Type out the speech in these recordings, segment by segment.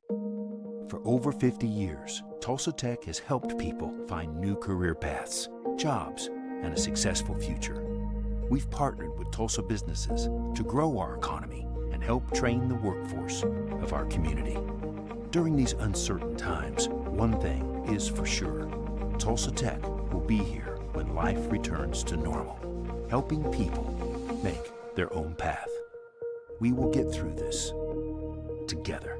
For over 50 years, Tulsa Tech has helped people find new career paths, jobs, and a successful future. We've partnered with Tulsa businesses to grow our economy and help train the workforce of our community. During these uncertain times, one thing is for sure. Tulsa Tech will be here when life returns to normal, helping people make their own path. We will get through this together.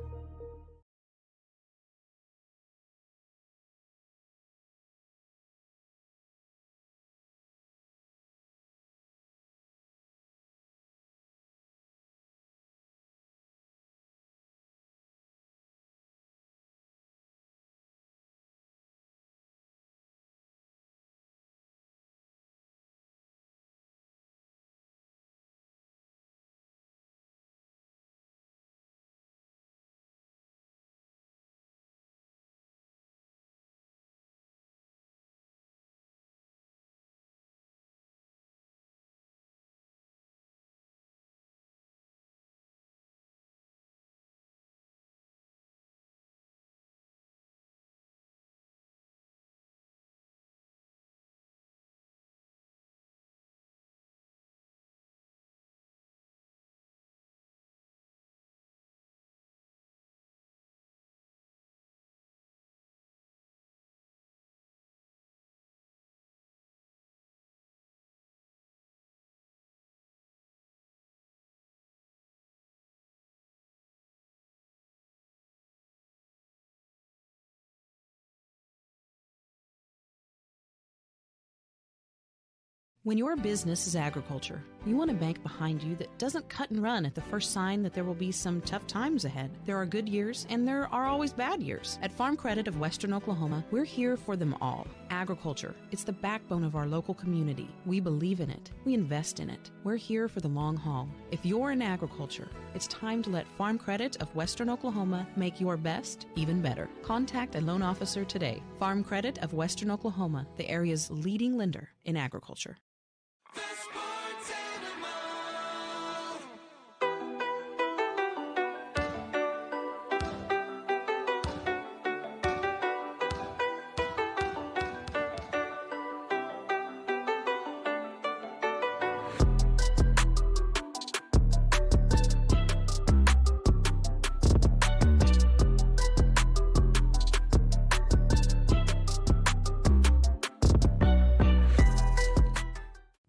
When your business is agriculture, you want a bank behind you that doesn't cut and run at the first sign that there will be some tough times ahead. There are good years and there are always bad years. At Farm Credit of Western Oklahoma, we're here for them all. Agriculture, it's the backbone of our local community. We believe in it. We invest in it. We're here for the long haul. If you're in agriculture, it's time to let Farm Credit of Western Oklahoma make your best even better. Contact a loan officer today. Farm Credit of Western Oklahoma, the area's leading lender in agriculture.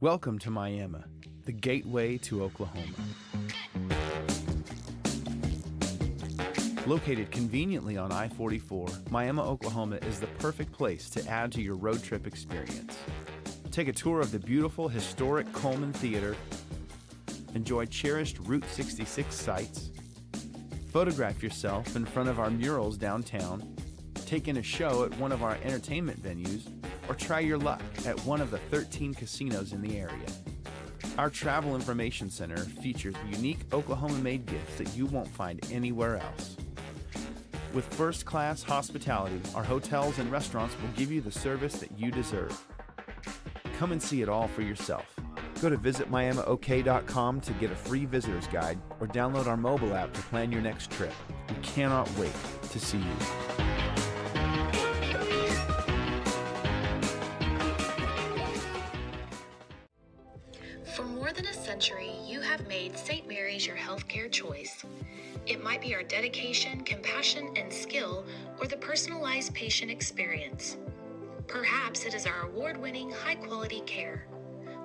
Welcome to Miami, the gateway to Oklahoma. Located conveniently on I-44, Miami, Oklahoma is the perfect place to add to your road trip experience. Take a tour of the beautiful historic Coleman Theater, enjoy cherished Route 66 sites, photograph yourself in front of our murals downtown, take in a show at one of our entertainment venues, or try your luck at one of the 13 casinos in the area. Our Travel Information Center features unique Oklahoma-made gifts that you won't find anywhere else. With first-class hospitality, our hotels and restaurants will give you the service that you deserve. Come and see it all for yourself. Go to visitmiamiok.com to get a free visitor's guide or download our mobile app to plan your next trip. We cannot wait to see you. For more than a century, you have made St. Mary's your healthcare choice. It might be our dedication, compassion, and skill, or the personalized patient experience. Perhaps it is our award-winning, high-quality care.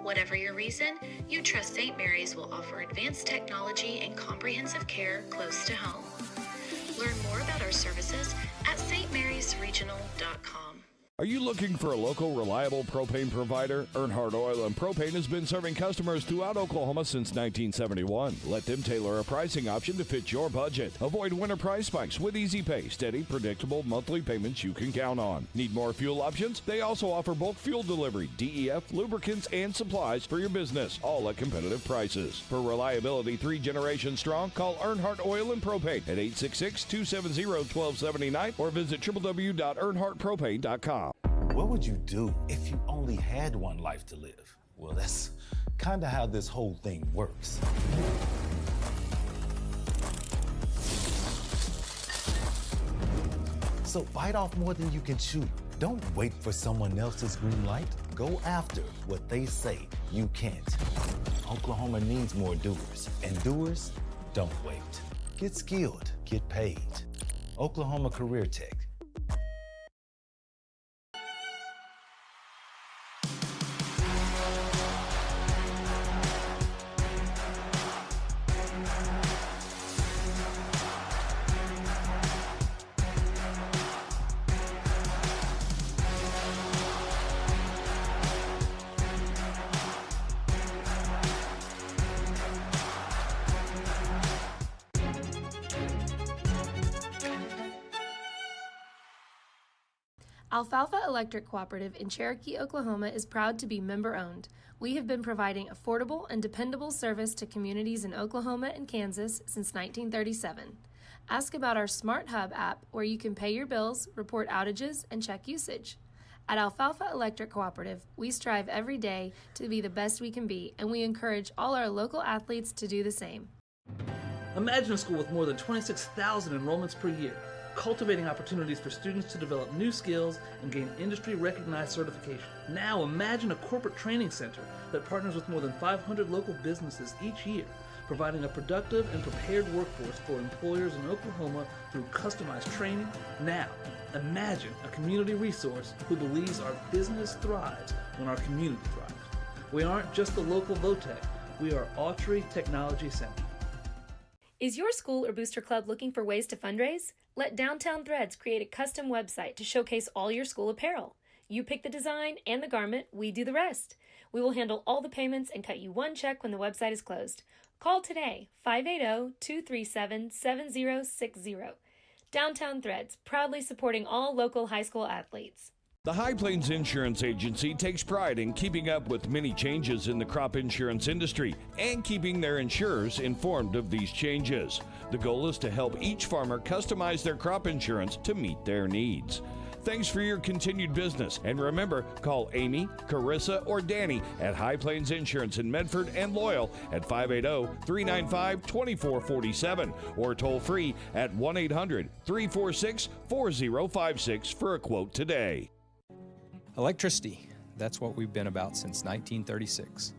Whatever your reason, you trust St. Mary's will offer advanced technology and comprehensive care close to home. Learn more about our services at stmarysregional.com. Are you looking for a local, reliable propane provider? Earnhardt Oil and Propane has been serving customers throughout Oklahoma since 1971. Let them tailor a pricing option to fit your budget. Avoid winter price spikes with easy pay, steady, predictable monthly payments you can count on. Need more fuel options? They also offer bulk fuel delivery, DEF, lubricants, and supplies for your business, all at competitive prices. For reliability 3 generations strong, call Earnhardt Oil and Propane at 866-270-1279 or visit www.earnhardtpropane.com. What would you do if you only had one life to live? Well, that's kind of how this whole thing works. So bite off more than you can chew. Don't wait for someone else's green light. Go after what they say you can't. Oklahoma needs more doers, and doers don't wait. Get skilled, get paid. Oklahoma Career Tech. Alfalfa Electric Cooperative in Cherokee, Oklahoma is proud to be member-owned. We have been providing affordable and dependable service to communities in Oklahoma and Kansas since 1937. Ask about our Smart Hub app, where you can pay your bills, report outages, and check usage. At Alfalfa Electric Cooperative, we strive every day to be the best we can be, and we encourage all our local athletes to do the same. Imagine a school with more than 26,000 enrollments per year, cultivating opportunities for students to develop new skills and gain industry-recognized certification. Now imagine a corporate training center that partners with more than 500 local businesses each year, providing a productive and prepared workforce for employers in Oklahoma through customized training. Now imagine a community resource who believes our business thrives when our community thrives. We aren't just the local Votech, we are Autry Technology Center. Is your school or booster club looking for ways to fundraise? Let Downtown Threads create a custom website to showcase all your school apparel. You pick the design and the garment, we do the rest. We will handle all the payments and cut you one check when the website is closed. Call today, 580-237-7060. Downtown Threads, proudly supporting all local high school athletes. The High Plains Insurance Agency takes pride in keeping up with many changes in the crop insurance industry and keeping their insurers informed of these changes. The goal is to help each farmer customize their crop insurance to meet their needs. Thanks for your continued business, and remember, call Amy, Carissa, or Danny at High Plains Insurance in Medford and Loyal at 580-395-2447 or toll free at 1-800-346-4056 for a quote today. Electricity, that's what we've been about since 1936.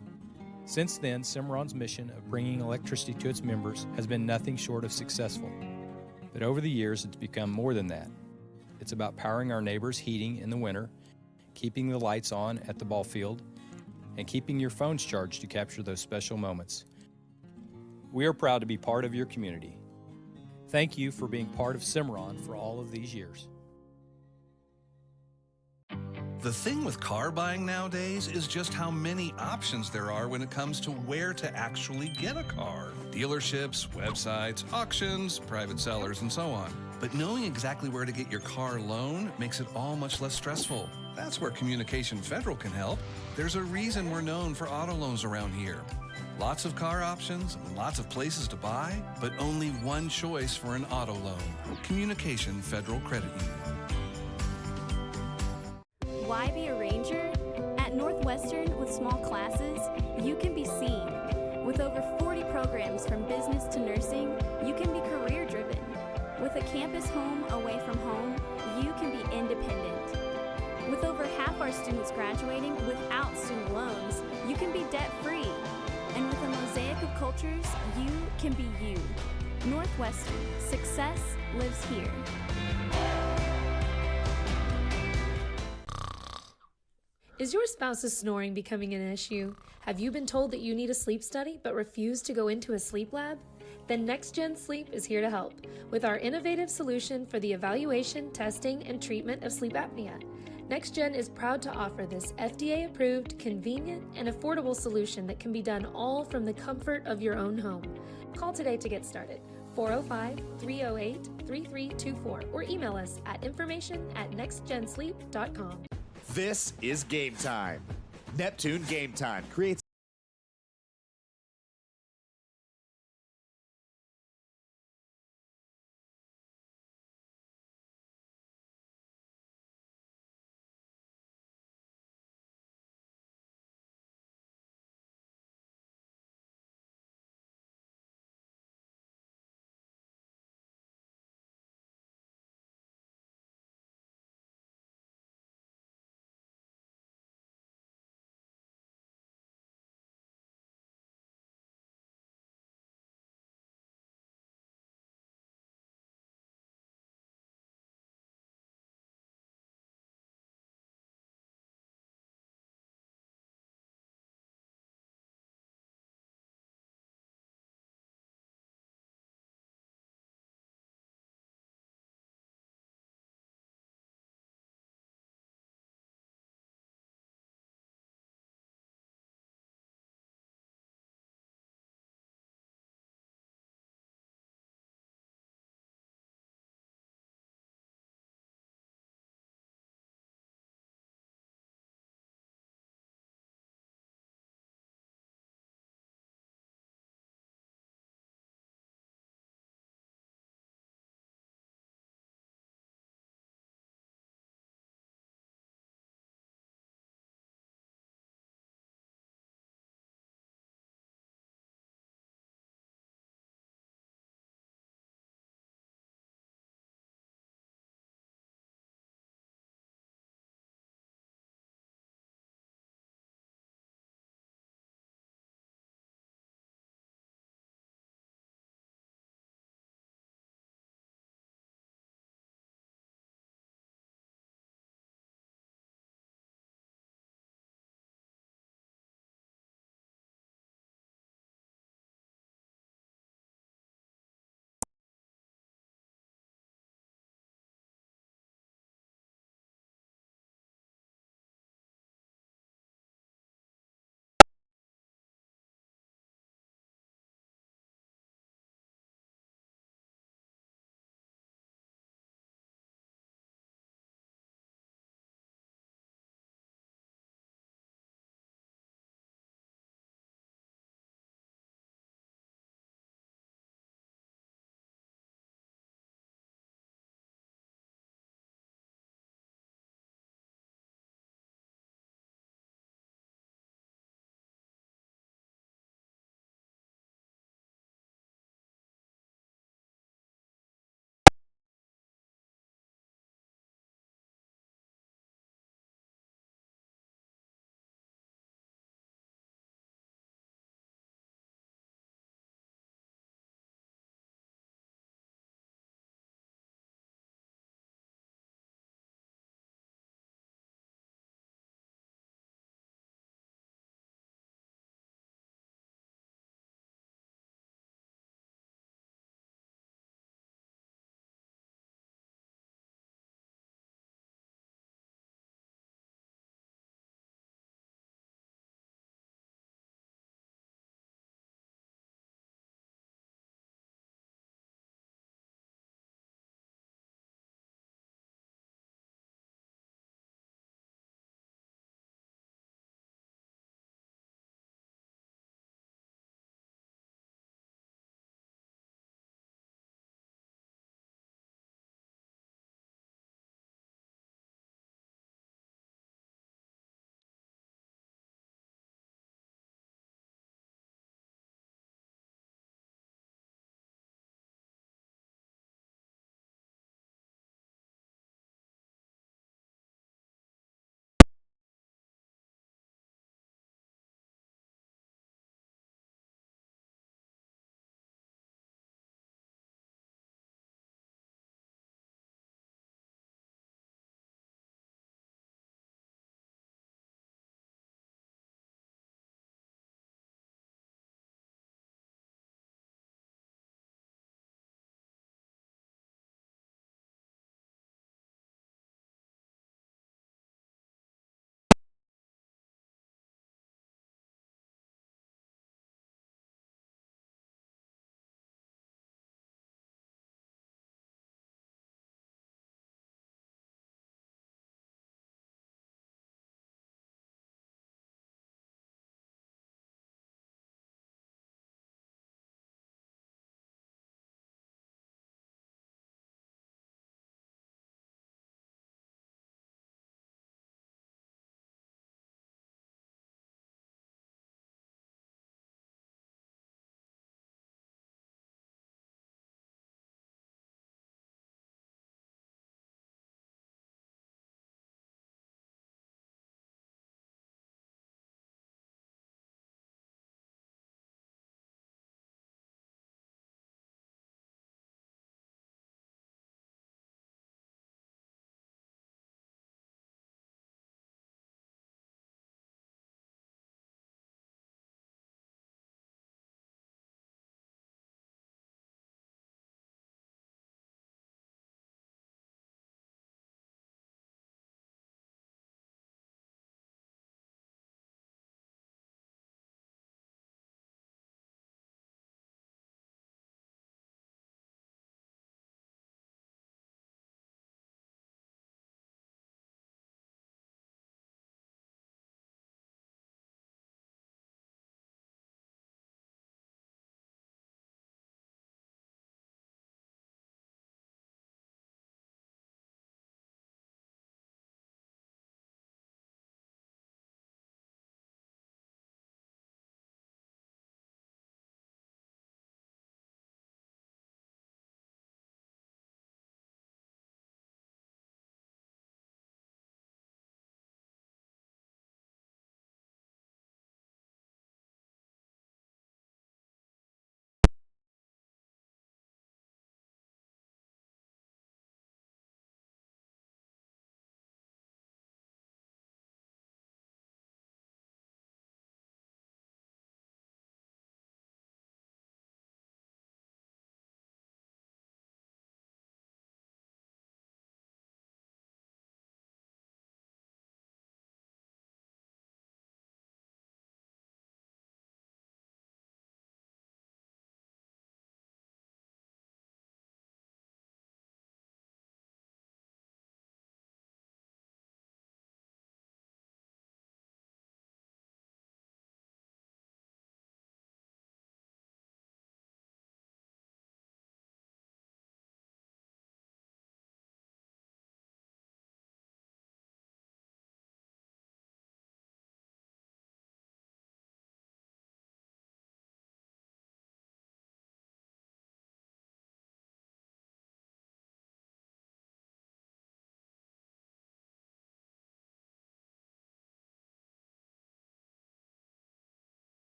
Since then, Cimarron's mission of bringing electricity to its members has been nothing short of successful. But over the years, it's become more than that. It's about powering our neighbors' heating in the winter, keeping the lights on at the ball field, and keeping your phones charged to capture those special moments. We are proud to be part of your community. Thank you for being part of Cimarron for all of these years. The thing with car buying nowadays is just how many options there are when it comes to where to actually get a car. Dealerships, websites, auctions, private sellers, and so on. But knowing exactly where to get your car loan makes it all much less stressful. That's where Communication Federal can help. There's a reason we're known for auto loans around here. Lots of car options, lots of places to buy, but only one choice for an auto loan. Communication Federal Credit Union. Why be a ranger? At Northwestern, with small classes, you can be seen. With over 40 programs from business to nursing, you can be career-driven. With a campus home away from home, you can be independent. With over half our students graduating without student loans, you can be debt-free. And with a mosaic of cultures, you can be you. Northwestern, success lives here. Is your spouse's snoring becoming an issue? Have you been told that you need a sleep study but refuse to go into a sleep lab? Then NextGen Sleep is here to help with our innovative solution for the evaluation, testing, and treatment of sleep apnea. NextGen is proud to offer this FDA-approved, convenient, and affordable solution that can be done all from the comfort of your own home. Call today to get started. 405-308-3324 or email us at information@nextgensleep.com. This is Game Time. Neptune Game Time creates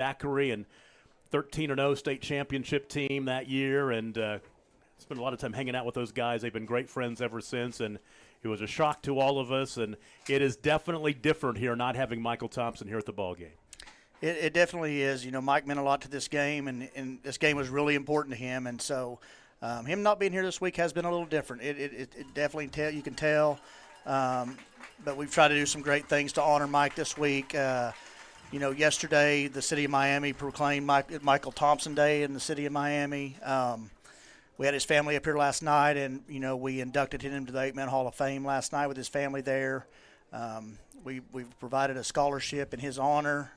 Zachary, and 13-0 state championship team that year, and spent a lot of time hanging out with those guys. They've been great friends ever since, and it was a shock to all of us, and it is definitely different here not having Michael Thompson here at the ball game. It definitely is. Mike meant a lot to this game, and this game was really important to him, and so him not being here this week has been a little different. It definitely you can tell, but we've tried to do some great things to honor Mike this week. Yesterday the city of Miami proclaimed Michael Thompson Day in the city of Miami. We had his family up here last night, and, we inducted him to the 8-Man Hall of Fame last night with his family there. We've provided a scholarship in his honor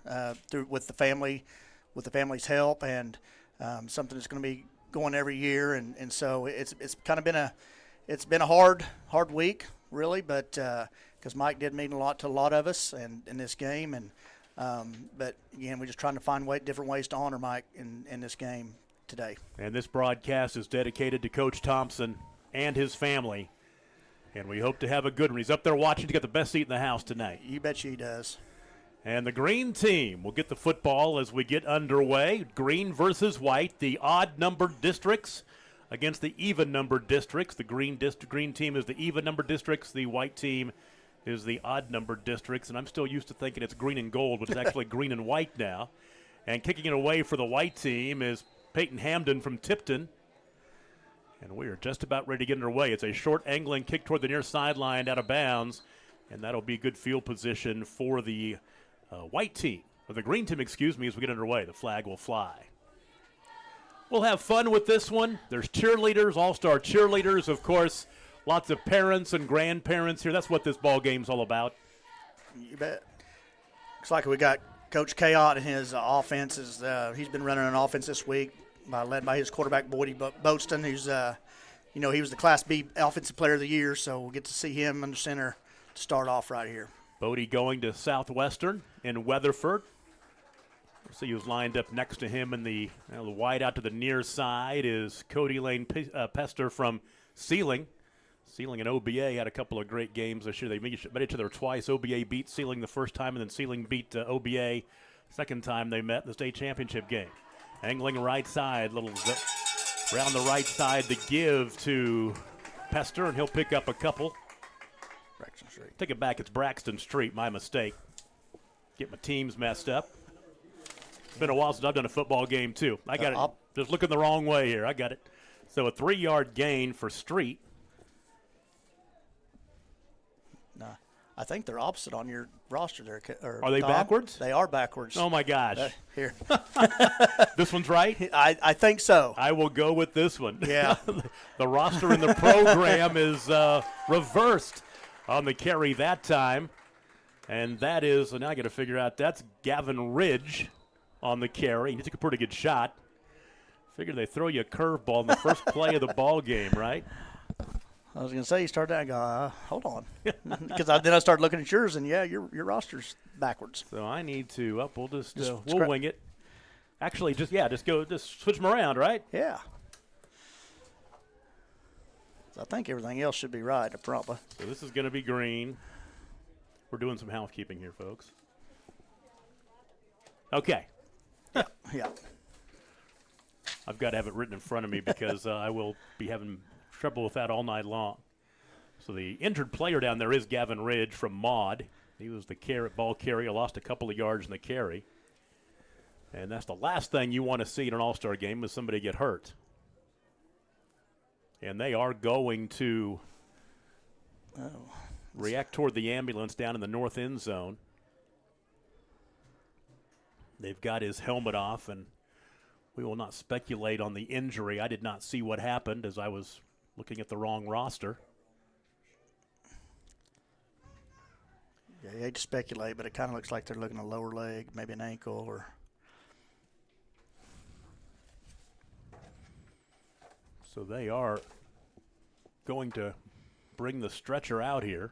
with the family's help, and something that's going to be going every year. And so it's kind of been a hard week, really, but because Mike did mean a lot to a lot of us and in this game. And but, again, we're just trying to find different ways to honor Mike in this game today. And this broadcast is dedicated to Coach Thompson and his family, and we hope to have a good one. He's up there watching to get the best seat in the house tonight. You bet he does. And the green team will get the football as we get underway. Green versus white, the odd-numbered districts against the even-numbered districts. The green team is the even-numbered districts. The white team is the odd-numbered districts. And I'm still used to thinking it's green and gold, but it's actually green and white now. And kicking it away for the white team is Peyton Hamden from Tipton. And we are just about ready to get underway. It's a short angling kick toward the near sideline out of bounds, and that'll be good field position for the white team, or the green team, as we get underway. The flag will fly. We'll have fun with this one. There's cheerleaders, all-star cheerleaders, of course. Lots of parents and grandparents here. That's what this ball game's all about. You bet. Looks like we got Coach Kayott and his offenses. He's been running an offense this week, led by his quarterback, Boydie Boatston, who's, he was the Class B Offensive Player of the Year, so we'll get to see him under center to start off right here. Bodie going to Southwestern in Weatherford. See who's lined up next to him in the wide out to the near side is Cody Lane Pester from Sealing. Sealing and OBA had a couple of great games this year. They met each other twice. OBA beat Sealing the first time, and then Sealing beat OBA second time they met in the state championship game. Angling right side, little zip around the right side to give to Pester, and he'll pick up a couple. Braxton Street. Take it back. It's Braxton Street. My mistake. Get my teams messed up. It's been a while since I've done a football game, too. I got it. Just looking the wrong way here. I got it. So a 3-yard gain for Street. No, I think they're opposite on your roster there. Are they backwards? They are backwards. Oh, my gosh. Here. This one's right? I think so. I will go with this one. Yeah. The roster in the program is reversed on the carry that time. And that is, now I got to figure out, that's Gavin Ridge on the carry. He took a pretty good shot. Figure they throw you a curveball in the first play of the ball game, right? I was going to say, you start that and go, hold on. Because then I started looking at yours, and, your roster's backwards. So I need to, we'll just we'll wing it. Actually, just switch them around, right? Yeah. So I think everything else should be right, probably. So this is going to be green. We're doing some housekeeping here, folks. Okay. Yeah. I've got to have it written in front of me because I will be having trouble with that all night long. So the injured player down there is Gavin Ridge from Maud. He was the ball carrier, lost a couple of yards in the carry. And that's the last thing you want to see in an all-star game is somebody get hurt. And they are going to react toward the ambulance down in the north end zone. They've got his helmet off, and we will not speculate on the injury. I did not see what happened as I was looking at the wrong roster. Yeah, you hate to speculate, but it kind of looks like they're looking at a lower leg, maybe an ankle or. So they are going to bring the stretcher out here.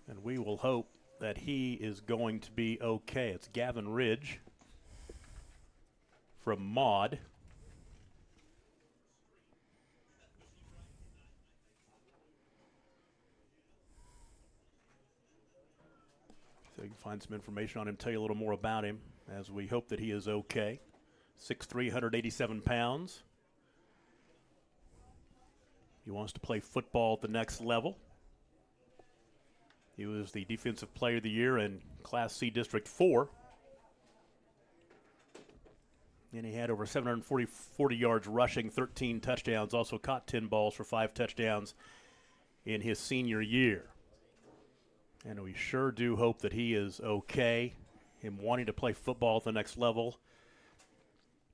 And we will hope that he is going to be okay. It's Gavin Ridge from Maud. So you can find some information on him, tell you a little more about him, as we hope that he is okay. 6'3", 187 pounds. He wants to play football at the next level. He was the Defensive Player of the Year in Class C District 4. And he had over 740 yards rushing, 13 touchdowns, also caught 10 balls for 5 touchdowns in his senior year. And we sure do hope that he is okay. Him wanting to play football at the next level.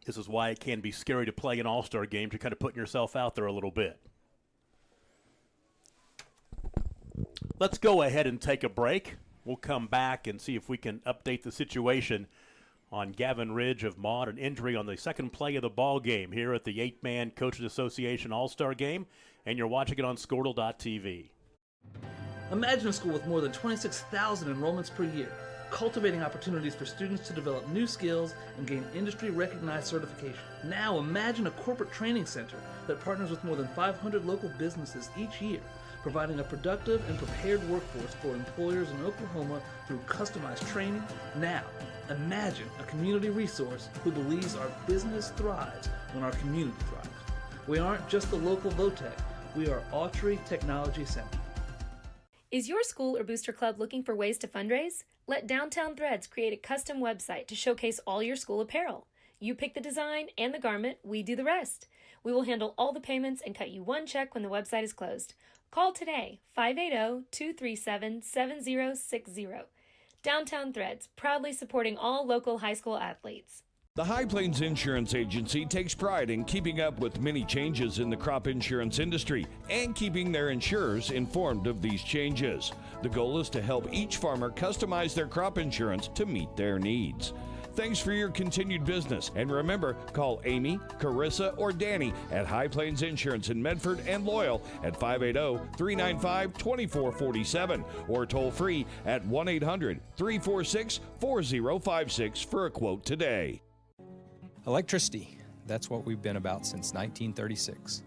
This is why it can be scary to play an all-star game. You're kind of putting yourself out there a little bit. Let's go ahead and take a break. We'll come back and see if we can update the situation on Gavin Ridge of Maud, an injury on the second play of the ball game here at the 8-Man Coaches Association All-Star Game, and you're watching it on Squirtle.tv. Imagine a school with more than 26,000 enrollments per year, cultivating opportunities for students to develop new skills and gain industry-recognized certification. Now imagine a corporate training center that partners with more than 500 local businesses each year, providing a productive and prepared workforce for employers in Oklahoma through customized training. Now, imagine a community resource who believes our business thrives when our community thrives. We aren't just the local Votech, we are Autry Technology Center. Is your school or booster club looking for ways to fundraise? Let Downtown Threads create a custom website to showcase all your school apparel. You pick the design and the garment, we do the rest. We will handle all the payments and cut you one check when the website is closed. Call today, 580-237-7060. Downtown Threads, proudly supporting all local high school athletes. The High Plains Insurance Agency takes pride in keeping up with many changes in the crop insurance industry and keeping their insurers informed of these changes. The goal is to help each farmer customize their crop insurance to meet their needs. Thanks for your continued business, and remember, call Amy, Carissa, or Danny at High Plains Insurance in Medford and Loyal at 580-395-2447 or toll free at 1-800-346-4056 for a quote today. Electricity, that's what we've been about since 1936.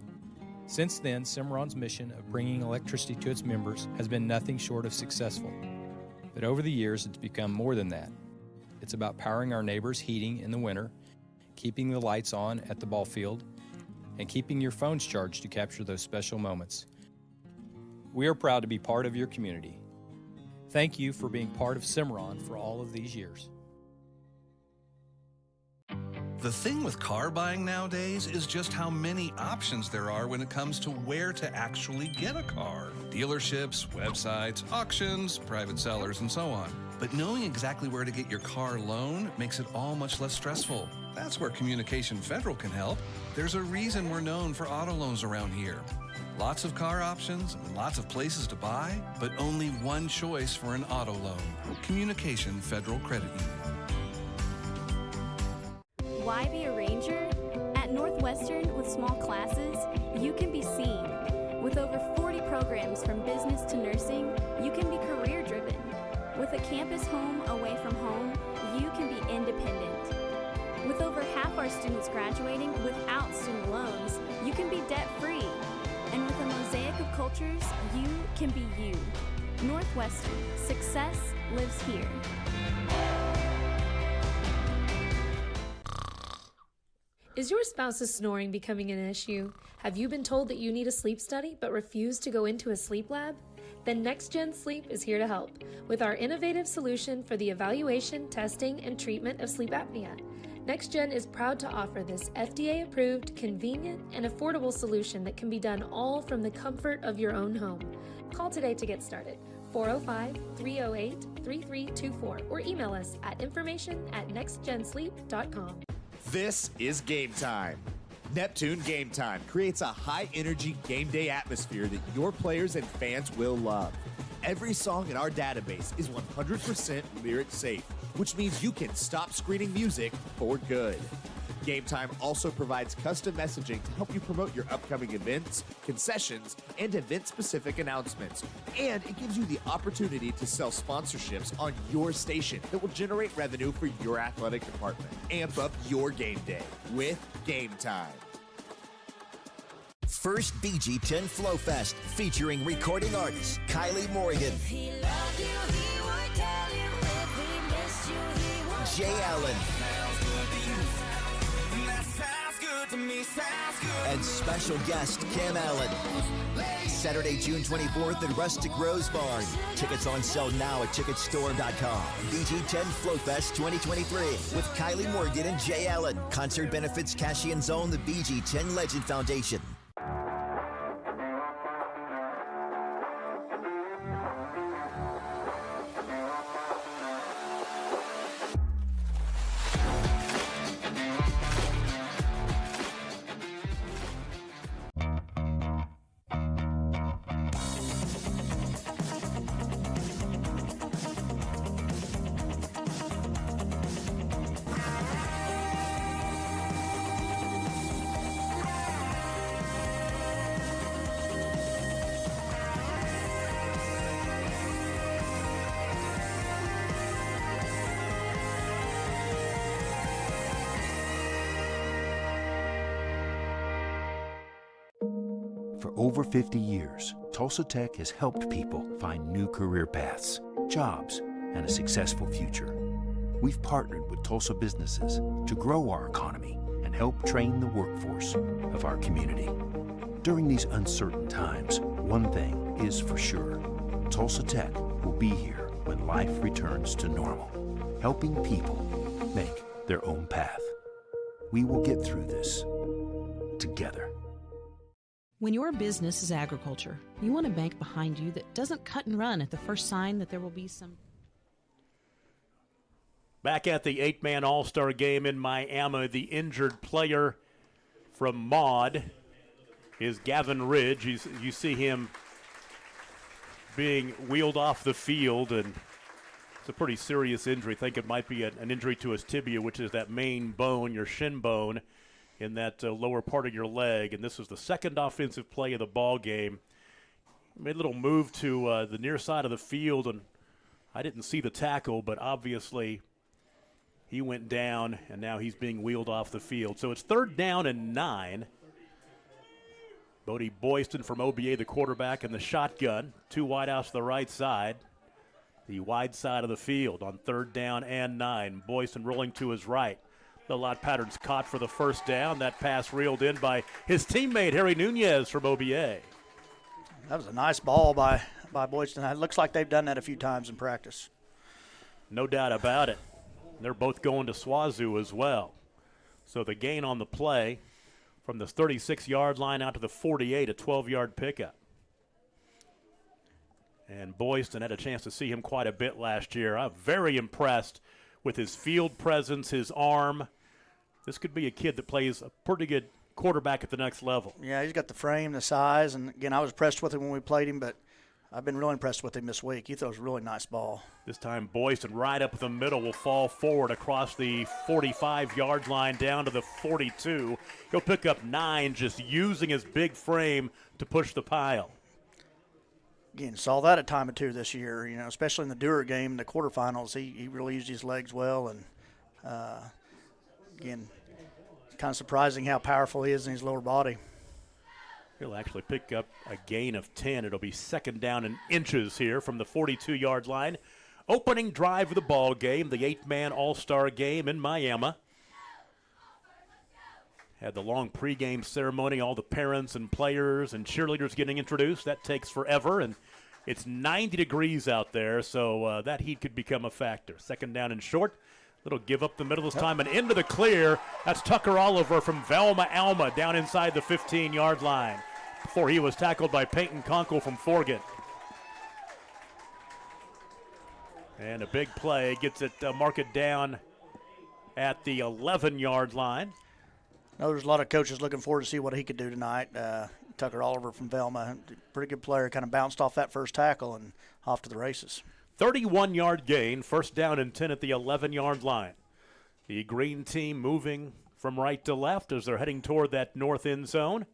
Since then, Cimarron's mission of bringing electricity to its members has been nothing short of successful. But over the years, it's become more than that. It's about powering our neighbors' heating in the winter, keeping the lights on at the ball field, and keeping your phones charged to capture those special moments. We are proud to be part of your community. Thank you for being part of Cimarron for all of these years. The thing with car buying nowadays is just how many options there are when it comes to where to actually get a car. Dealerships, websites, auctions, private sellers, and so on. But knowing exactly where to get your car loan makes it all much less stressful. That's where Communication Federal can help. There's a reason we're known for auto loans around here. Lots of car options and lots of places to buy, but only one choice for an auto loan. Communication Federal Credit Union. Why be a ranger? At Northwestern, with small classes, you can be seen. With over 40 programs from business to nursing, you can be career-driven. With a campus home away from home, you can be independent. With over half our students graduating without student loans, you can be debt-free. And with a mosaic of cultures, you can be you. Northwestern, success lives here. Is your spouse's snoring becoming an issue? Have you been told that you need a sleep study but refuse to go into a sleep lab? Then NextGen Sleep is here to help with our innovative solution for the evaluation, testing, and treatment of sleep apnea. NextGen is proud to offer this FDA-approved, convenient, and affordable solution that can be done all from the comfort of your own home. Call today to get started. 405-308-3324 or email us at information@nextgensleep.com. This is Game Time. Neptune Game Time creates a high-energy game day atmosphere that your players and fans will love. Every song in our database is 100% lyric safe, which means you can stop screening music for good. Game Time also provides custom messaging to help you promote your upcoming events, concessions, and event-specific announcements. And it gives you the opportunity to sell sponsorships on your station that will generate revenue for your athletic department. Amp up your game day with Game Time. First BG10 Flow Fest featuring recording artist Kylie Morgan. He loved you, he would tell you Jay Allen. And special guest Kim Allen. Saturday, June 24th at Rustic Rose Barn. Tickets on sale now at ticketstore.com. BG10 FlowFest 2023 with Kylie Morgan and Jay Allen. Concert benefits Cashian's own the BG10 Legend Foundation. For over 50 years, Tulsa Tech has helped people find new career paths, jobs, and a successful future. We've partnered with Tulsa businesses to grow our economy and help train the workforce of our community. During these uncertain times, one thing is for sure. Tulsa Tech will be here when life returns to normal, helping people make their own path. We will get through this together. When your business is agriculture, you want a bank behind you that doesn't cut and run at the first sign that there will be some. Back at the 8-man All-Star game in Miami, the injured player from Maud is Gavin Ridge. You see him being wheeled off the field, and it's a pretty serious injury. I think it might be an injury to his tibia, which is that main bone, your shin bone, in that lower part of your leg. And this was the second offensive play of the ball game. Made a little move to the near side of the field, and I didn't see the tackle, but obviously he went down, and now he's being wheeled off the field. So it's 3rd down and 9. Bodie Boyston from OBA, the quarterback, in the shotgun. 2 wideouts to the right side. The wide side of the field on 3rd down and 9. Boyston rolling to his right. The lot pattern's caught for the first down. That pass reeled in by his teammate, Harry Nunez from OBA. That was a nice ball by Boyston. It looks like they've done that a few times in practice. No doubt about it. They're both going to SWAZU as well. So the gain on the play from the 36-yard line out to the 48, a 12-yard pickup. And Boyston had a chance to see him quite a bit last year. I'm very impressed with his field presence, his arm. This could be a kid that plays a pretty good quarterback at the next level. Yeah, he's got the frame, the size, and again, I was impressed with him when we played him, but I've been really impressed with him this week. He throws a really nice ball. This time Boyston right up the middle will fall forward across the 45-yard line down to the 42. He'll pick up 9 just using his big frame to push the pile. Again, saw that a time or two this year, especially in the Dewar game, the quarterfinals. He really used his legs well, and again, kind of surprising how powerful he is in his lower body. He'll actually pick up a gain of 10. It'll be 2nd down and inches here from the 42-yard line. Opening drive of the ball game, the 8-man All-Star game in Miami. Had the long pregame ceremony, all the parents and players and cheerleaders getting introduced. That takes forever, and it's 90 degrees out there, so that heat could become a factor. 2nd down and short. Little give up the middle this time and into the clear. That's Tucker Oliver from Velma Alma down inside the 15-yard line before he was tackled by Peyton Conkle from Forget. And a big play gets it marked down at the 11-yard line. Now there's a lot of coaches looking forward to see what he could do tonight. Tucker Oliver from Velma, pretty good player, kind of bounced off that first tackle and off to the races. 31-yard gain, 1st down and 10 at the 11-yard line. The green team moving from right to left as they're heading toward that north end zone.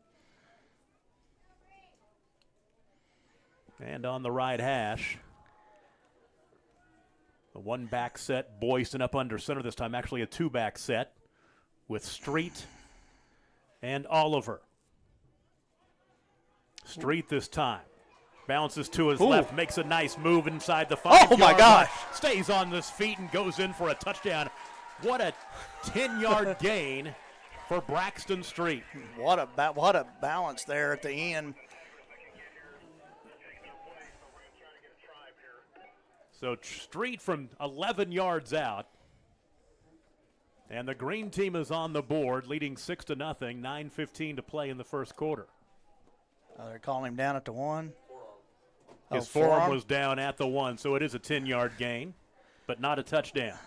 And on the right hash, the 1-back set, Boyston up under center this time, actually a 2-back set with Street and Oliver. Street this time. Bounces to his left, makes a nice move inside the 5-yard line. Oh, my gosh. Stays on his feet and goes in for a touchdown. What a 10-yard gain for Braxton Street. What a balance there at the end. So Street from 11 yards out. And the green team is on the board, leading 6-0, 9:15 to play in the first quarter. They're calling him down at the 1. His forearm was down at the 1, so it is a 10-yard gain, but not a touchdown.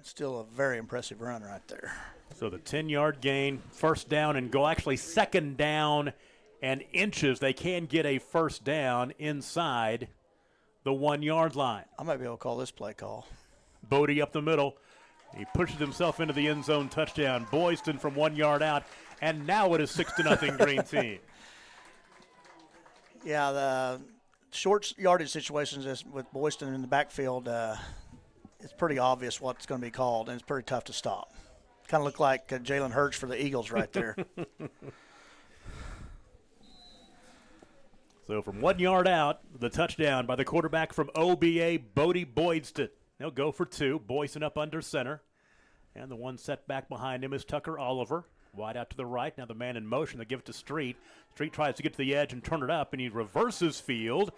Still a very impressive run right there. So the 10-yard gain, first down and goal. Actually, second down and inches. They can get a first down inside the 1-yard line. I might be able to call this play call. Bodie up the middle. He pushes himself into the end zone, touchdown. Boyston from 1 yard out, and now it is 6-0 green team. Yeah, the short yardage situations with Boyston in the backfield, it's pretty obvious what's going to be called, and it's pretty tough to stop. Kind of look like Jalen Hurts for the Eagles right there. So from 1 yard out, the touchdown by the quarterback from OBA, Bodie Boydston. They'll go for 2. Boydston up under center. And the one set back behind him is Tucker Oliver. Wide out to the right. Now the man in motion. They give it to Street. Street tries to get to the edge and turn it up, and he reverses field.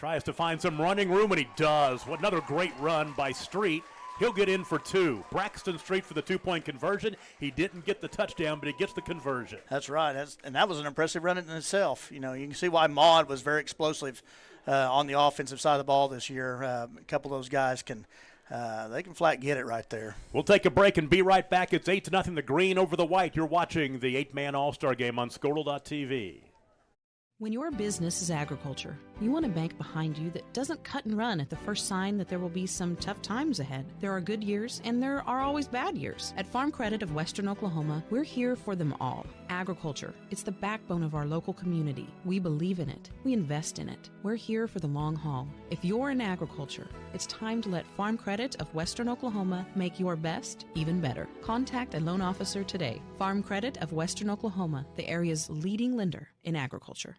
Tries to find some running room, and he does. What another great run by Street. He'll get in for 2. Braxton Street for the 2-point conversion. He didn't get the touchdown, but he gets the conversion. That's right. And that was an impressive run in itself. You know, you can see why Maud was very explosive on the offensive side of the ball this year. A couple of those guys they can flat get it right there. We'll take a break and be right back. It's 8-0, the green over the white. You're watching the 8-man All-Star Game on Scortal.tv. When your business is agriculture, you want a bank behind you that doesn't cut and run at the first sign that there will be some tough times ahead. There are good years and there are always bad years. At Farm Credit of Western Oklahoma, we're here for them all. Agriculture, it's the backbone of our local community. We believe in it. We invest in it. We're here for the long haul. If you're in agriculture, it's time to let Farm Credit of Western Oklahoma make your best even better. Contact a loan officer today. Farm Credit of Western Oklahoma, the area's leading lender in agriculture.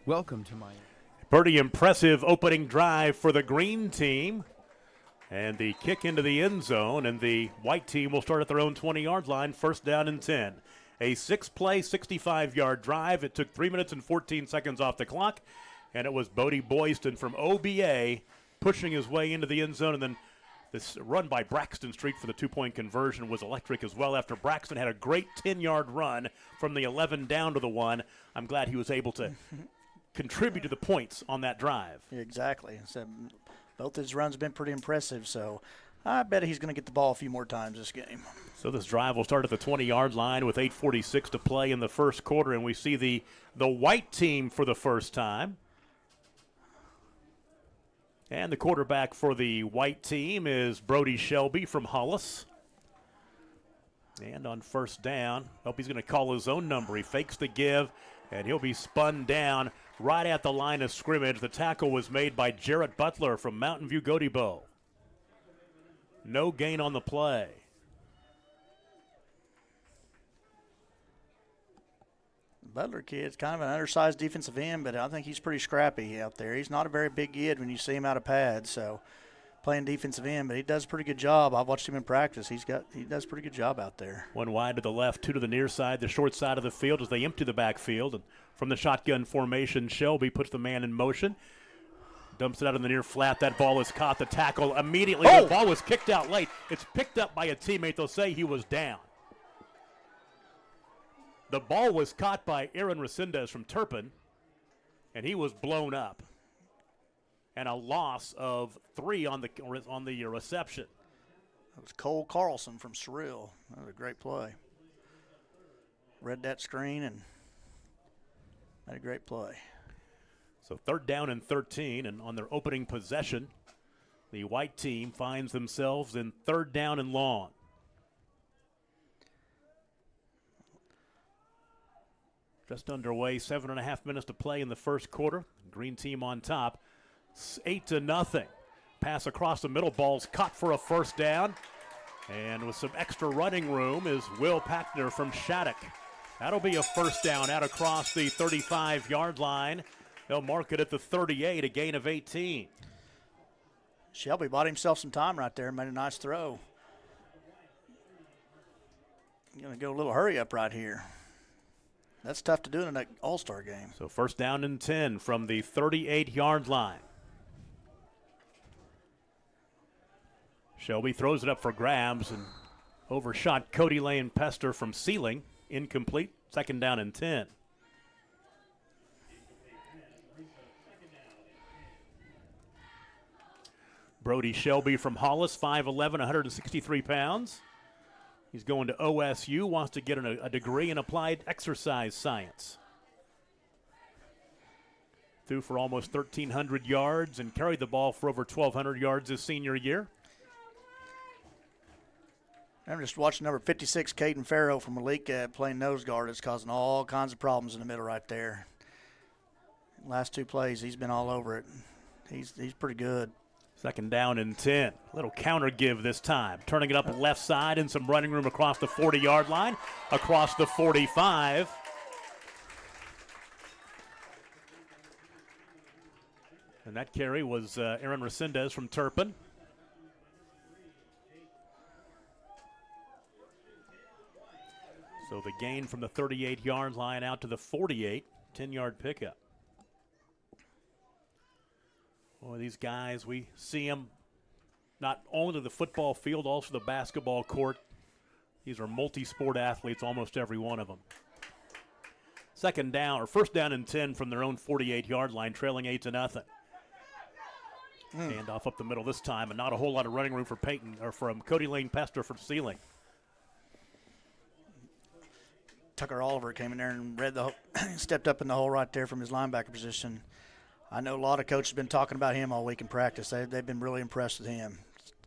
Welcome to my pretty impressive opening drive for the green team. And the kick into the end zone, and the white team will start at their own 20-yard line, first down and 10. A 6-play, 65-yard drive. It took 3 minutes and 14 seconds off the clock, and it was Bodie Boyston from OBA pushing his way into the end zone, and then this run by Braxton Street for the 2-point conversion was electric as well. After Braxton had a great 10-yard run from the 11 down to the 1, I'm glad he was able to contribute to the points on that drive. Exactly. So both his runs have been pretty impressive, so I bet he's going to get the ball a few more times this game. So this drive will start at the 20-yard line with 8:46 to play in the first quarter, and we see the white team for the first time. And the quarterback for the white team is Brody Shelby from Hollis. And on first down, hope he's going to call his own number. He fakes the give, and he'll be spun down right at the line of scrimmage. The tackle was made by Jarrett Butler from Mountain View Gotebo. No gain on the play. Butler kid's kind of an undersized defensive end, but I think he's pretty scrappy out there. He's not a very big kid when you see him out of pads, so playing defensive end, but he does a pretty good job. I've watched him in practice. He does a pretty good job out there. 1 wide to the left, 2 to the near side, the short side of the field as they empty the backfield. And from the shotgun formation, Shelby puts the man in motion, dumps it out in the near flat. That ball is caught. The tackle immediately. The ball was kicked out late. It's picked up by a teammate. They'll say he was down. The ball was caught by Aaron Resendez from Turpin, and he was blown up. And a loss of 3 on the reception. That was Cole Carlson from Surreal. That was a great play. Read that screen and had a great play. So 3rd down and 13, and on their opening possession, the white team finds themselves in 3rd down and long. Just underway, 7.5 minutes to play in the first quarter. Green team on top, 8-0. Pass across the middle, ball's caught for a first down. And with some extra running room is Will Packner from Shattuck. That'll be a first down out across the 35-yard line. They'll mark it at the 38, a gain of 18. Shelby bought himself some time right there, made a nice throw. Going to go a little hurry up right here. That's tough to do in an all-star game. So first down and 10 from the 38-yard line. Shelby throws it up for grabs and overshot Cody Lane Pester from Sealing. Incomplete. Second down and 10. Brody Shelby from Hollis, 5'11", 163 pounds. He's going to OSU, wants to get a degree in applied exercise science. Threw for almost 1,300 yards and carried the ball for over 1,200 yards his senior year. I'm just watching number 56, Caden Farrow from Malik playing nose guard. It's causing all kinds of problems in the middle right there. Last two plays, he's been all over it. He's pretty good. Second down and 10. Little counter give this time. Turning it up left side and some running room across the 40-yard line, across the 45. And that carry was Aaron Resendez from Turpin. So the gain from the 38-yard line out to the 48, 10-yard pickup. Boy, these guys, we see them not only the football field, also the basketball court. These are multi-sport athletes, almost every one of them. Second down, or first down and 10 from their own 48-yard line, trailing 8-0. Hand off up the middle this time, and not a whole lot of running room for Peyton, or from Cody Lane Pester from Sealing. Tucker Oliver came in there and stepped up in the hole right there from his linebacker position. I know a lot of coaches have been talking about him all week in practice. They've been really impressed with him.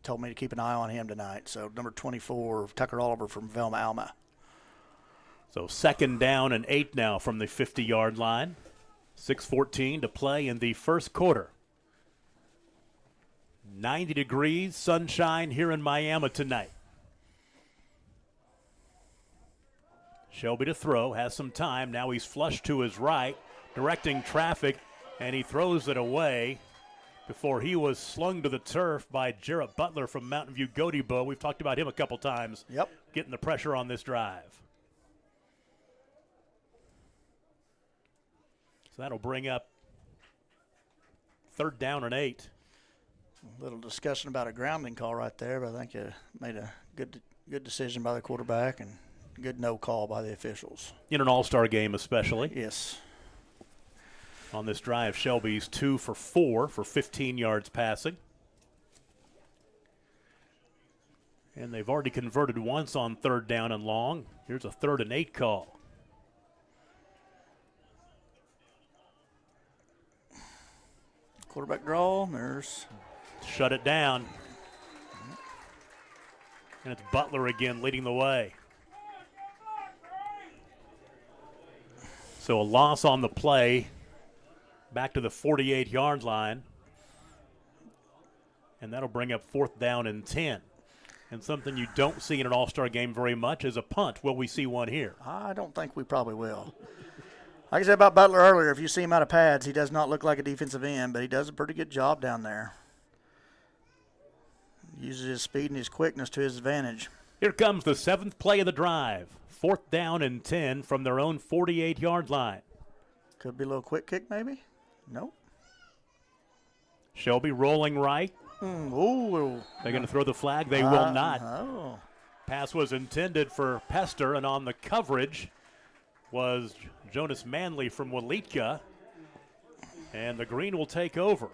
Told me to keep an eye on him tonight. So number 24, Tucker Oliver from Velma Alma. So second down and 8 now from the 50-yard line. 6:14 to play in the first quarter. 90 degrees, sunshine here in Miami tonight. Shelby to throw, has some time. Now he's flushed to his right, directing traffic, and he throws it away before he was slung to the turf by Jarrett Butler from Mountain View Gotebo. We've talked about him a couple times. Yep. Getting the pressure on this drive. So that'll bring up third down and 8. A little discussion about a grounding call right there, but I think you made a good decision by the quarterback and good no call by the officials. In an all-star game especially. Yes. On this drive, Shelby's 2 for 4 for 15 yards passing. And they've already converted once on third down and long. Here's a 3rd and 8 call. Quarterback draw. There's. Shut it down. And it's Butler again leading the way. So a loss on the play. Back to the 48-yard line. And that'll bring up 4th down and 10. And something you don't see in an all-star game very much is a punt. Will we see one here? I don't think we probably will. Like I said about Butler earlier, if you see him out of pads, he does not look like a defensive end, but he does a pretty good job down there. Uses his speed and his quickness to his advantage. Here comes the 7th play of the drive. 4th down and 10 from their own 48-yard line. Could be a little quick kick maybe. Nope. Shelby rolling right. Ooh. They're going to throw the flag. They will not. Oh. Pass was intended for Pester, and on the coverage was Jonas Manley from Waletka. And the Green will take over.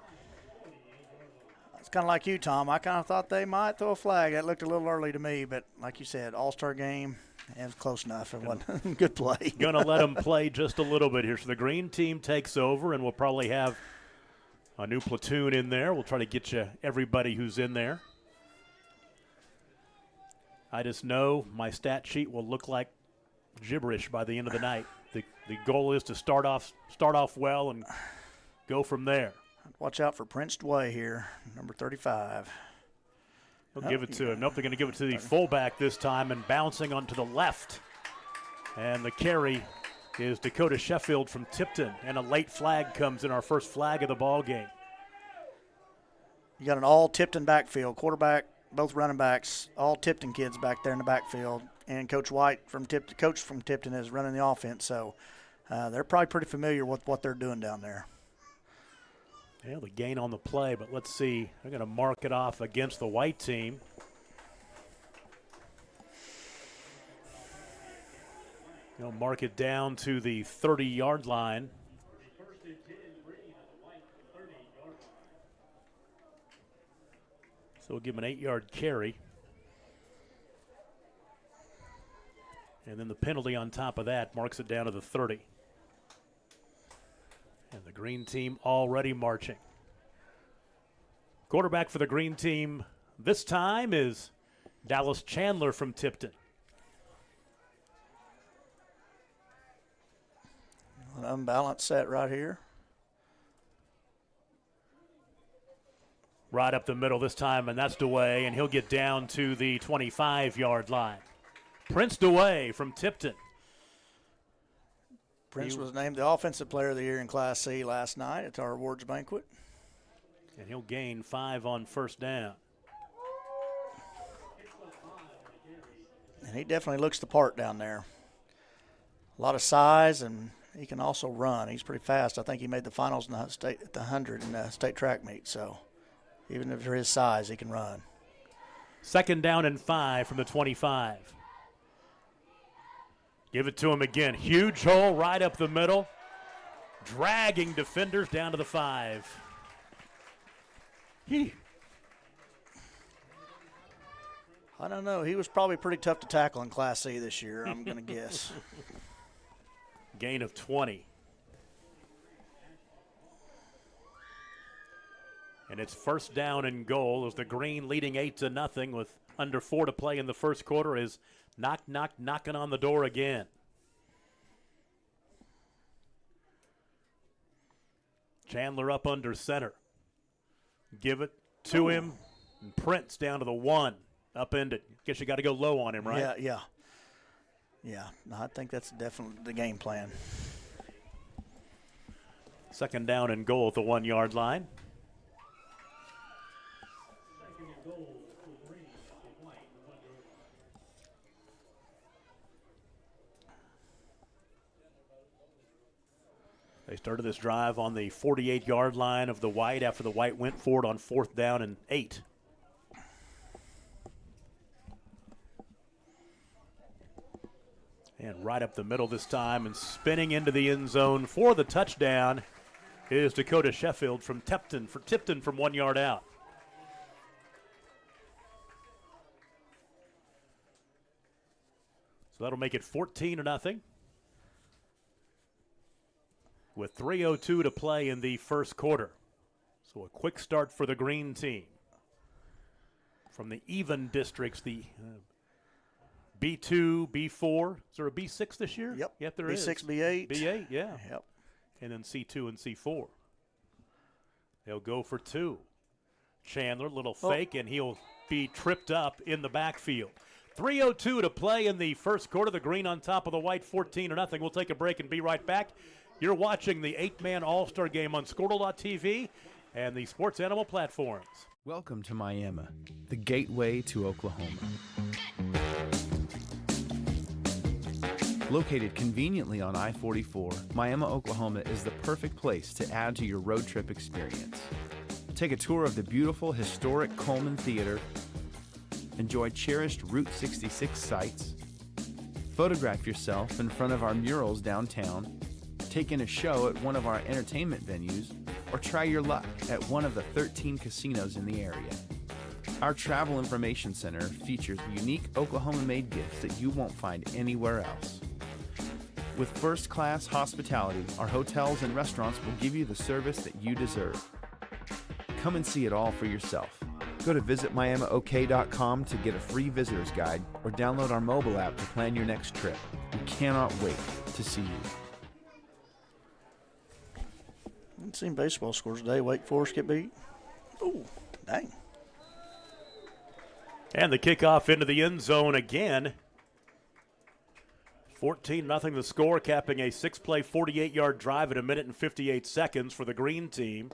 It's kind of like you, Tom. I kind of thought they might throw a flag. That looked a little early to me, but like you said, all-star game. It was close enough. It wasn't good play. Going to let them play just a little bit here. So the Green team takes over, and we'll probably have a new platoon in there. We'll try to get you everybody who's in there. I just know my stat sheet will look like gibberish by the end of the night. the goal is to start off well and go from there. Watch out for Prince Dway here, number 35. They'll give it to him. Nope, they're going to give it to the fullback this time, and bouncing onto the left. And the carry is Dakota Sheffield from Tipton, and a late flag comes in, our first flag of the ball game. You got an all Tipton backfield, quarterback, both running backs, all Tipton kids back there in the backfield, and Coach White from Tipton is running the offense, so they're probably pretty familiar with what they're doing down there. Yeah, the gain on the play, but let's see. They're going to mark it off against the white team. They'll mark it down to the 30-yard line. So we'll give him an 8-yard carry. And then the penalty on top of that marks it down to the 30. And the green team already marching. Quarterback for the green team this time is Dallas Chandler from Tipton. An unbalanced set right here. Right up the middle this time, and that's DeWay, and he'll get down to the 25-yard line. Prince DeWay from Tipton. Prince was named the Offensive Player of the Year in Class C last night at our awards banquet. And he'll gain 5 on first down. And he definitely looks the part down there. A lot of size, and he can also run. He's pretty fast. I think he made the finals in the state at the 100 in the state track meet. So even if for his size, he can run. 2nd down and 5 from the 25. Give it to him again. Huge hole right up the middle. Dragging defenders down to the 5. I don't know. He was probably pretty tough to tackle in Class C this year, I'm going to guess. Gain of 20. And it's first down and goal as the green leading 8-0 with under 4 to play in the first quarter is knocking on the door again. Chandler up under center. Give it to him. And Prince down to the 1. Upended. Guess you got to go low on him, right? Yeah. No, I think that's definitely the game plan. 2nd down and goal at the 1-yard line. They started this drive on the 48-yard line of the White after the White went for it on 4th down and 8. And right up the middle this time and spinning into the end zone for the touchdown is Dakota Sheffield from Tipton from 1 yard out. So that'll make it 14-0. With 3:02 to play in the first quarter. So a quick start for the green team. From the even districts, the B2, B4. Is there a B6 this year? Yep, there B6, is. B8. B8, yeah. Yep. And then C2 and C4. They'll go for 2. Chandler, little fake, and he'll be tripped up in the backfield. 3:02 to play in the first quarter. The green on top of the White, 14-0. We'll take a break and be right back. You're watching the 8-man All-Star Game on Squirtle.tv and the Sports Animal platforms. Welcome to Miami, the gateway to Oklahoma. Located conveniently on I-44, Miami, Oklahoma is the perfect place to add to your road trip experience. Take a tour of the beautiful historic Coleman Theater, enjoy cherished Route 66 sites, photograph yourself in front of our murals downtown, take in a show at one of our entertainment venues, or try your luck at one of the 13 casinos in the area. Our Travel Information Center features unique Oklahoma-made gifts that you won't find anywhere else. With first-class hospitality, our hotels and restaurants will give you the service that you deserve. Come and see it all for yourself. Go to visitmiamiok.com to get a free visitor's guide or download our mobile app to plan your next trip. We cannot wait to see you. Haven't seen baseball scores today. Wake Forest get beat. Ooh, dang. And the kickoff into the end zone again. 14-0 the score, capping a 6-play, 48-yard drive in 1 minute and 58 seconds for the green team.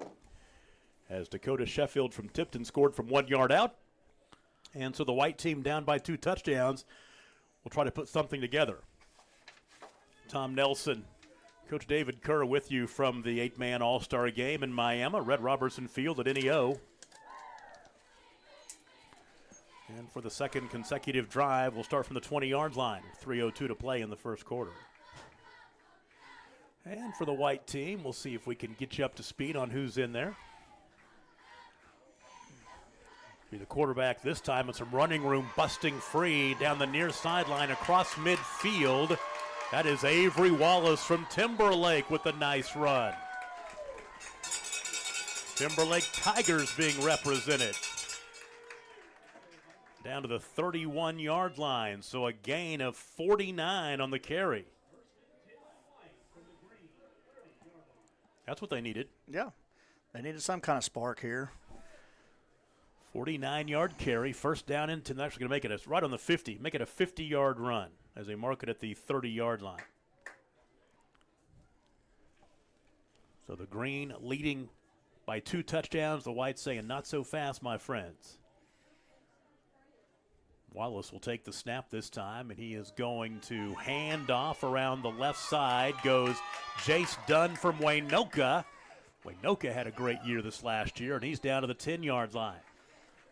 As Dakota Sheffield from Tipton scored from 1 yard out. And so the white team down by 2 touchdowns will try to put something together. Tom Nelson, Coach David Kerr with you from the 8-man All-Star game in Miami, Red Robertson Field at NEO. And for the second consecutive drive, we'll start from the 20-yard line. 3:02 to play in the first quarter. And for the white team, we'll see if we can get you up to speed on who's in there. Be the quarterback this time with some running room, busting free down the near sideline across midfield. That is Avery Wallace from Timberlake with a nice run. Timberlake Tigers being represented. Down to the 31-yard line, so a gain of 49 on the carry. That's what they needed. Yeah, they needed some kind of spark here. 49-yard carry, first down into, they're actually going to make it right on the 50, make it a 50-yard run as they mark it at the 30-yard line. So the green leading by 2 touchdowns, the white saying not so fast, my friends. Wallace will take the snap this time, and he is going to hand off around the left side. Goes Jace Dunn from Waynoka. Waynoka had a great year this last year, and he's down to the 10-yard line.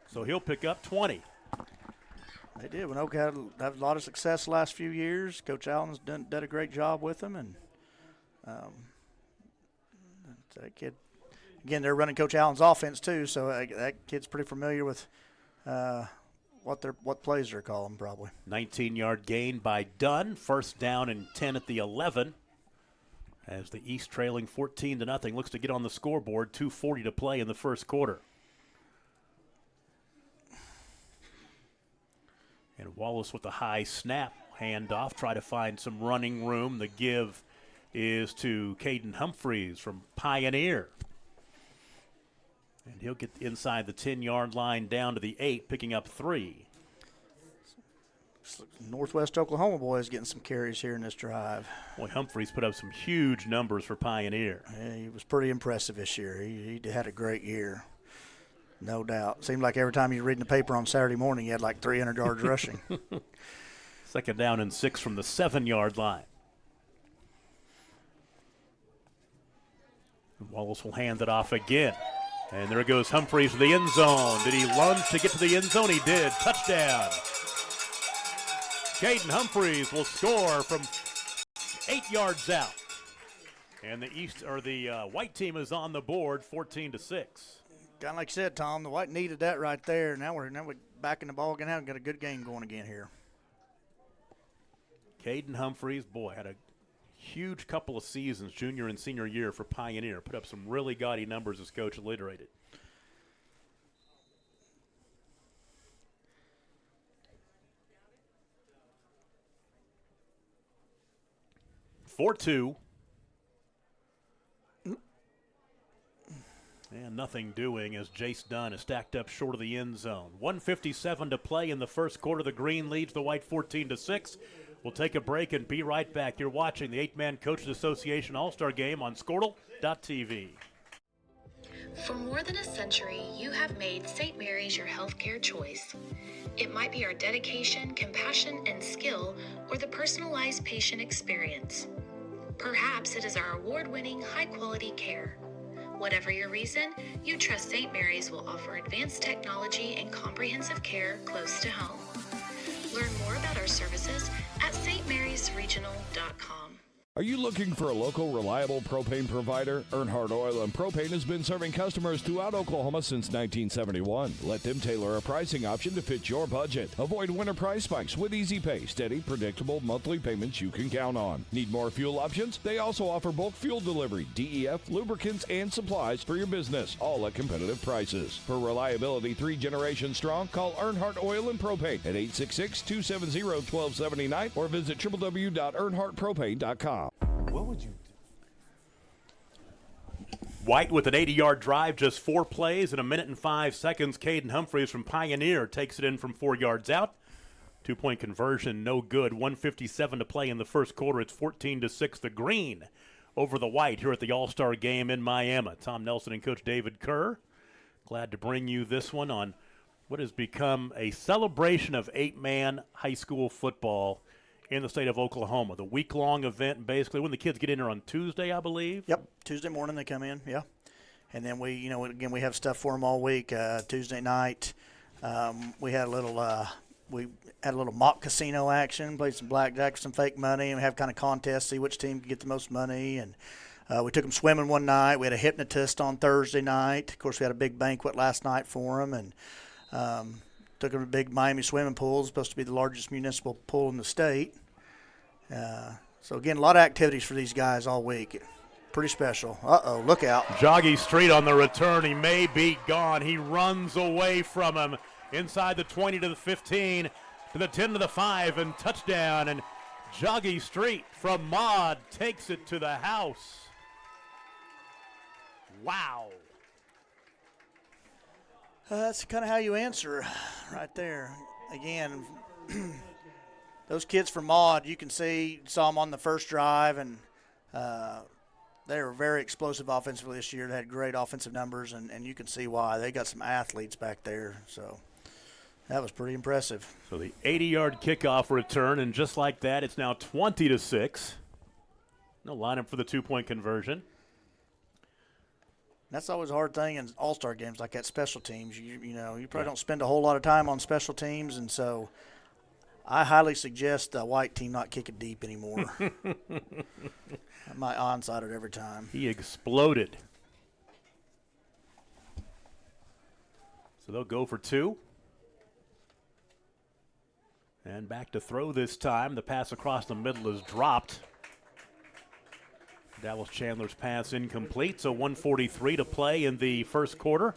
So he'll pick up 20. They did. Waynoka had a lot of success the last few years. Coach Allen's done a great job with them, and that kid, again, they're running Coach Allen's offense too, so that kid's pretty familiar with what plays they're calling probably. 19-yard gain by Dunn. First down and 10 at the 11. As the East trailing 14-0 looks to get on the scoreboard. 2:40 to play in the first quarter. And Wallace with the high snap. Handoff, try to find some running room. The give is to Caden Humphreys from Pioneer. And he'll get inside the 10-yard line down to the 8, picking up 3. Northwest Oklahoma boys getting some carries here in this drive. Boy, Humphreys put up some huge numbers for Pioneer. Yeah, he was pretty impressive this year. He had a great year, no doubt. Seemed like every time you read in the paper on Saturday morning, he had like 300 yards rushing. Second down and 6 from the 7-yard line. Wallace will hand it off again. And there goes Humphreys to the end zone. Did he lunge to get to the end zone? He did. Touchdown. Caden Humphreys will score from 8 yards out. And the white team is on the board, 14-6. Kind of like you said, Tom, the white needed that right there. Now we're back in the ball again. Got a good game going again here. Caden Humphreys, boy, had a huge couple of seasons, junior and senior year for Pioneer. Put up some really gaudy numbers as coach alliterated. (4-2). And nothing doing as Jace Dunn is stacked up short of the end zone. 1:57 to play in the first quarter. The green leads the white 14-6. We'll take a break and be right back. You're watching the 8-Man Coaches Association All-Star Game on Squirtle.tv. For more than a century, you have made St. Mary's your healthcare choice. It might be our dedication, compassion, and skill, or the personalized patient experience. Perhaps it is our award-winning, high-quality care. Whatever your reason, you trust St. Mary's will offer advanced technology and comprehensive care close to home. Learn more about our services at stmarysregional.com. Are you looking for a local, reliable propane provider? Earnhardt Oil and Propane has been serving customers throughout Oklahoma since 1971. Let them tailor a pricing option to fit your budget. Avoid winter price spikes with easy pay, steady, predictable monthly payments you can count on. Need more fuel options? They also offer bulk fuel delivery, DEF, lubricants, and supplies for your business, all at competitive prices. For reliability 3 generations strong, call Earnhardt Oil and Propane at 866-270-1279 or visit www.earnhardtpropane.com. What would you do? White with an 80-yard drive, just 4 plays in a minute and 5 seconds. Caden Humphreys from Pioneer takes it in from 4 yards out. 2-point conversion, no good. 1:57 to play in the first quarter. It's 14-6, the Green over the White here at the All-Star Game in Miami. Tom Nelson and Coach David Kerr, glad to bring you this one on what has become a celebration of 8-man high school football in the state of Oklahoma. The week-long event, basically, when the kids get in there on Tuesday, I believe. Yep, Tuesday morning they come in, yeah. And then we, again, we have stuff for them all week. Tuesday night, we had a little mock casino action, played some blackjack, some fake money, and we have kind of contests, see which team can get the most money. And we took them swimming one night. We had a hypnotist on Thursday night. Of course, we had a big banquet last night for them, and took them to big Miami swimming pool. It's supposed to be the largest municipal pool in the state. So, again, a lot of activities for these guys all week. Pretty special. Uh-oh, look out. Joggy Street on the return. He may be gone. He runs away from him inside the 20 to the 15 to the 10 to the 5 and touchdown. And Joggy Street from Maud takes it to the house. Wow. That's kind of how you answer right there. Again, those kids from Maud, you can saw them on the first drive, and they were very explosive offensively this year. They had great offensive numbers, and you can see why. They got some athletes back there, so that was pretty impressive. So the 80-yard kickoff return, and just like that, it's now 20-6. No lineup for the 2-point conversion. That's always a hard thing in all-star games like that, special teams. You probably don't spend a whole lot of time on special teams, and so I highly suggest the White team not kick it deep anymore. I might onside it every time. He exploded. So they'll go for 2. And back to throw this time. The pass across the middle is dropped. Dallas Chandler's pass incomplete, so 1:43 to play in the first quarter.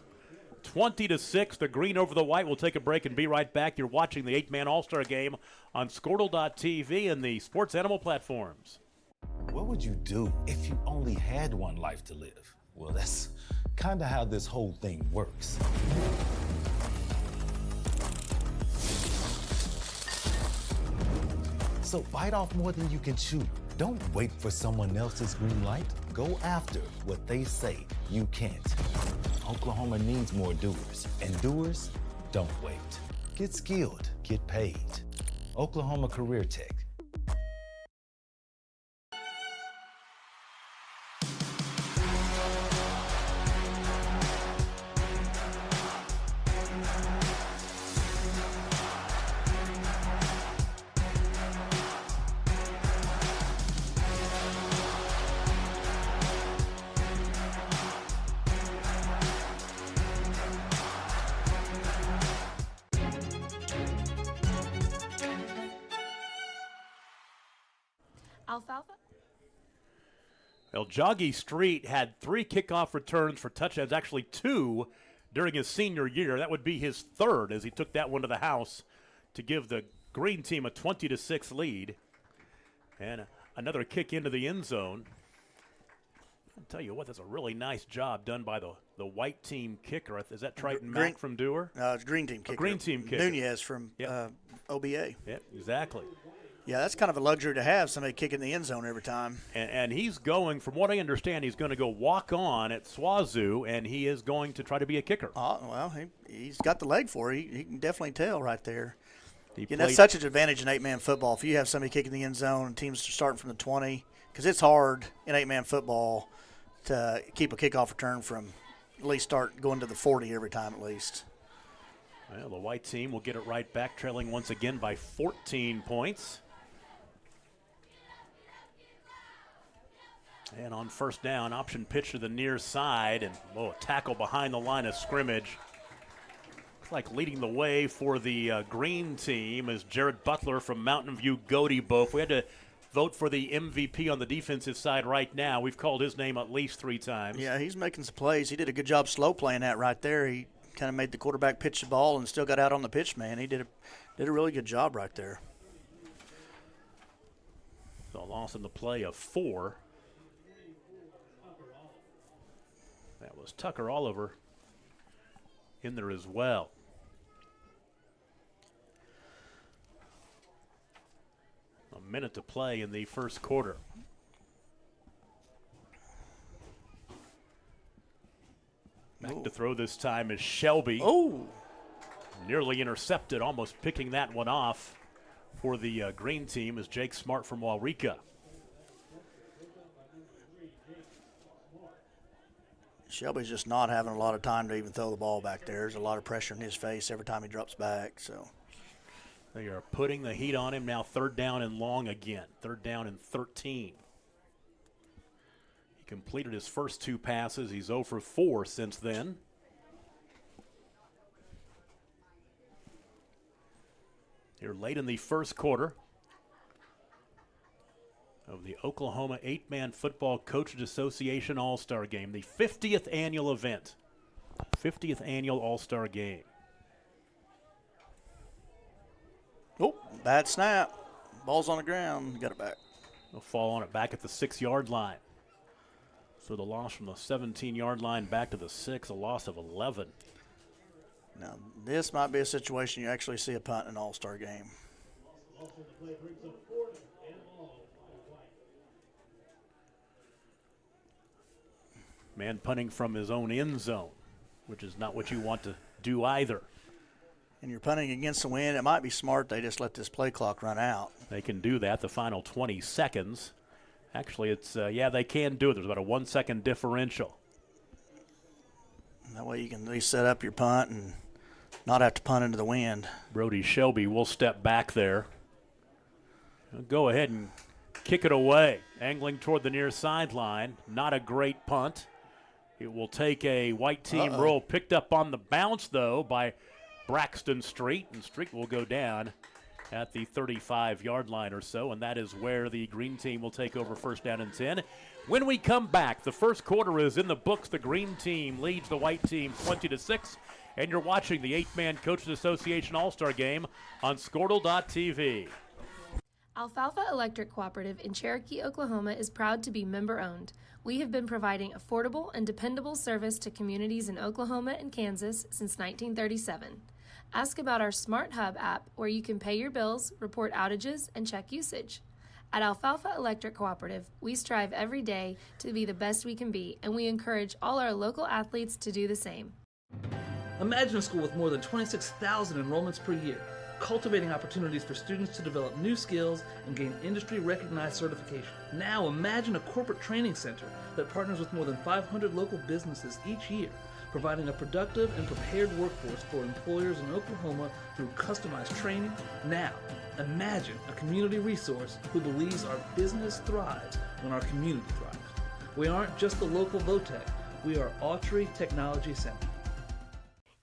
20-6, the Green over the White. We'll take a break and be right back. You're watching the 8-man All-Star Game on Squirtle.tv and the Sports Animal platforms. What would you do if you only had one life to live? Well, that's kind of how this whole thing works. So bite off more than you can chew. Don't wait for someone else's green light. Go after what they say you can't. Oklahoma needs more doers, and doers don't wait. Get skilled, get paid. Oklahoma Career Tech. Alfalfa? Well, Joggy Street had 3 kickoff returns for touchdowns, actually 2 during his senior year. That would be his 3rd as he took that one to the house to give the Green team a 20-6 lead. And another kick into the end zone. I'll tell you what, that's a really nice job done by the White team kicker. Is that Triton Mack from Dewar? It's Green team kicker. Green team kicker. Nunez from OBA. Yep, exactly. Yeah, that's kind of a luxury to have, somebody kicking the end zone every time. And he's going, from what I understand, he's going to go walk on at SWAZU, and he is going to try to be a kicker. Well, he's got the leg for it. He can definitely tell right there. That's such an advantage in 8-man football. If you have somebody kicking the end zone and teams are starting from the 20, because it's hard in 8-man football to keep a kickoff return from at least start going to the 40 every time at least. Well, the White team will get it right back, trailing once again by 14 points. And on first down, option pitch to the near side, and a tackle behind the line of scrimmage. Looks like leading the way for the Green team is Jared Butler from Mountain View Godey Both. We had to vote for the MVP on the defensive side right now. We've called his name at least 3 times. Yeah, he's making some plays. He did a good job slow playing that right there. He kind of made the quarterback pitch the ball and still got out on the pitch, man. He did a really good job right there. So a loss in the play of 4. That was Tucker Oliver in there as well. A minute to play in the first quarter. Back to throw this time is Shelby. Oh! Nearly intercepted, almost picking that one off for the green team is Jake Smart from Waurika. Shelby's just not having a lot of time to even throw the ball back there. There's a lot of pressure in his face every time he drops back. So they are putting the heat on him now. 3rd down and long again. 3rd down and 13. He completed his first 2 passes. He's 0 for 4 since then. Here late in the first quarter of the Oklahoma 8-Man Football Coaches Association All-Star Game, the 50th annual event, 50th annual All-Star Game. Oh, bad snap. Ball's on the ground. Got it back. They'll fall on it back at the 6-yard line. So the loss from the 17-yard line back to the 6, a loss of 11. Now, this might be a situation you actually see a punt in an All-Star game. Man punting from his own end zone, which is not what you want to do either. And you're punting against the wind. It might be smart they just let this play clock run out. They can do that, the final 20 seconds. Actually, it's, they can do it. There's about a 1-second differential. That way you can at least set up your punt and not have to punt into the wind. Brody Shelby will step back there. He'll go ahead and kick it away, angling toward the near sideline. Not a great punt. It will take a white team roll, picked up on the bounce, though, by Braxton Street, and Street will go down at the 35-yard line or so, and that is where the green team will take over 1st down and 10. When we come back, the first quarter is in the books. The green team leads the white team 20-6, and you're watching the 8-Man Coaches Association All-Star Game on Squirtle.tv. Alfalfa Electric Cooperative in Cherokee, Oklahoma is proud to be member-owned. We have been providing affordable and dependable service to communities in Oklahoma and Kansas since 1937. Ask about our Smart Hub app, where you can pay your bills, report outages, and check usage. At Alfalfa Electric Cooperative, we strive every day to be the best we can be, and we encourage all our local athletes to do the same. Imagine a school with more than 26,000 enrollments per year, cultivating opportunities for students to develop new skills and gain industry-recognized certification. Now imagine a corporate training center that partners with more than 500 local businesses each year, providing a productive and prepared workforce for employers in Oklahoma through customized training. Now, imagine a community resource who believes our business thrives when our community thrives. We aren't just the local VOTEC, we are Autry Technology Center.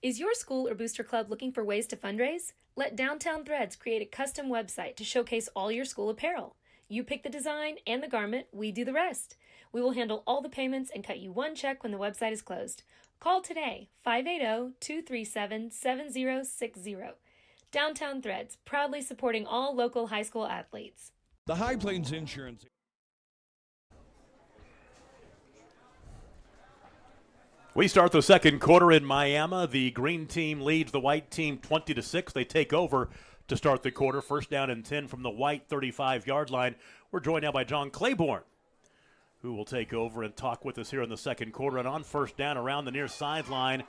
Is your school or booster club looking for ways to fundraise? Let Downtown Threads create a custom website to showcase all your school apparel. You pick the design and the garment, we do the rest. We will handle all the payments and cut you one check when the website is closed. Call today, 580-237-7060. Downtown Threads, proudly supporting all local high school athletes. The High Plains Insurance. We start the second quarter in Miami. The green team leads the white team 20-6. They take over to start the quarter. 1st down and 10 from the white 35-yard line. We're joined now by John Claiborne, who will take over and talk with us here in the second quarter. And on 1st down around the near sideline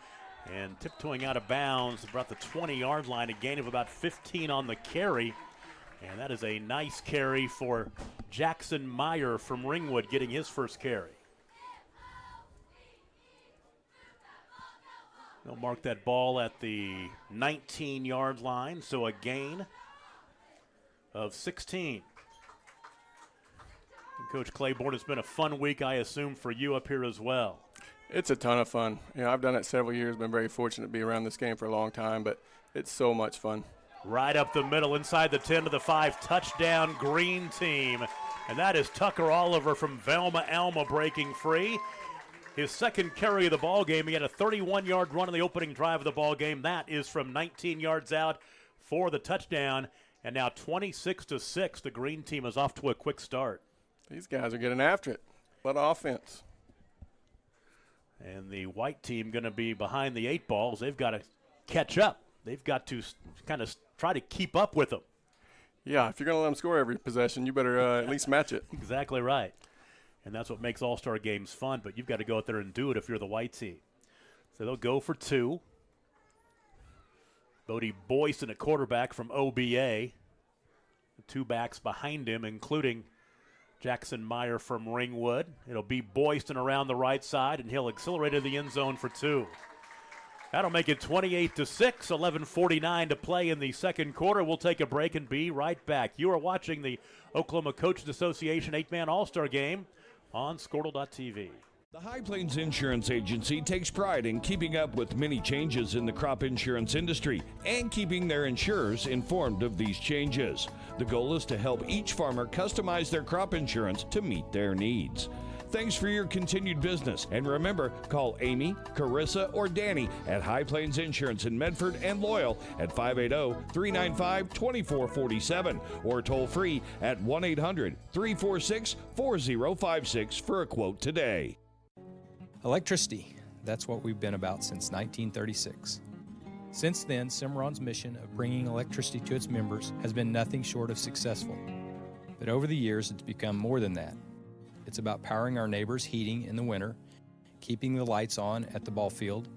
and tiptoeing out of bounds about the 20-yard line, a gain of about 15 on the carry. And that is a nice carry for Jackson Meyer from Ringwood, getting his first carry. They'll mark that ball at the 19-yard line, so a gain of 16. And Coach Claiborne, it's been a fun week, I assume, for you up here as well. It's a ton of fun. I've done it several years, been very fortunate to be around this game for a long time, but it's so much fun. Right up the middle, inside the 10 to the 5, touchdown green team. And that is Tucker Oliver from Velma Alma breaking free. His second carry of the ball game. He had a 31-yard run on the opening drive of the ball game. That is from 19 yards out for the touchdown. And now 26-6. The green team is off to a quick start. These guys are getting after it. What offense. And the white team going to be behind the 8 balls. They've got to catch up. They've got to kind of try to keep up with them. Yeah, if you're going to let them score every possession, you better at least match it. Exactly right. And that's what makes all-star games fun, but you've got to go out there and do it if you're the white team. So they'll go for 2. Bodie Boyson, a quarterback from OBA. The 2 backs behind him, including Jackson Meyer from Ringwood. It'll be Boyston around the right side, and he'll accelerate to the end zone for 2. That'll make it 28-6, 11:49 to play in the second quarter. We'll take a break and be right back. You are watching the Oklahoma Coaches Association 8-man All-Star Game on Squirtle.tv. The High Plains Insurance Agency takes pride in keeping up with many changes in the crop insurance industry and keeping their insurers informed of these changes. The goal is to help each farmer customize their crop insurance to meet their needs. Thanks for your continued business. And remember, call Amy, Carissa, or Danny at High Plains Insurance in Medford and Loyal at 580-395-2447 or toll free at 1-800-346-4056 for a quote today. Electricity, that's what we've been about since 1936. Since then, Cimarron's mission of bringing electricity to its members has been nothing short of successful. But over the years, it's become more than that. It's about powering our neighbors' heating in the winter, keeping the lights on at the ball field,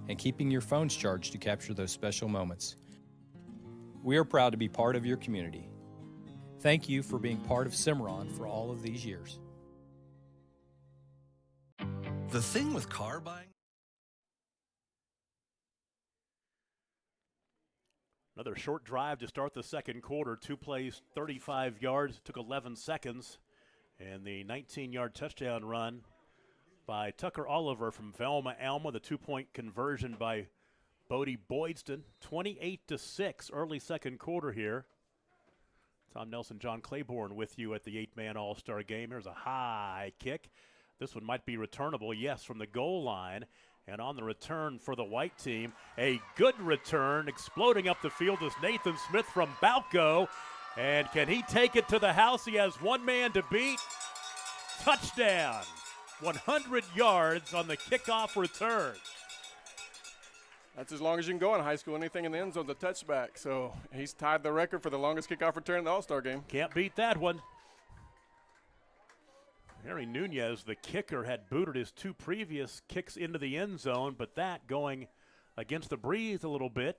and keeping your phones charged to capture those special moments. We are proud to be part of your community. Thank you for being part of Cimarron for all of these years. The thing with car buying. Another short drive to start the second quarter. 2 plays, 35 yards, took 11 seconds. And the 19-yard touchdown run by Tucker Oliver from Velma Alma. The 2-point conversion by Bodie Boydston. 28-6, early second quarter here. Tom Nelson, John Claiborne with you at the 8-man All-Star Game. Here's a high kick. This one might be returnable, yes, from the goal line. And on the return for the white team, a good return. Exploding up the field is Nathan Smith from Balco. And can he take it to the house? He has one man to beat. Touchdown. 100 yards on the kickoff return. That's as long as you can go in high school. Anything in the end zone is a touchback. So he's tied the record for the longest kickoff return in the All-Star Game. Can't beat that one. Harry Nunez, the kicker, had booted his 2 previous kicks into the end zone, but that going against the breeze a little bit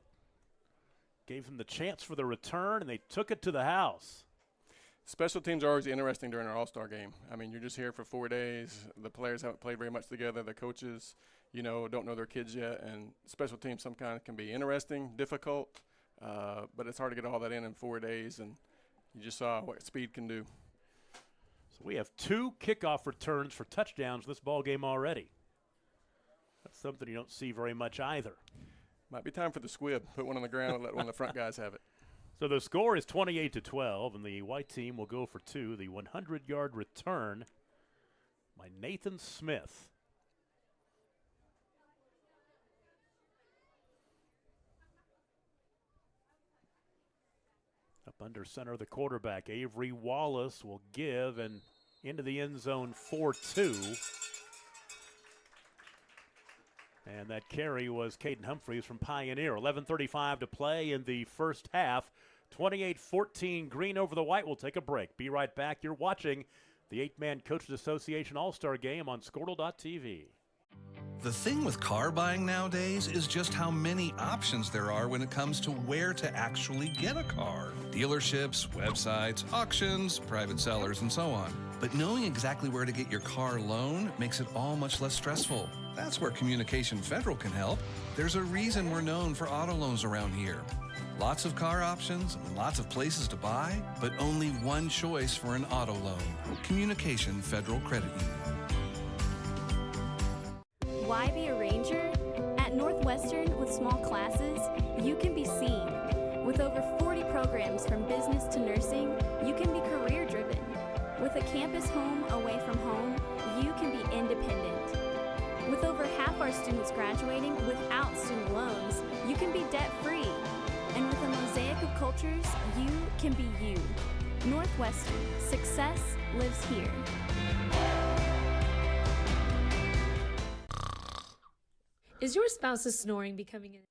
gave them the chance for the return, and they took it to the house. Special teams are always interesting during our All-Star Game. I mean, you're just here for 4 days. The players haven't played very much together. The coaches, don't know their kids yet, and special teams sometimes can be interesting, difficult, but it's hard to get all that in 4 days, and you just saw what speed can do. So we have 2 kickoff returns for touchdowns this ball game already. That's something you don't see very much either. Might be time for the squib. Put one on the ground and let one of the front guys have it. So the score is 28-12, and the white team will go for 2. The 100-yard return by Nathan Smith. Up under center, the quarterback, Avery Wallace, will give, and into the end zone 4-2. And that carry was Caden Humphreys from Pioneer. 11:35 to play in the first half. 28-14 green over the white. We'll take a break. Be right back. You're watching the 8-man Coaches Association All-Star Game on Squirtle.tv. The thing with car buying nowadays is just how many options there are when it comes to where to actually get a car. Dealerships, websites, auctions, private sellers, and so on. But knowing exactly where to get your car loan makes it all much less stressful. That's where Communication Federal can help. There's a reason we're known for auto loans around here. Lots of car options, lots of places to buy, but only one choice for an auto loan. Communication Federal Credit Union. Why be a ranger? At Northwestern, with small classes, you can be seen. With over 40 programs from business to nursing, you can be career-driven. With a campus home away from home, you can be independent. With over half our students graduating without student loans, you can be debt-free. And with a mosaic of cultures, you can be you. Northwestern, success lives here. Is your spouse's snoring becoming an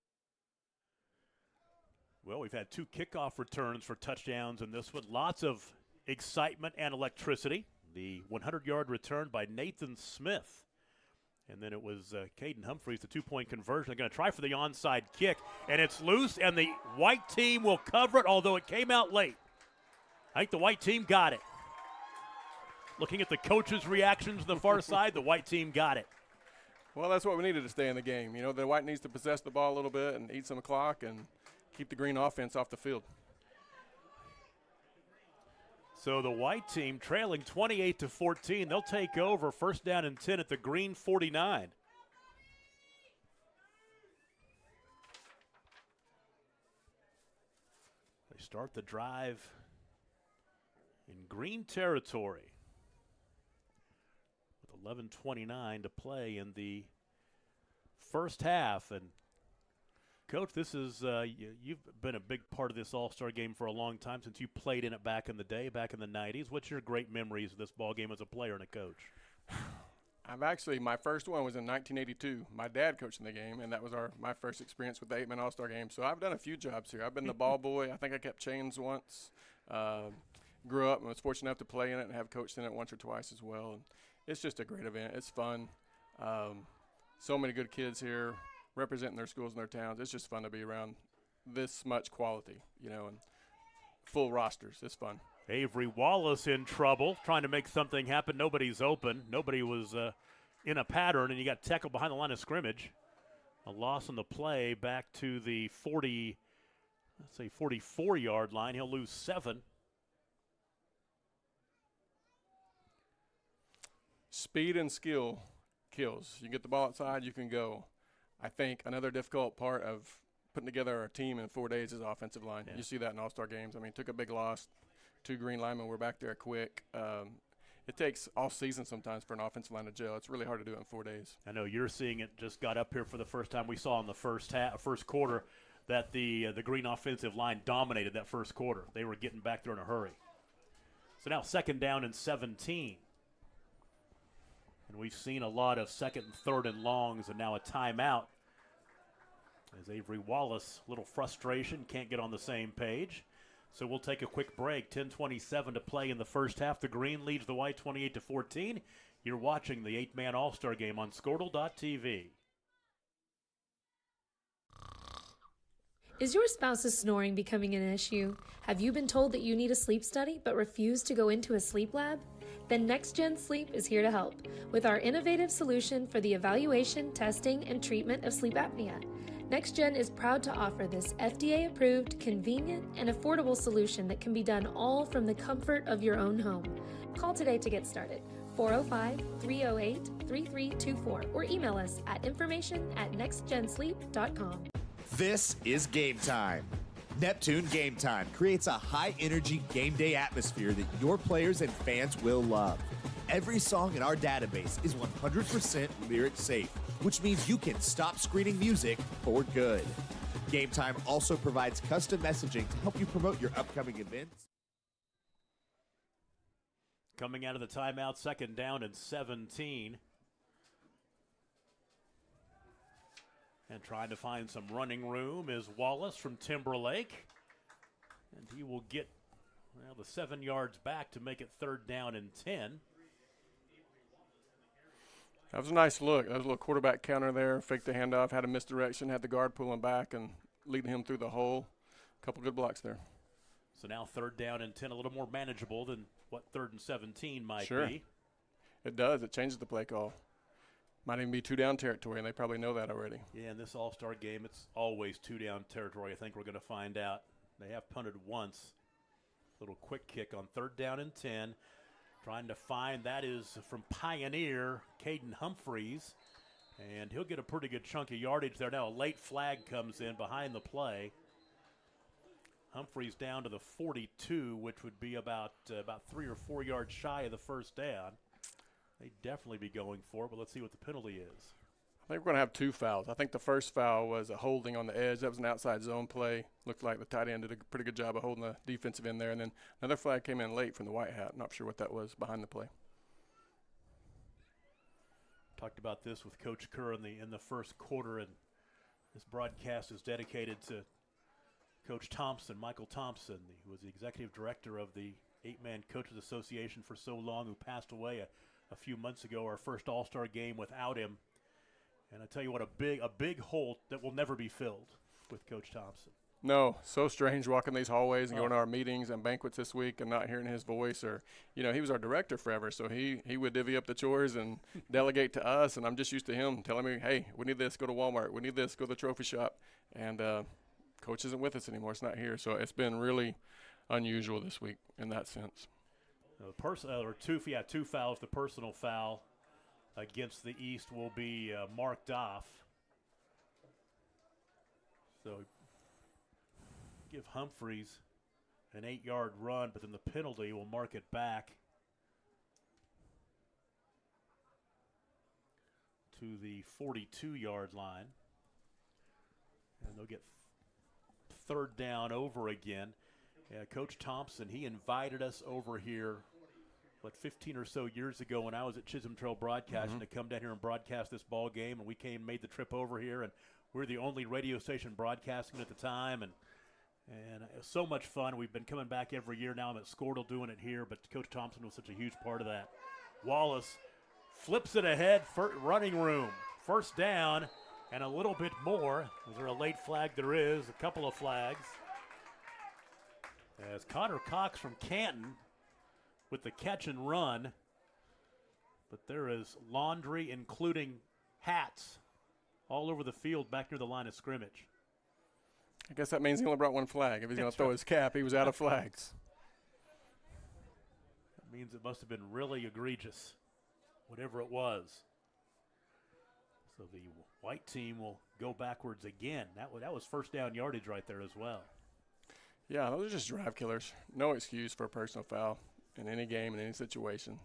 Well, we've had 2 kickoff returns for touchdowns in this one. Lots of excitement and electricity. The 100-yard return by Nathan Smith. And then it was Caden Humphreys, the 2-point conversion. They're going to try for the onside kick, and it's loose, and the white team will cover it, although it came out late. I think the white team got it. Looking at the coaches' reactions on the far side, the white team got it. Well, that's what we needed to stay in the game. You know, the white needs to possess the ball a little bit and eat some clock and keep the green offense off the field. So the white team trailing 28-14. They'll take over, first down and 10 at the green 49. They start the drive in green territory with 11:29 to play in the first half. And Coach, this is you've been a big part of this All-Star game for a long time, since you played in it back in the day, back in the 90s. What's your great memories of this ball game as a player and a coach? My first one was in 1982. My dad coached in the game, and that was my first experience with the 8-man All-Star game. So I've done a few jobs here. I've been the ball boy. I think I kept chains once. Grew up and was fortunate enough to play in it and have coached in it once or twice as well. And it's just a great event. It's fun. So many good kids here representing their schools and their towns. It's just fun to be around this much quality, you know, and full rosters. It's fun. Avery Wallace in trouble, trying to make something happen. Nobody's open. Nobody was in a pattern, and you got tackled behind the line of scrimmage. A loss on the play back to the 44-yard line. He'll lose 7. Speed and skill kills. You get the ball outside, you can go. I think another difficult part of putting together a team in 4 days is offensive line. Yeah. You see that in All-Star games. I mean, took a big loss. 2 green linemen were back there quick. It takes all season sometimes for an offensive line to gel. It's really hard to do it in 4 days. I know you're seeing it. Just got up here for the first time. We saw in the first quarter that the green offensive line dominated that first quarter. They were getting back there in a hurry. So now 2nd down and 17. And we've seen a lot of 2nd and 3rd and longs, and now a timeout. As Avery Wallace, a little frustration, can't get on the same page. So we'll take a quick break. 10:27 to play in the first half. The green leads the white 28-14. You're watching the 8-man All-Star game on Squirtle.tv. Is your spouse's snoring becoming an issue? Have you been told that you need a sleep study but refuse to go into a sleep lab? Then NextGen Sleep is here to help with our innovative solution for the evaluation, testing, and treatment of sleep apnea. NextGen is proud to offer this FDA-approved, convenient, and affordable solution that can be done all from the comfort of your own home. Call today to get started. 405-308-3324 or email us at information@nextgensleep.com. This is Game Time. Neptune Game Time creates a high-energy game day atmosphere that your players and fans will love. Every song in our database is 100% lyric safe, which means you can stop screening music for good. Game Time also provides custom messaging to help you promote your upcoming events. Coming out of the timeout, 2nd down and 17. And trying to find some running room is Wallace from Timberlake. And he will get the 7 yards back to make it 3rd down and 10. That was a nice look. That was a little quarterback counter there. Faked the handoff, had a misdirection, had the guard pulling back and leading him through the hole. A couple good blocks there. So now 3rd down and 10, a little more manageable than what 3rd and 17 might Sure. be. It does. It changes the play call. Might even be 2-down territory, and they probably know that already. Yeah, in this All-Star game, it's always 2-down territory. I think we're going to find out. They have punted once. Little quick kick on 3rd down and 10. Trying to find, that is from Pioneer, Caden Humphreys. And he'll get a pretty good chunk of yardage there. Now a late flag comes in behind the play. Humphreys down to the 42, which would be about 3 or 4 yards shy of the first down. They'd definitely be going for it, but let's see what the penalty is. I think we're going to have 2 fouls. I think the first foul was a holding on the edge. That was an outside zone play. Looked like the tight end did a pretty good job of holding the defensive end there. And then another flag came in late from the white hat. Not sure what that was behind the play. Talked about this with Coach Kerr in the first quarter, and this broadcast is dedicated to Coach Thompson, Michael Thompson, who was the executive director of the 8-Man Coaches Association for so long, who passed away a few months ago. Our first All-Star game without him. And I tell you what, a big hole that will never be filled with Coach Thompson. No, so strange walking these hallways and going to our meetings and banquets this week and not hearing his voice. Or, you know, he was our director forever, so he would divvy up the chores and delegate to us. And I'm just used to him telling me, hey, we need this, go to Walmart. We need this, go to the trophy shop. And Coach isn't with us anymore. It's not here. So it's been really unusual this week in that sense. Two fouls. The personal foul against the East will be marked off. So give Humphreys an 8-yard run, but then the penalty will mark it back to the 42-yard line. And they'll get third down over again. Coach Thompson, he invited us over here, 15 or so years ago when I was at Chisholm Trail Broadcasting to come down here and broadcast this ball game, and we made the trip over here, and we were the only radio station broadcasting at the time, and it was so much fun. We've been coming back every year now. I'm at Squirtle doing it here, but Coach Thompson was such a huge part of that. Wallace flips it ahead, running room, first down, and a little bit more. Is there a late flag? There is, a couple of flags. As Connor Cox from Canton with the catch and run, but there is laundry, including hats, all over the field back near the line of scrimmage. I guess that means he only brought one flag. If he's going to throw his cap, he was out of flags. That means it must have been really egregious, whatever it was. So the white team will go backwards again. That was first down yardage right there as well. Yeah, those are just drive killers. No excuse for a personal foul in any game, in any situation.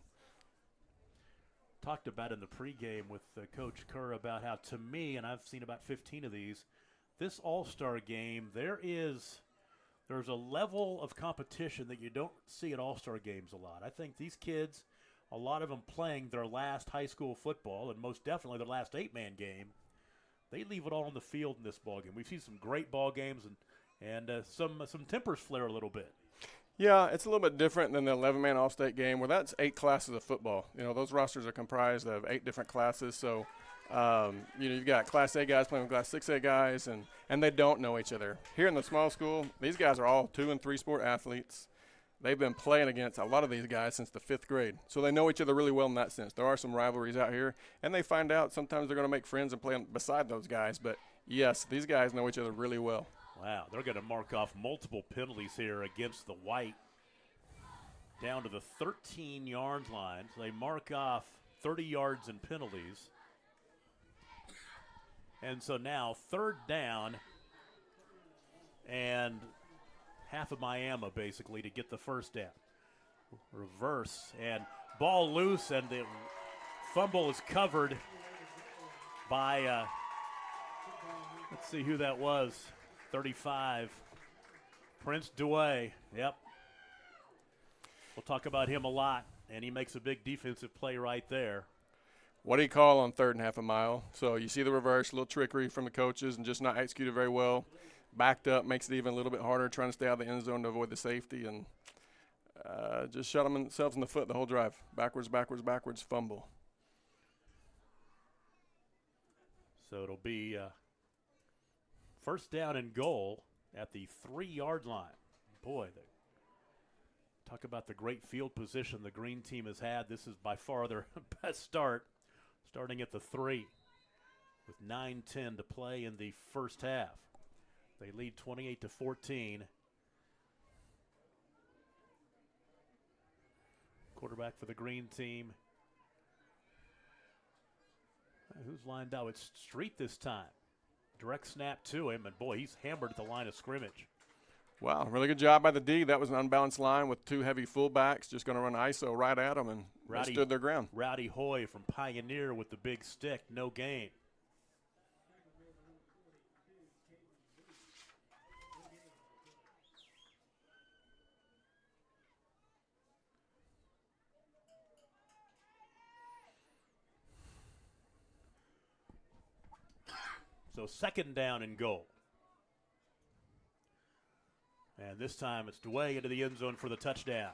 Talked about in the pregame with Coach Kerr about how, to me, and I've seen about 15 of these, this All-Star game, there's a level of competition that you don't see at All-Star games a lot. I think these kids, a lot of them playing their last high school football, and most definitely their last 8-man game, they leave it all on the field in this ball game. We've seen some great ball games and some tempers flare a little bit. Yeah, it's a little bit different than the 11-man All-State game, where that's 8 classes of football. You know, those rosters are comprised of 8 different classes. So, you've got Class A guys playing with Class 6A guys, and they don't know each other. Here in the small school, these guys are all 2- and 3-sport athletes. They've been playing against a lot of these guys since the 5th grade. So they know each other really well in that sense. There are some rivalries out here, and they find out sometimes they're going to make friends and play beside those guys. But, yes, these guys know each other really well. Wow, they're going to mark off multiple penalties here against the white down to the 13-yard line. So they mark off 30 yards in penalties. And so now third down and half of Miami basically to get the first down. Reverse and ball loose, and the fumble is covered by, let's see who that was. 35, Prince Douay. Yep. We'll talk about him a lot, and he makes a big defensive play right there. What do you call on 3rd and half a mile? So you see the reverse, a little trickery from the coaches and just not executed very well. Backed up, makes it even a little bit harder, trying to stay out of the end zone to avoid the safety, and just shot themselves in the foot the whole drive. Backwards, backwards, backwards, fumble. So it'll be first down and goal at the 3-yard line. Boy, talk about the great field position the green team has had. This is by far their best start, starting at the 3 with 9:10 to play in the first half. They lead 28-14. Quarterback for the green team. Who's lined out? It's Street this time. Direct snap to him, and boy, he's hammered at the line of scrimmage. Wow, really good job by the D. That was an unbalanced line with 2 heavy fullbacks just going to run ISO right at them, and they stood their ground. Rowdy Hoy from Pioneer with the big stick, no gain. So 2nd down and goal. And this time it's Dway into the end zone for the touchdown.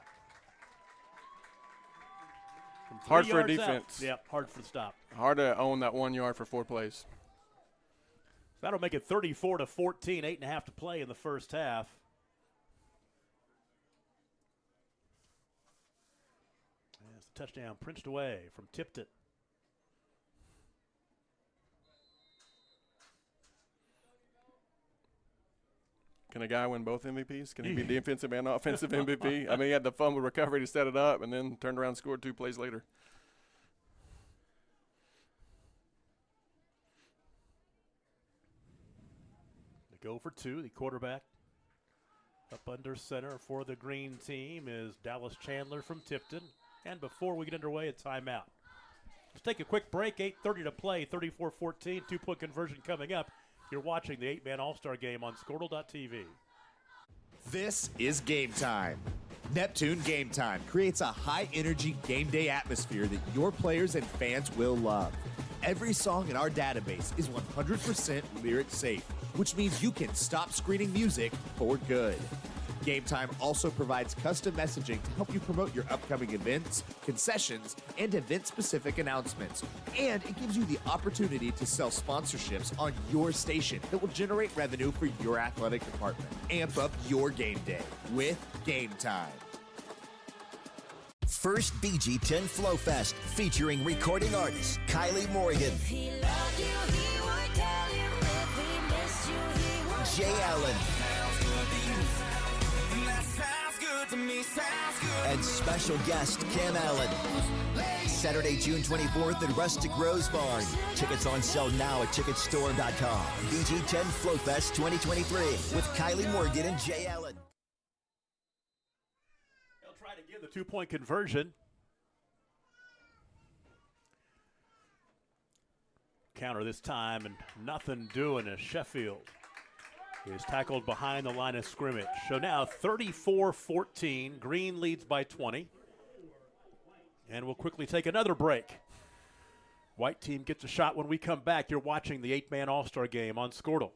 Hard for a yards out. defense. Yep, hard for the stop. Hard to own that 1 yard for 4 plays. That'll make it 34-14, 8.5 to play in the first half. As the touchdown Prince away from Tipton. Can a guy win both MVPs? Can he be defensive and offensive MVP? I mean, he had the fumble recovery to set it up and then turned around and scored 2 plays later. They go for 2. The quarterback up under center for the green team is Dallas Chandler from Tipton. And before we get underway, a timeout. Let's take a quick break. 8:30 to play, 34-14. 2-point conversion coming up. You're watching the 8-man All-Star Game on Squirtle.tv. This is Game Time. Neptune Game Time creates a high-energy game day atmosphere that your players and fans will love. Every song in our database is 100% lyric safe, which means you can stop screening music for good. Game Time also provides custom messaging to help you promote your upcoming events, concessions, and event-specific announcements. And it gives you the opportunity to sell sponsorships on your station that will generate revenue for your athletic department. Amp up your game day with Game Time. First BG10 Flow Fest featuring recording artist Kylie Morgan, Jay Allen, and special guest Cam Allen. Saturday, June 24th at Rustic Rose Barn. Tickets on sale now at ticketstore.com. BG10 Flow Fest 2023 with Kylie Morgan and Jay Allen. They'll try to give the 2-point conversion. Counter this time, and nothing doing as Sheffield is tackled behind the line of scrimmage. So now 34-14. Green leads by 20. And we'll quickly take another break. White team gets a shot when we come back. You're watching the 8-man All-Star Game on Squirtle.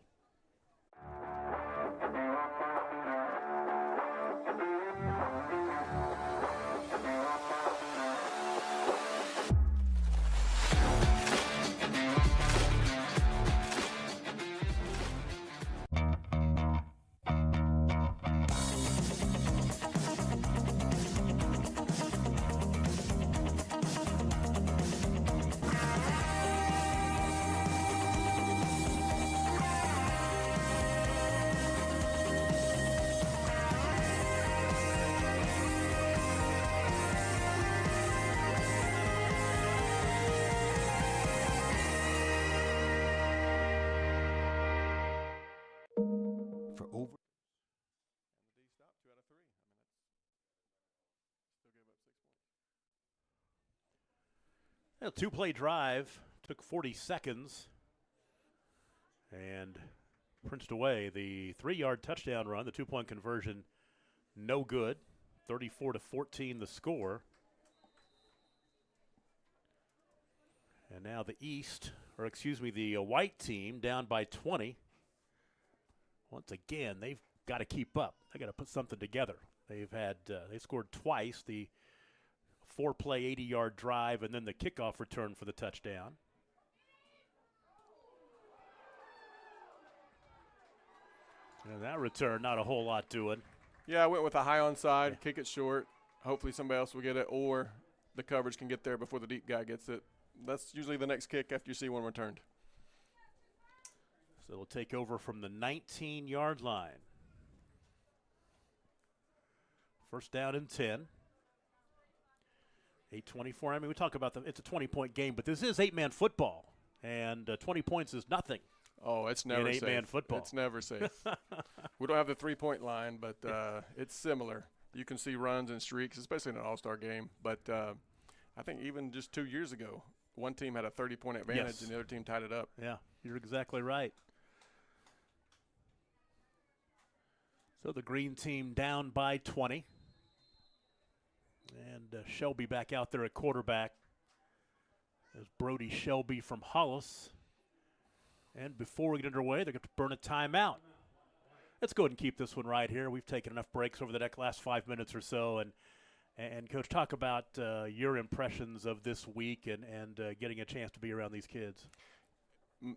A 2-play drive took 40 seconds, and Prince away the 3-yard touchdown run. The 2-point conversion, no good. 34-14 the score. And now the white team down by 20. Once again, they've got to keep up. They got to put something together. They scored twice. The 4-play 80-yard drive and then the kickoff return for the touchdown. And that return, not a whole lot doing. Yeah, I went with a high onside, kick it short. Hopefully somebody else will get it, or the coverage can get there before the deep guy gets it. That's usually the next kick after you see one returned. So it'll take over from the 19-yard line. First down and 10. 8:24. I mean, we talk about it's a 20-point game, but this is 8-man football, and 20 points is nothing. Oh, it's never in safe. 8-man football. It's never safe. We don't have the 3-point line, but it's similar. You can see runs and streaks, especially in an all-star game. But I think even just 2 years ago, one team had a 30-point advantage and the other team tied it up. Yeah, you're exactly right. So the green team down by 20. And Shelby back out there at quarterback as Brody Shelby from Hollis. And before we get underway, they're going to burn a timeout. Let's go ahead and keep this one right here. We've taken enough breaks over the last 5 minutes or so. And Coach, talk about your impressions of this week and getting a chance to be around these kids.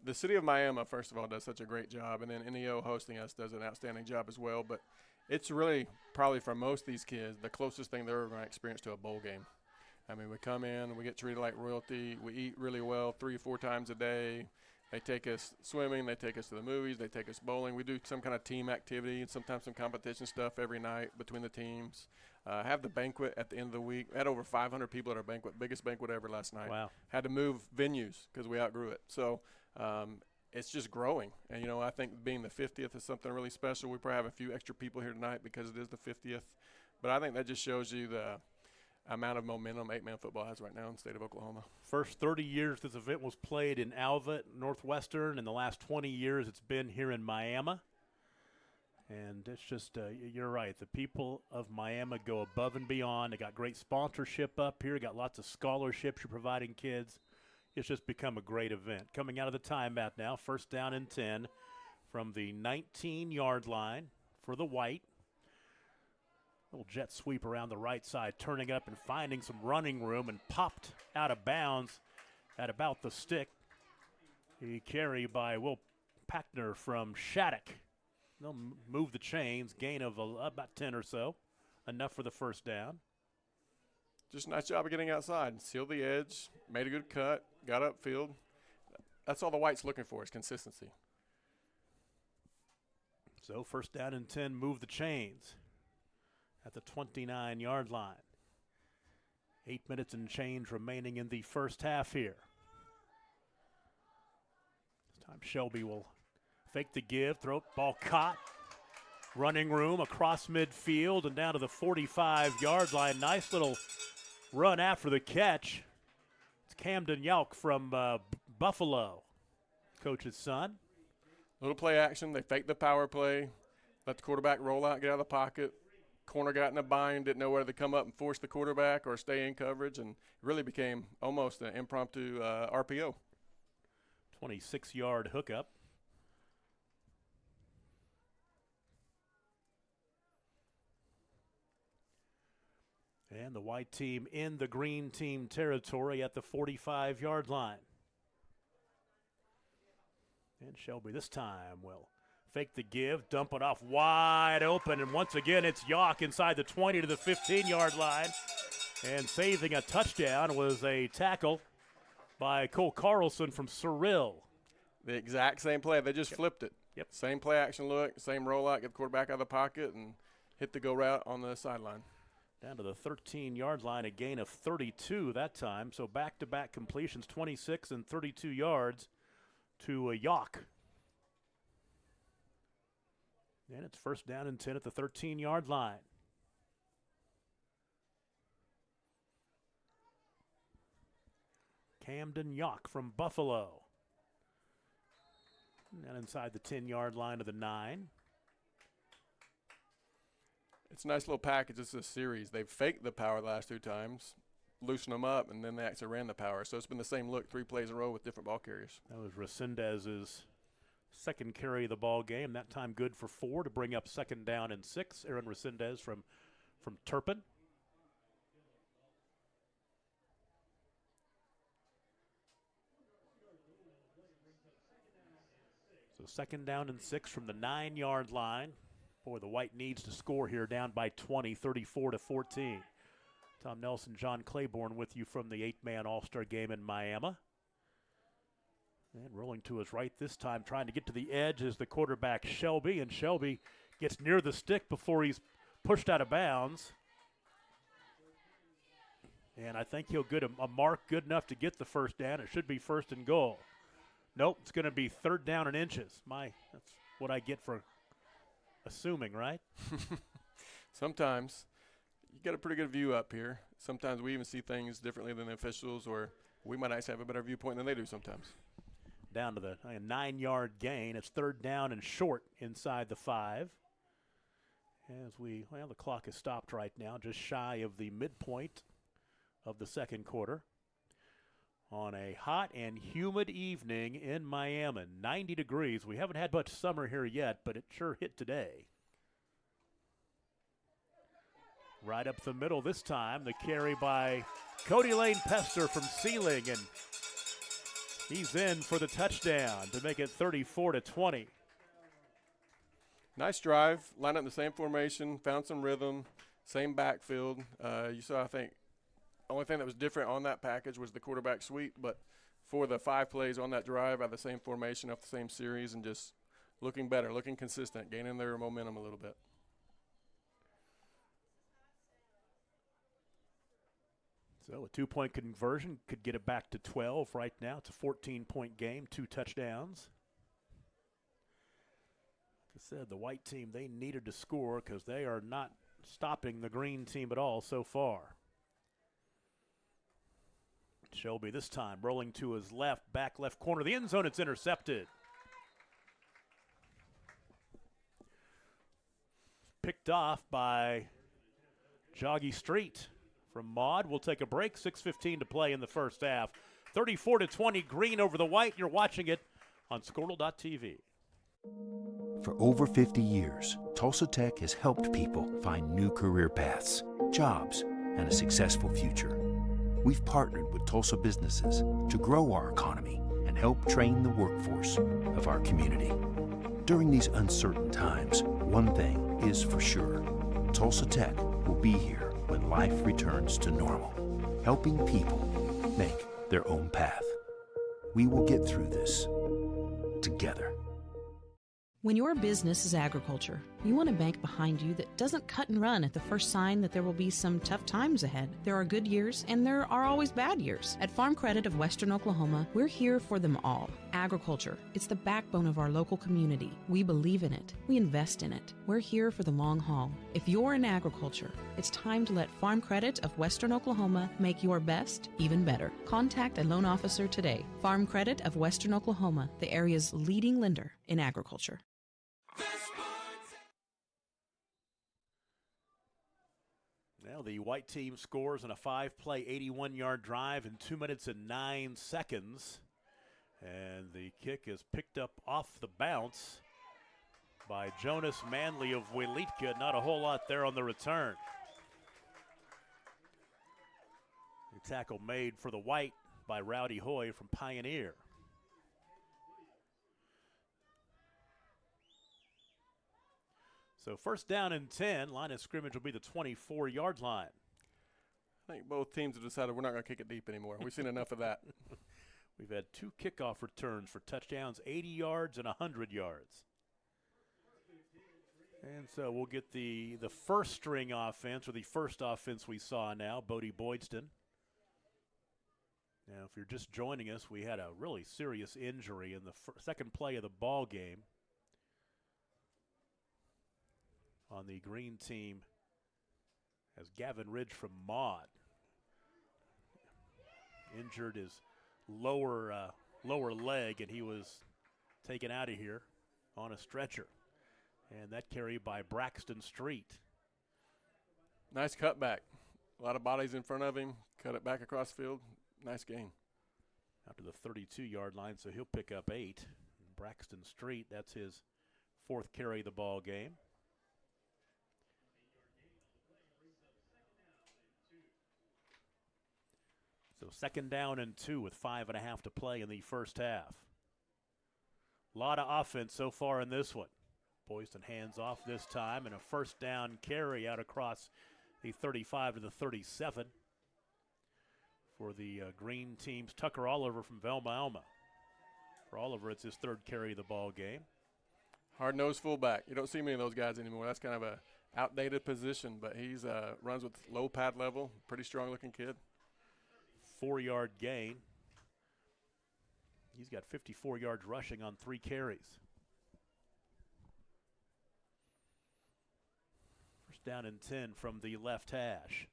The city of Miami, first of all, does such a great job, and then NEO hosting us does an outstanding job as well. But it's really probably for most of these kids the closest thing they're ever going to experience to a bowl game. I mean, we come in, we get treated like royalty. We eat really well 3 or 4 times a day. They take us swimming. They take us to the movies. They take us bowling. We do some kind of team activity and sometimes some competition stuff every night between the teams. Have the banquet at the end of the week. We had over 500 people at our banquet, biggest banquet ever last night. Wow. Had to move venues because we outgrew it. So it's just growing. And, I think being the 50th is something really special. We probably have a few extra people here tonight because it is the 50th. But I think that just shows you the amount of momentum 8-man football has right now in the state of Oklahoma. First 30 years this event was played in Alva, Northwestern. In the last 20 years it's been here in Miami. And it's just, you're right, the people of Miami go above and beyond. They got great sponsorship up here, got lots of scholarships you're providing kids. It's just become a great event. Coming out of the timeout now, first down and 10 from the 19-yard line for the White. Little jet sweep around the right side, turning up and finding some running room and popped out of bounds at about the stick. A carry by Will Packner from Shattuck. They'll move the chains, gain of about 10 or so, enough for the first down. Just a nice job of getting outside. Sealed the edge, made a good cut, got upfield. That's all the White's looking for is consistency. So first down and 10, move the chains at the 29-yard line. 8 minutes and change remaining in the first half here. This time Shelby will fake the give, throw, ball caught. Running room across midfield and down to the 45-yard line. Nice little run after the catch. It's Camden Yelk from Buffalo, coach's son. Little play action. They faked the power play, let the quarterback roll out, get out of the pocket. Corner got in a bind, didn't know whether to come up and force the quarterback or stay in coverage, and really became almost an impromptu RPO. 26-yard hookup. And the White team in the Green team territory at the 45-yard line. And Shelby this time will fake the give, dump it off wide open, and once again it's Yawk inside the 20 to the 15-yard line. And saving a touchdown was a tackle by Cole Carlson from Cyril. The exact same play. They just flipped it. Yep. Same play action look, same rollout, get the quarterback out of the pocket, and hit the go route on the sideline. Down to the 13-yard line, a gain of 32 that time. So back-to-back completions, 26 and 32 yards to Yawk. And it's first down and 10 at the 13-yard line. Camden Yawk from Buffalo. And inside the 10-yard line of the 9. It's a nice little package. It's a series. They've faked the power the last 2 times, loosened them up, and then they actually ran the power. So it's been the same look 3 plays in a row with different ball carriers. That was Resendez's second carry of the ball game. That time good for 4 to bring up second down and 6. Aaron Resendez from Turpin. So second down and 6 from the 9-yard line. Boy, the White needs to score here, down by 20, 34-14. Tom Nelson, John Claiborne with you from the 8-man All-Star game in Miami. And rolling to his right this time, trying to get to the edge is the quarterback Shelby, and Shelby gets near the stick before he's pushed out of bounds. And I think he'll get a mark good enough to get the first down. It should be first and goal. Nope, it's going to be third down and inches. That's what I get for assuming, right? Sometimes you get a pretty good view up here. Sometimes we even see things differently than the officials, or we might actually have a better viewpoint than they do sometimes. Down to the 9-yard gain. It's third down and short inside the 5. As the clock is stopped right now, just shy of the midpoint of the second quarter. on a hot and humid evening in Miami. 90 degrees. We haven't had much summer here yet, but it sure hit today. Right up the middle this time, the carry by Cody Lane Pester from Sealing, and he's in for the touchdown to make it 34-20. Nice drive, lined up in the same formation, found some rhythm, same backfield. You saw, I think, the only thing that was different on that package was the quarterback sweep, but for the 5 plays on that drive, out of the same formation, off the same series, and just looking better, looking consistent, gaining their momentum a little bit. So a 2-point conversion could get it back to 12 right now. It's a 14-point game, 2 touchdowns. Like I said, the white team, they needed to score because they are not stopping the green team at all so far. Shelby this time rolling to his left, back left corner of the end zone. It's intercepted. Picked off by Joggy Street. From Maud, we'll take a break. 6:15 to play in the first half. 34-20, Green over the white. You're watching it on Squirtle.tv. For over 50 years, Tulsa Tech has helped people find new career paths, jobs, and a successful future. We've partnered with Tulsa businesses to grow our economy and help train the workforce of our community. During these uncertain times, one thing is for sure. Tulsa Tech will be here when life returns to normal, helping people make their own path. We will get through this together. When your business is agriculture, you want a bank behind you that doesn't cut and run at the first sign that there will be some tough times ahead. There are good years and there are always bad years. At Farm Credit of Western Oklahoma, we're here for them all. Agriculture, it's the backbone of our local community. We believe in it. We invest in it. We're here for the long haul. If you're in agriculture, it's time to let Farm Credit of Western Oklahoma make your best even better. Contact a loan officer today. Farm Credit of Western Oklahoma, the area's leading lender in agriculture. Now the white team scores on a 5-play, 81-yard drive in 2 minutes and 9 seconds. And the kick is picked up off the bounce by Jonas Manley of Welitka. Not a whole lot there on the return. The tackle made for the white by Rowdy Hoy from Pioneer. So first down and 10, line of scrimmage will be the 24-yard line. I think both teams have decided we're not going to kick it deep anymore. We've seen enough of that. We've had 2 kickoff returns for touchdowns, 80 yards and 100 yards. And so we'll get the first string offense, or the first offense we saw now, Bodie Boydston. Now, if you're just joining us, we had a really serious injury in the second play of the ball game. On the green team as Gavin Ridge from Maud injured his lower leg, and he was taken out of here on a stretcher. And that carry by Braxton Street. Nice cutback. A lot of bodies in front of him. Cut it back across the field. Nice gain. Out to the 32-yard line, so he'll pick up 8. Braxton Street, that's his 4th carry of the ball game. So second down and 2 with 5.5 to play in the first half. A lot of offense so far in this one. Boydston hands off this time, and a first down carry out across the 35 to the 37 for the green team's Tucker Oliver from Velma Alma. For Oliver, it's his 3rd carry of the ball game. Hard-nosed fullback. You don't see many of those guys anymore. That's kind of a outdated position, but he's runs with low pad level, pretty strong-looking kid. 4-yard gain. He's got 54 yards rushing on 3 carries. First down and 10 from the left hash.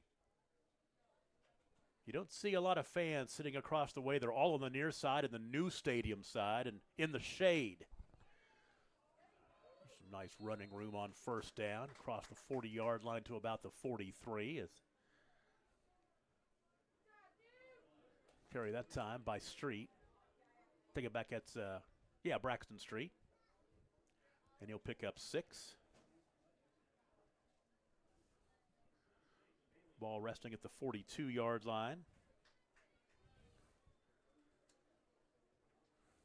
You don't see a lot of fans sitting across the way. They're all on the near side and the new stadium side and in the shade. Some nice running room on first down across the 40-yard line to about the 43 as Carry that time by Street. Take it back. That's, Braxton Street. And he'll pick up 6. Ball resting at the 42-yard line.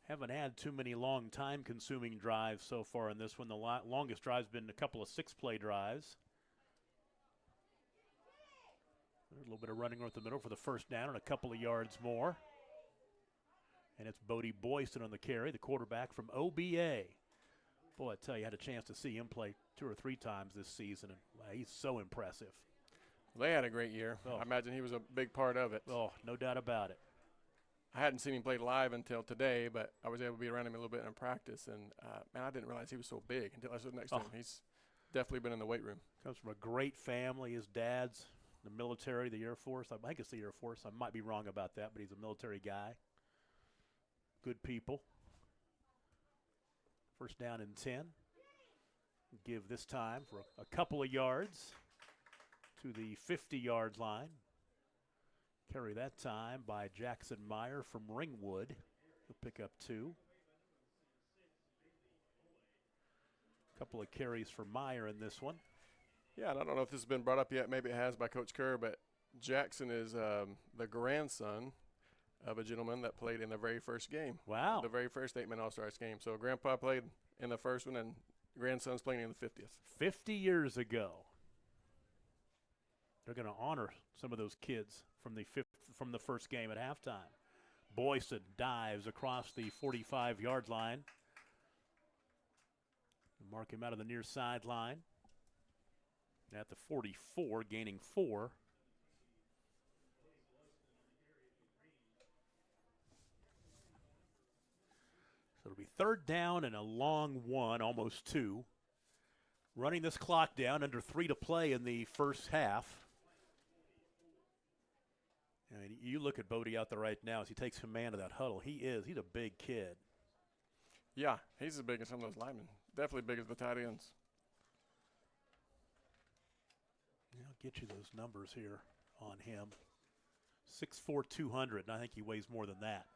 Haven't had too many long time-consuming drives so far in this one. The longest drive's been a couple of 6-play drives. There's a little bit of running right the middle for the first down and a couple of yards more. And it's Bodie Boyson on the carry, the quarterback from OBA. Boy, I tell you, I had a chance to see him play 2 or 3 times this season, and he's so impressive. They had a great year. I imagine he was a big part of it. Oh, no doubt about it. I hadn't seen him play live until today, but I was able to be around him a little bit in practice, and, I didn't realize he was so big until I stood next to him. He's definitely been in the weight room. Comes from a great family. His dad's the military, the Air Force. I think it's the Air Force. I might be wrong about that, but he's a military guy. Good people. First down and 10. Give this time for a couple of yards to the 50-yard line. Carry that time by Jackson Meyer from Ringwood. He'll pick up 2. Couple of carries for Meyer in this one. Yeah, and I don't know if this has been brought up yet. Maybe it has by Coach Kerr, but Jackson is the grandson of a gentleman that played in the very first game. Wow. The very first 8-man All-Stars game. So Grandpa played in the first one, and grandson's playing in the 50th. 50 years ago. They're going to honor some of those kids from the first game at halftime. Boyson dives across the 45-yard line. Mark him out of the near sideline. At the 44, gaining 4. So it'll be 3rd down and a long 1, almost 2. Running this clock down, under 3 to play in the first half. And you look at Bodie out there right now as he takes command of that huddle. He's a big kid. Yeah, he's as big as some of those linemen. Definitely big as the tight ends. I'll get you those numbers here on him. 6'4", 200, and I think he weighs more than that.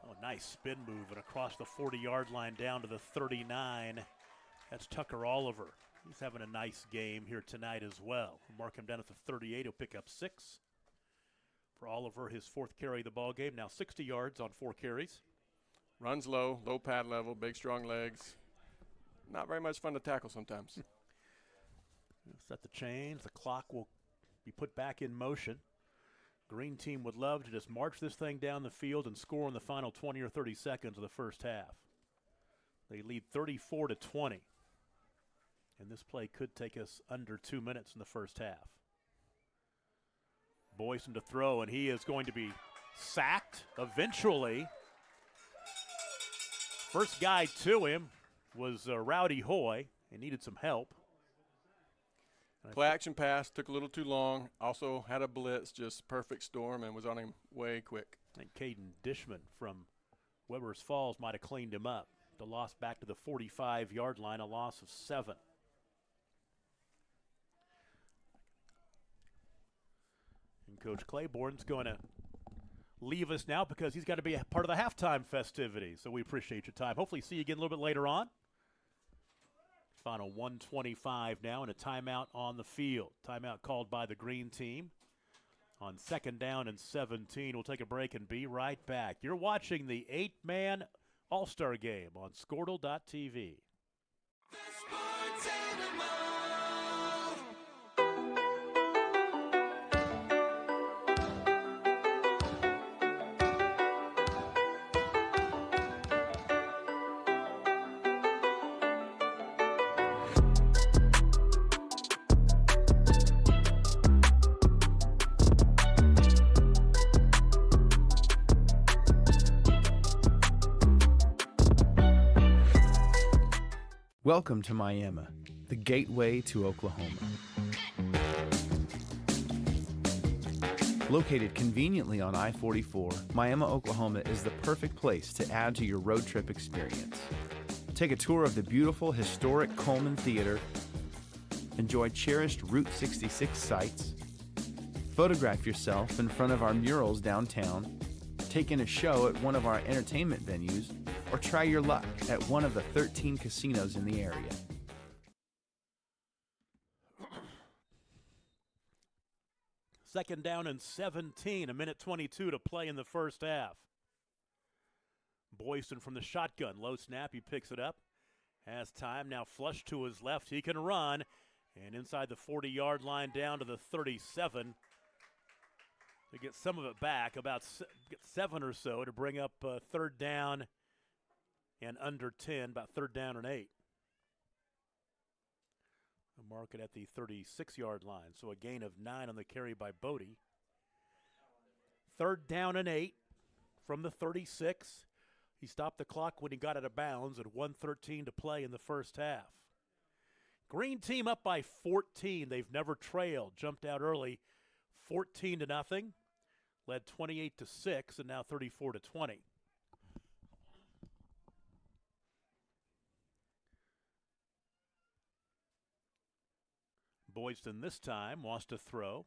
Oh, nice spin move, and across the 40-yard line down to the 39. That's Tucker Oliver. He's having a nice game here tonight as well. We'll mark him down at the 38. He'll pick up 6. For Oliver, his 4th carry of the ball game. Now 60 yards on 4 carries. Runs low pad level, big strong legs. Not very much fun to tackle sometimes. Set the chains. The clock will be put back in motion. Green team would love to just march this thing down the field and score in the final 20 or 30 seconds of the first half. They lead 34-20. And this play could take us under 2 minutes in the first half. Boyson to throw, and he is going to be sacked eventually. First guy to him was Rowdy Hoy. He needed some help. Play action pass, took a little too long. Also had a blitz, just perfect storm, and was on him way quick. I think Caden Dishman from Weber's Falls might have cleaned him up. The loss back to the 45-yard line, a loss of 7. And Coach Claiborne's going to leave us now because he's got to be a part of the halftime festivities. So we appreciate your time. Hopefully see you again a little bit later on. Final 1:25 now and a timeout on the field. Timeout called by the green team on 2nd down and 17. We'll take a break and be right back. You're watching the 8-man All-Star Game on Squirtle.tv. Welcome to Miami, the gateway to Oklahoma. Located conveniently on I-44, Miami, Oklahoma is the perfect place to add to your road trip experience. Take a tour of the beautiful historic Coleman Theater, enjoy cherished Route 66 sites, Photograph yourself in front of our murals downtown, take in a show at one of our entertainment venues, or try your luck at one of the 13 casinos in the area. Second down and 17, a minute 22 to play in the first half. Boyson from the shotgun, low snap, he picks it up. Has time, now flush to his left, he can run. And inside the 40-yard line down to the 37. To get some of it back, about 7 or so to bring up third down and under 10, about third down and 8. A mark it at the 36-yard line, so a gain of 9 on the carry by Bodie. Third down and 8 from the 36. He stopped the clock when he got out of bounds at 1:13 to play in the first half. Green team up by 14. They've never trailed. Jumped out early, 14-0. Led 28-6, and now 34-20. Boydston this time wants to throw.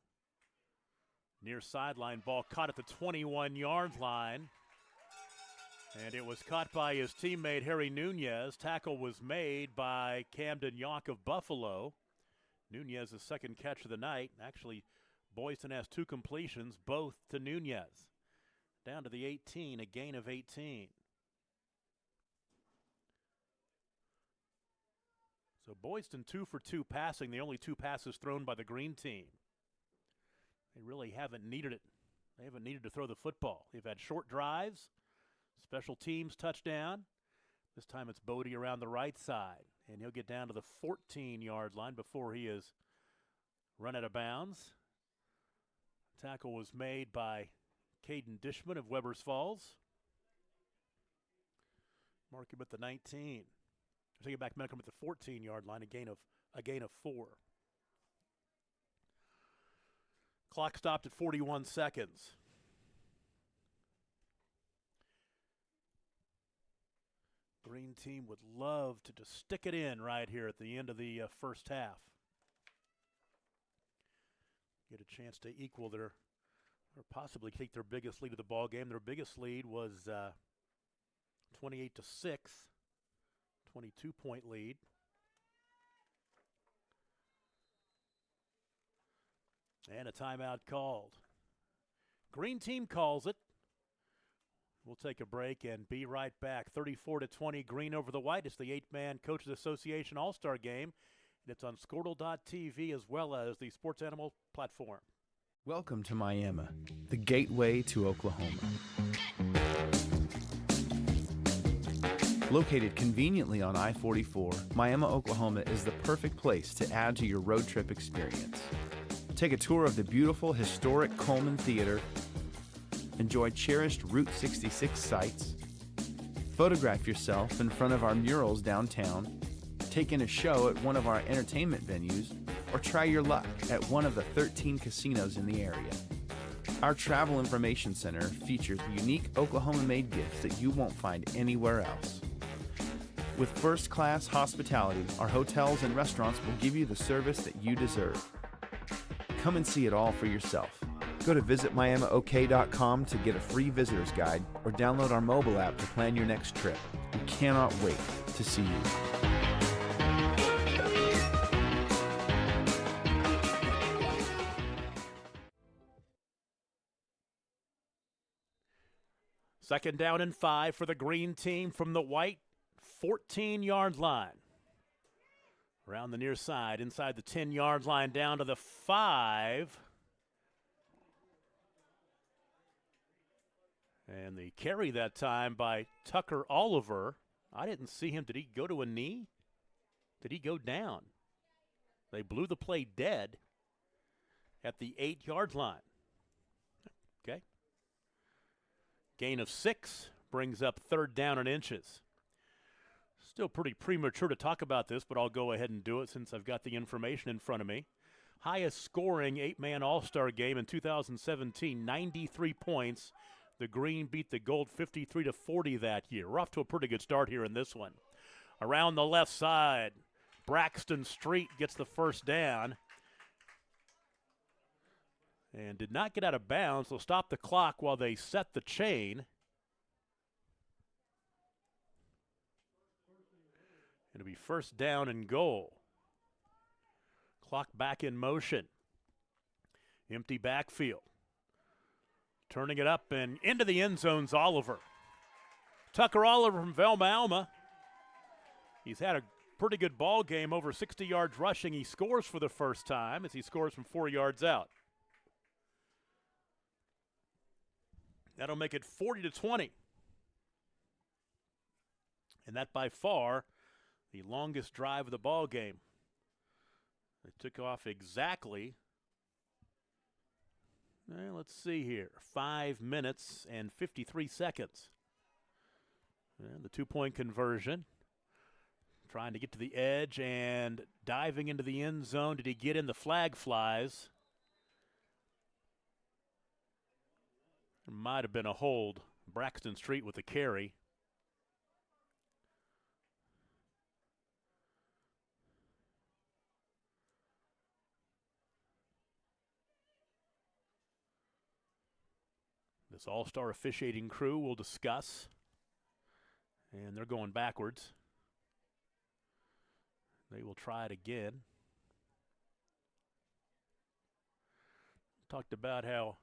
Near sideline, ball caught at the 21-yard line. And it was caught by his teammate Harry Nunez. Tackle was made by Camden Yawk of Buffalo. Nunez's second catch of the night. Actually, Boydston has 2 completions, both to Nunez. Down to the 18, a gain of 18. So Boydston 2 for 2 passing, the only 2 passes thrown by the green team. They really haven't needed it. They haven't needed to throw the football. They've had short drives, special teams touchdown. This time it's Bodie around the right side, and he'll get down to the 14-yard line before he is run out of bounds. Tackle was made by Caden Dishman of Webbers Falls. Mark him at the 19. Take it back, Malcolm at the 14-yard line, a gain of 4. Clock stopped at 41 seconds. Green team would love to just stick it in right here at the end of the first half. Get a chance to equal their, or possibly take their biggest lead of the ball game. Their biggest lead was 28-6, 22-point lead. And a timeout called. Green team calls it. We'll take a break and be right back. 34-20, Green over the White. It's the 8-man Coaches Association All-Star Game. And it's on Squirtle.tv as well as the Sports Animal platform. Welcome to Miami, the gateway to Oklahoma. Located conveniently on I-44, Miami, Oklahoma is the perfect place to add to your road trip experience. Take a tour of the beautiful historic Coleman Theater, enjoy cherished Route 66 sites, photograph yourself in front of our murals downtown, take in a show at one of our entertainment venues, or try your luck at one of the 13 casinos in the area. Our Travel Information Center features unique Oklahoma-made gifts that you won't find anywhere else. With first-class hospitality, our hotels and restaurants will give you the service that you deserve. Come and see it all for yourself. Go to visitmiamiok.com to get a free visitor's guide or download our mobile app to plan your next trip. We cannot wait to see you. Second down and 5 for the green team from the white 14-yard line. Around the near side, inside the 10-yard line, down to the 5. And the carry that time by Tucker Oliver. I didn't see him. Did he go to a knee? Did he go down? They blew the play dead at the 8-yard line. Okay. Gain of 6 brings up third down and inches. Still pretty premature to talk about this, but I'll go ahead and do it since I've got the information in front of me. Highest scoring 8-man All-Star game in 2017, 93 points. The green beat the gold 53-40 that year. We're off to a pretty good start here in this one. Around the left side, Braxton Street gets the first down. and did not get out of bounds. They'll stop the clock while they set the chain. It'll be first down and goal. Clock back in motion. Empty backfield. Turning it up and into the end zone's Oliver. Tucker Oliver from Velma Alma. He's had a pretty good ball game, over 60 yards rushing. He scores for the first time as he scores from 4 yards out. That'll make it 40-20. And that by far the longest drive of the ball game. They took off exactly, let's see here, 5 minutes and 53 seconds. And the two-point conversion. Trying to get to the edge and diving into the end zone. Did he get in? The flag flies. There might have been a hold. Braxton Street with the carry. This all-star officiating crew will discuss. And they're going backwards. They will try it again. Talked about how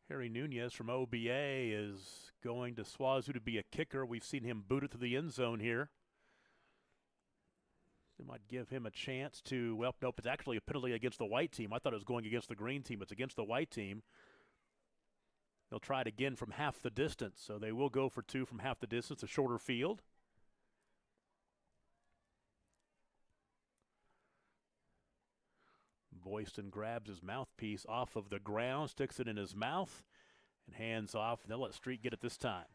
Harry Nunez from OBA is going to SWAZU to be a kicker. We've seen him boot it to the end zone here. They might give him a chance to, well, nope, it's actually a penalty against the white team. I thought it was going against the green team. It's against the white team. They'll try it again from half the distance. So they will go for two from half the distance, a shorter field. Boyston grabs his mouthpiece off of the ground, sticks it in his mouth, and hands off. They'll let Street get it this time.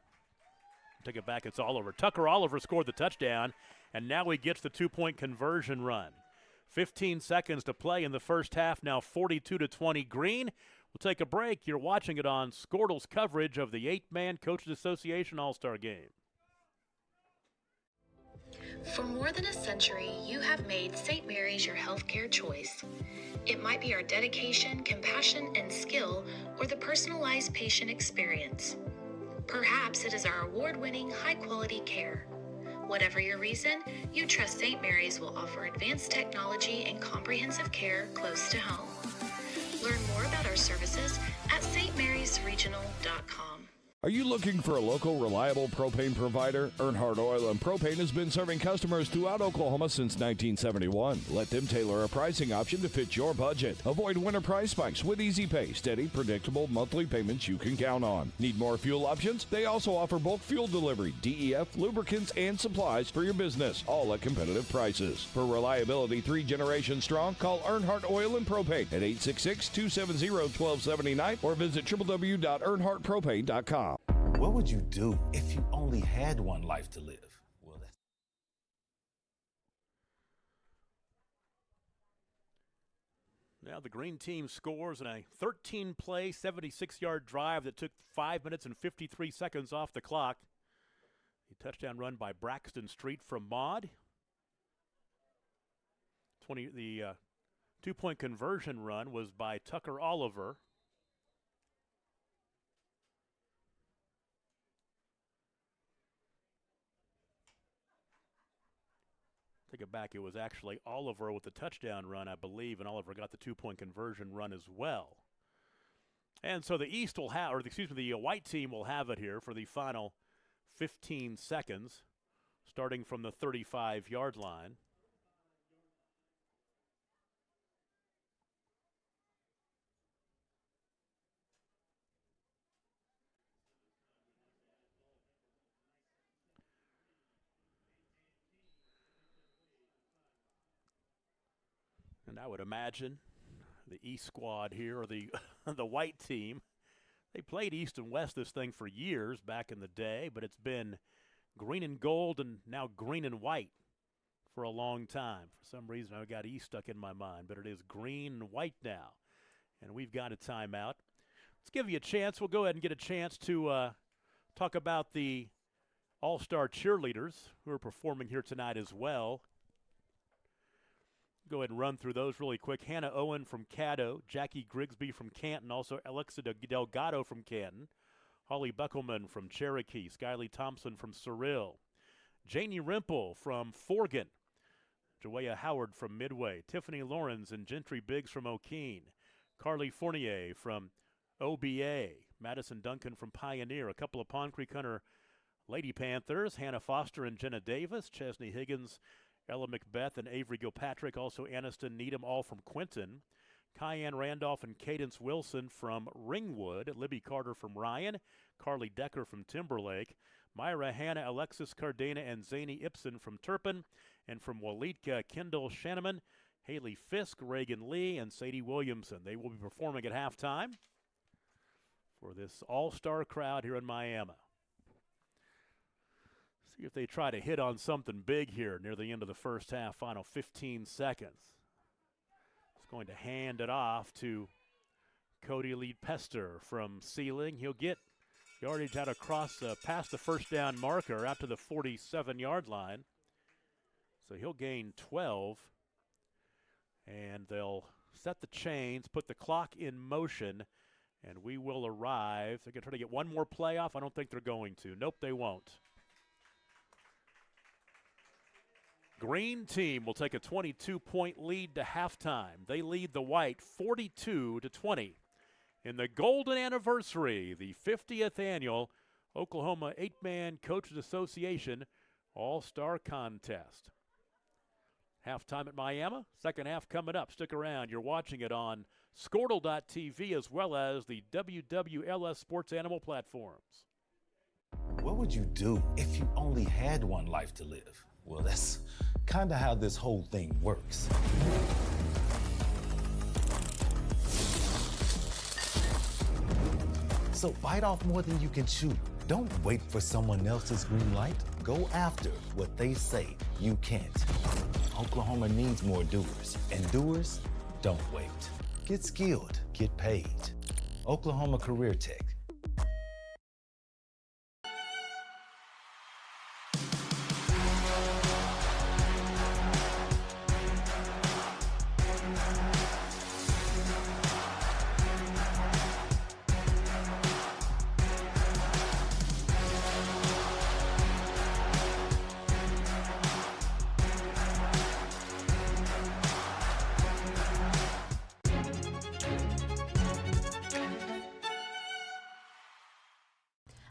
Take it back, it's Oliver. Tucker Oliver scored the touchdown, and now he gets the two-point conversion run. 15 seconds to play in the first half, now 42-20 Green. We'll take a break. You're watching it on Squirtle's coverage of the 8-Man Coaches Association All-Star Game. For more than a century, you have made St. Mary's your healthcare choice. It might be our dedication, compassion, and skill, or the personalized patient experience. Perhaps it is our award-winning, high-quality care. Whatever your reason, you trust St. Mary's will offer advanced technology and comprehensive care close to home. Learn more about our services at stmarysregional.com. Are you looking for a local, reliable propane provider? Earnhardt Oil and Propane has been serving customers throughout Oklahoma since 1971. Let them tailor a pricing option to fit your budget. Avoid winter price spikes with easy pay, steady, predictable monthly payments you can count on. Need more fuel options? They also offer bulk fuel delivery, DEF, lubricants, and supplies for your business, all at competitive prices. For reliability 3 generations strong, call Earnhardt Oil and Propane at 866-270-1279 or visit www.earnhardtpropane.com. What would you do if you only had one life to live? Well, Now the green team scores in a 13-play, 76-yard drive that took 5 minutes and 53 seconds off the clock. A touchdown run by Braxton Street from Maud. The two-point conversion run was by Tucker Oliver. Take it back, it was actually Oliver with the touchdown run, I believe, and Oliver got the two-point conversion run as well. And so the East will have, or excuse me, the white team will have it here for the final 15 seconds, starting from the 35-yard line. And I would imagine the East squad here, or the the white team, they played East and West this thing for years back in the day, but it's been green and gold and now green and white for a long time. For some reason, I got East stuck in my mind, but it is green and white now. And we've got a timeout. Let's give you a chance. We'll go ahead and get a chance to talk about the All-Star cheerleaders who are performing here tonight as well. Go ahead and run through those really quick. Hannah Owen from Caddo, Jackie Grigsby from Canton, also Alexa Delgado from Canton, Holly Buckelman from Cherokee, Skylie Thompson from Cyril, Janie Rimple from Forgan, Joaya Howard from Midway, Tiffany Lawrence and Gentry Biggs from O'Keene, Carly Fournier from OBA, Madison Duncan from Pioneer, a couple of Pond Creek Hunter Lady Panthers, Hannah Foster and Jenna Davis, Chesney Higgins, Ella Macbeth and Avery Gilpatrick, also Aniston Needham, all from Quinton, Cayenne Randolph and Cadence Wilson from Ringwood, Libby Carter from Ryan, Carly Decker from Timberlake, Myra Hannah, Alexis Cardena, and Zany Ibsen from Turpin, and from Waletka, Kendall Shanneman, Haley Fisk, Reagan Lee, and Sadie Williamson. They will be performing at halftime for this all-star crowd here in Miami. See if they try to hit on something big here near the end of the first half, final 15 seconds. It's going to hand it off to Cody Lead-Pester from Sealing. He'll get yardage out across past the first down marker out to the 47-yard line. So he'll gain 12. And they'll set the chains, put the clock in motion, and we will arrive. They're going to try to get one more play off. I don't think they're going to. Nope, they won't. Green team will take a 22-point lead to halftime. They lead the white 42-20 in the Golden Anniversary, the 50th annual Oklahoma 8-Man Coaches Association All-Star Contest. Halftime at Miami, second half coming up. Stick around. You're watching it on Squirtle.tv as well as the WWLS Sports Animal platforms. What would you do if you only had one life to live? Well, that's kind of how this whole thing works. So bite off more than you can chew. Don't wait for someone else's green light. Go after what they say you can't. Oklahoma needs more doers, and doers don't wait. Get skilled, get paid. Oklahoma Career Tech.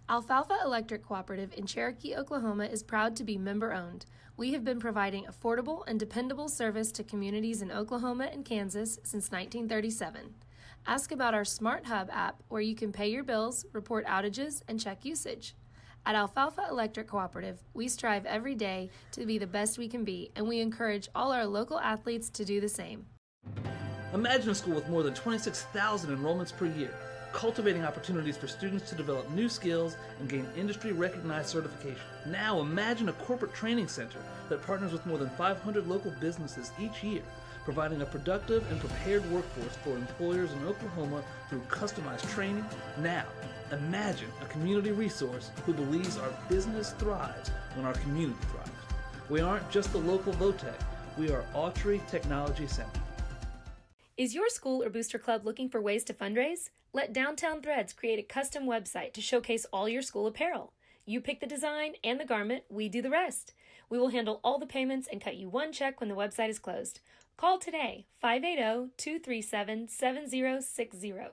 Alfalfa Electric Cooperative in Cherokee, Oklahoma is proud to be member-owned. We have been providing affordable and dependable service to communities in Oklahoma and Kansas since 1937. Ask about our Smart Hub app where you can pay your bills, report outages, and check usage. At Alfalfa Electric Cooperative, we strive every day to be the best we can be, and we encourage all our local athletes to do the same. Imagine a school with more than 26,000 enrollments per year, cultivating opportunities for students to develop new skills and gain industry-recognized certification. Now imagine a corporate training center that partners with more than 500 local businesses each year, providing a productive and prepared workforce for employers in Oklahoma through customized training. Now, imagine a community resource who believes our business thrives when our community thrives. We aren't just the local VOTEC, we are Autry Technology Center. Is your school or booster club looking for ways to fundraise? Let Downtown Threads create a custom website to showcase all your school apparel. You pick the design and the garment, we do the rest. We will handle all the payments and cut you one check when the website is closed. Call today, 580-237-7060.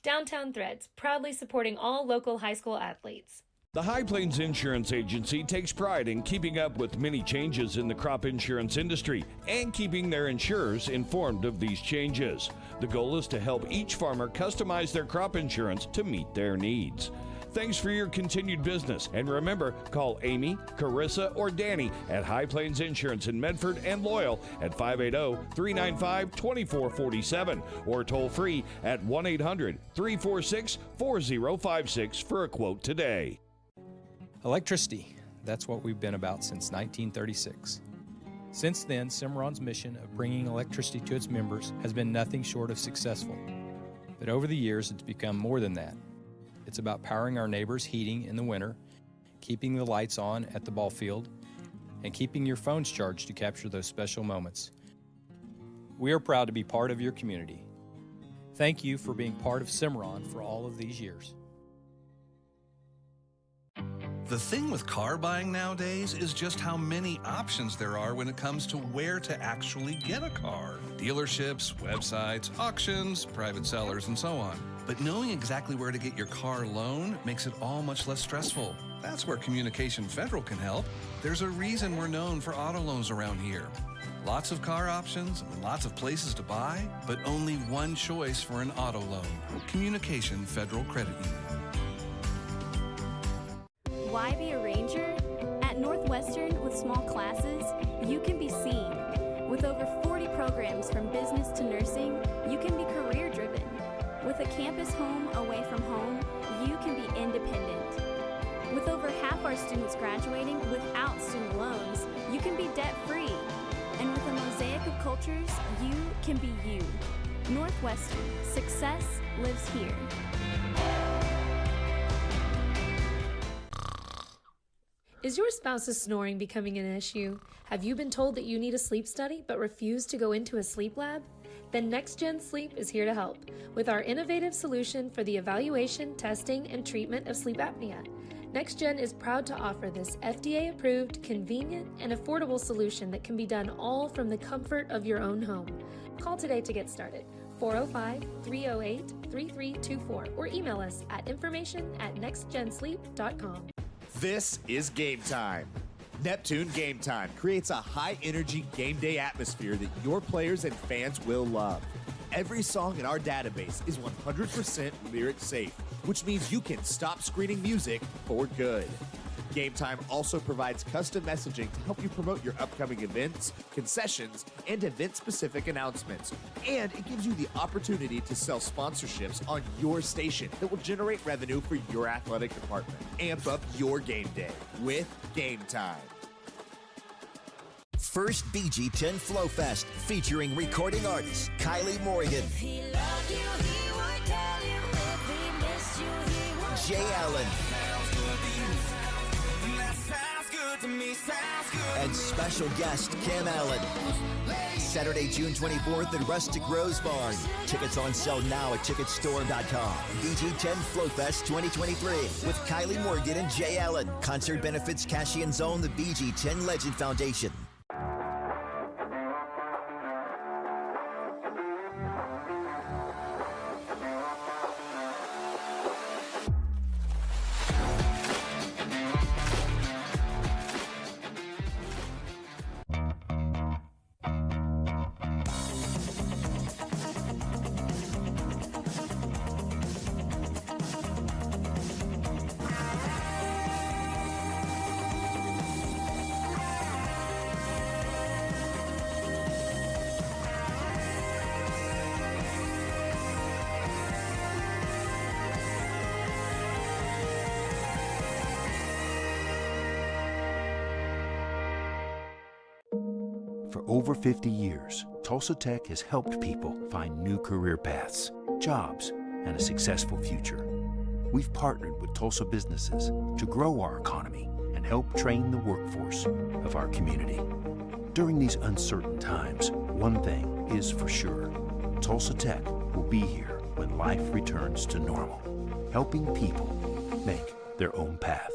Downtown Threads, proudly supporting all local high school athletes. The High Plains Insurance Agency takes pride in keeping up with many changes in the crop insurance industry and keeping their insurers informed of these changes. The goal is to help each farmer customize their crop insurance to meet their needs. Thanks for your continued business. And remember, call Amy, Carissa, or Danny at High Plains Insurance in Medford and Loyal at 580-395-2447 or toll free at 1-800-346-4056 for a quote today. Electricity, that's what we've been about since 1936. Since then, Cimarron's mission of bringing electricity to its members has been nothing short of successful. But over the years, it's become more than that. It's about powering our neighbors' heating in the winter, keeping the lights on at the ball field, and keeping your phones charged to capture those special moments. We are proud to be part of your community. Thank you for being part of Cimarron for all of these years. The thing with car buying nowadays is just how many options there are when it comes to where to actually get a car. Dealerships, websites, auctions, private sellers, and so on. But knowing exactly where to get your car loan makes it all much less stressful. That's where Communication Federal can help. There's a reason we're known for auto loans around here. Lots of car options, lots of places to buy, but only one choice for an auto loan. Communication Federal Credit Union. Why be a ranger? At Northwestern, with small classes, you can be seen. With over 40 programs from business to nursing, you can be career-driven. With a campus home away from home, you can be independent. With over half our students graduating without student loans, you can be debt-free. And with a mosaic of cultures, you can be you. Northwestern, success lives here. Is your spouse's snoring becoming an issue? Have you been told that you need a sleep study but refuse to go into a sleep lab? Then NextGen Sleep is here to help with our innovative solution for the evaluation, testing, and treatment of sleep apnea. NextGen is proud to offer this FDA-approved, convenient, and affordable solution that can be done all from the comfort of your own home. Call today to get started. 405-308-3324 or email us at information@nextgensleep.com. This is Game Time. Neptune Game Time creates a high-energy game day atmosphere that your players and fans will love. Every song in our database is 100% lyric safe, which means you can stop screening music for good. Game Time also provides custom messaging to help you promote your upcoming events, concessions, and event-specific announcements. And it gives you the opportunity to sell sponsorships on your station that will generate revenue for your athletic department. Amp up your game day with Game Time. First BG10 Flow Fest featuring recording artist Kylie Morgan, Jay Allen, and special guest Kim Allen. Saturday, June 24th at Rustic Rose Barn. Tickets on sale now at ticketstore.com. BG10 Flow Fest 2023 with Kylie Morgan and Jay Allen. Concert benefits Cashian Zone, the BG10 Legend Foundation. For over 50 years, Tulsa Tech has helped people find new career paths, jobs, and a successful future. We've partnered with Tulsa businesses to grow our economy and help train the workforce of our community. During these uncertain times, one thing is for sure. Tulsa Tech will be here when life returns to normal, helping people make their own path.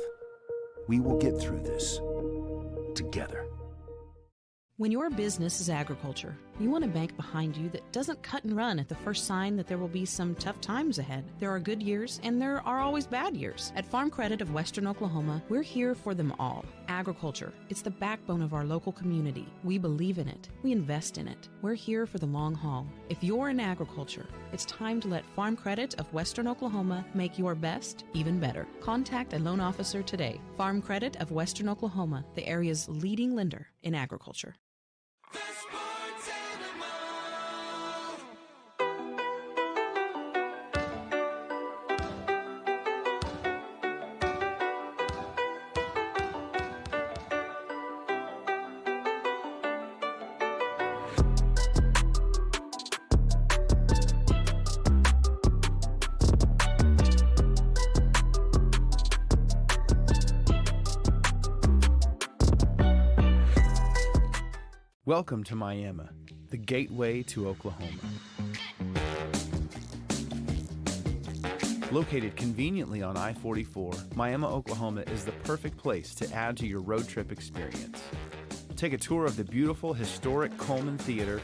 We will get through this together. When your business is agriculture, you want a bank behind you that doesn't cut and run at the first sign that there will be some tough times ahead. There are good years and there are always bad years. At Farm Credit of Western Oklahoma, we're here for them all. Agriculture, it's the backbone of our local community. We believe in it. We invest in it. We're here for the long haul. If you're in agriculture, it's time to let Farm Credit of Western Oklahoma make your best even better. Contact a loan officer today. Farm Credit of Western Oklahoma, the area's leading lender in agriculture. Welcome to Miami, the gateway to Oklahoma. Located conveniently on I-44, Miami, Oklahoma is the perfect place to add to your road trip experience. Take a tour of the beautiful historic Coleman Theater,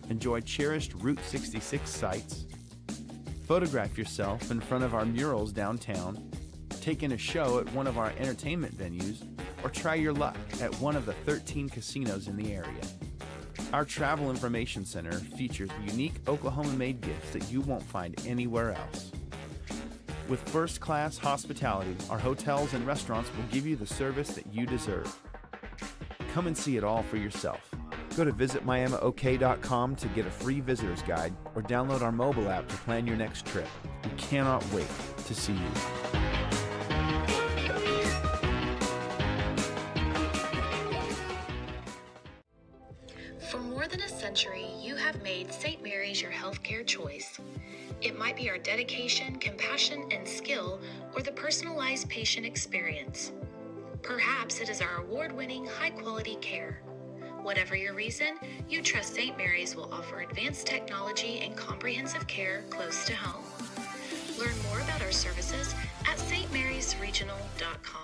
enjoy cherished Route 66 sites, photograph yourself in front of our murals downtown, take in a show at one of our entertainment venues, or try your luck at one of the 13 casinos in the area. Our Travel Information Center features unique Oklahoma-made gifts that you won't find anywhere else. With first-class hospitality, our hotels and restaurants will give you the service that you deserve. Come and see it all for yourself. Go to visitmiamiok.com to get a free visitor's guide or download our mobile app to plan your next trip. We cannot wait to see you. For more than a century, you have made St. Mary's your healthcare choice. It might be our dedication, compassion, and skill, or the personalized patient experience. Perhaps it is our award-winning, high-quality care. Whatever your reason, you trust St. Mary's will offer advanced technology and comprehensive care close to home. Learn more about our services at stmarysregional.com.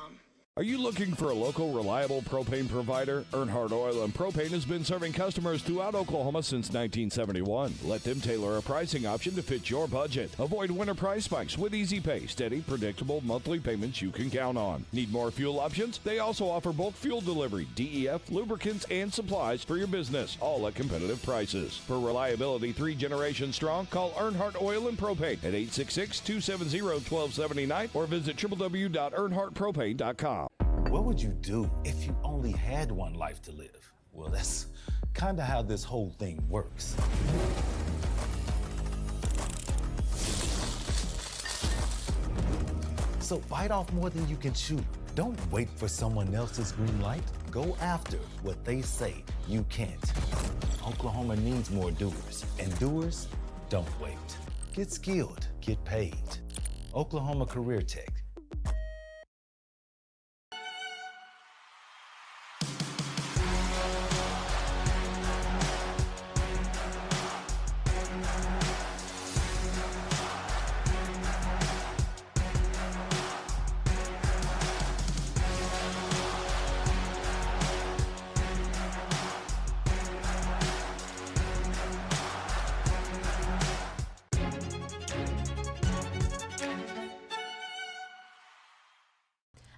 Are you looking for a local, reliable propane provider? Earnhardt Oil and Propane has been serving customers throughout Oklahoma since 1971. Let them tailor a pricing option to fit your budget. Avoid winter price spikes with easy pay, steady, predictable monthly payments you can count on. Need more fuel options? They also offer bulk fuel delivery, DEF, lubricants, and supplies for your business, all at competitive prices. For reliability 3 generations strong, call Earnhardt Oil and Propane at 866-270-1279 or visit www.earnhardtpropane.com. What would you do if you only had one life to live? Well, that's kind of how this whole thing works. So bite off more than you can chew. Don't wait for someone else's green light. Go after what they say you can't. Oklahoma needs more doers, and doers don't wait. Get skilled, get paid. Oklahoma Career Tech.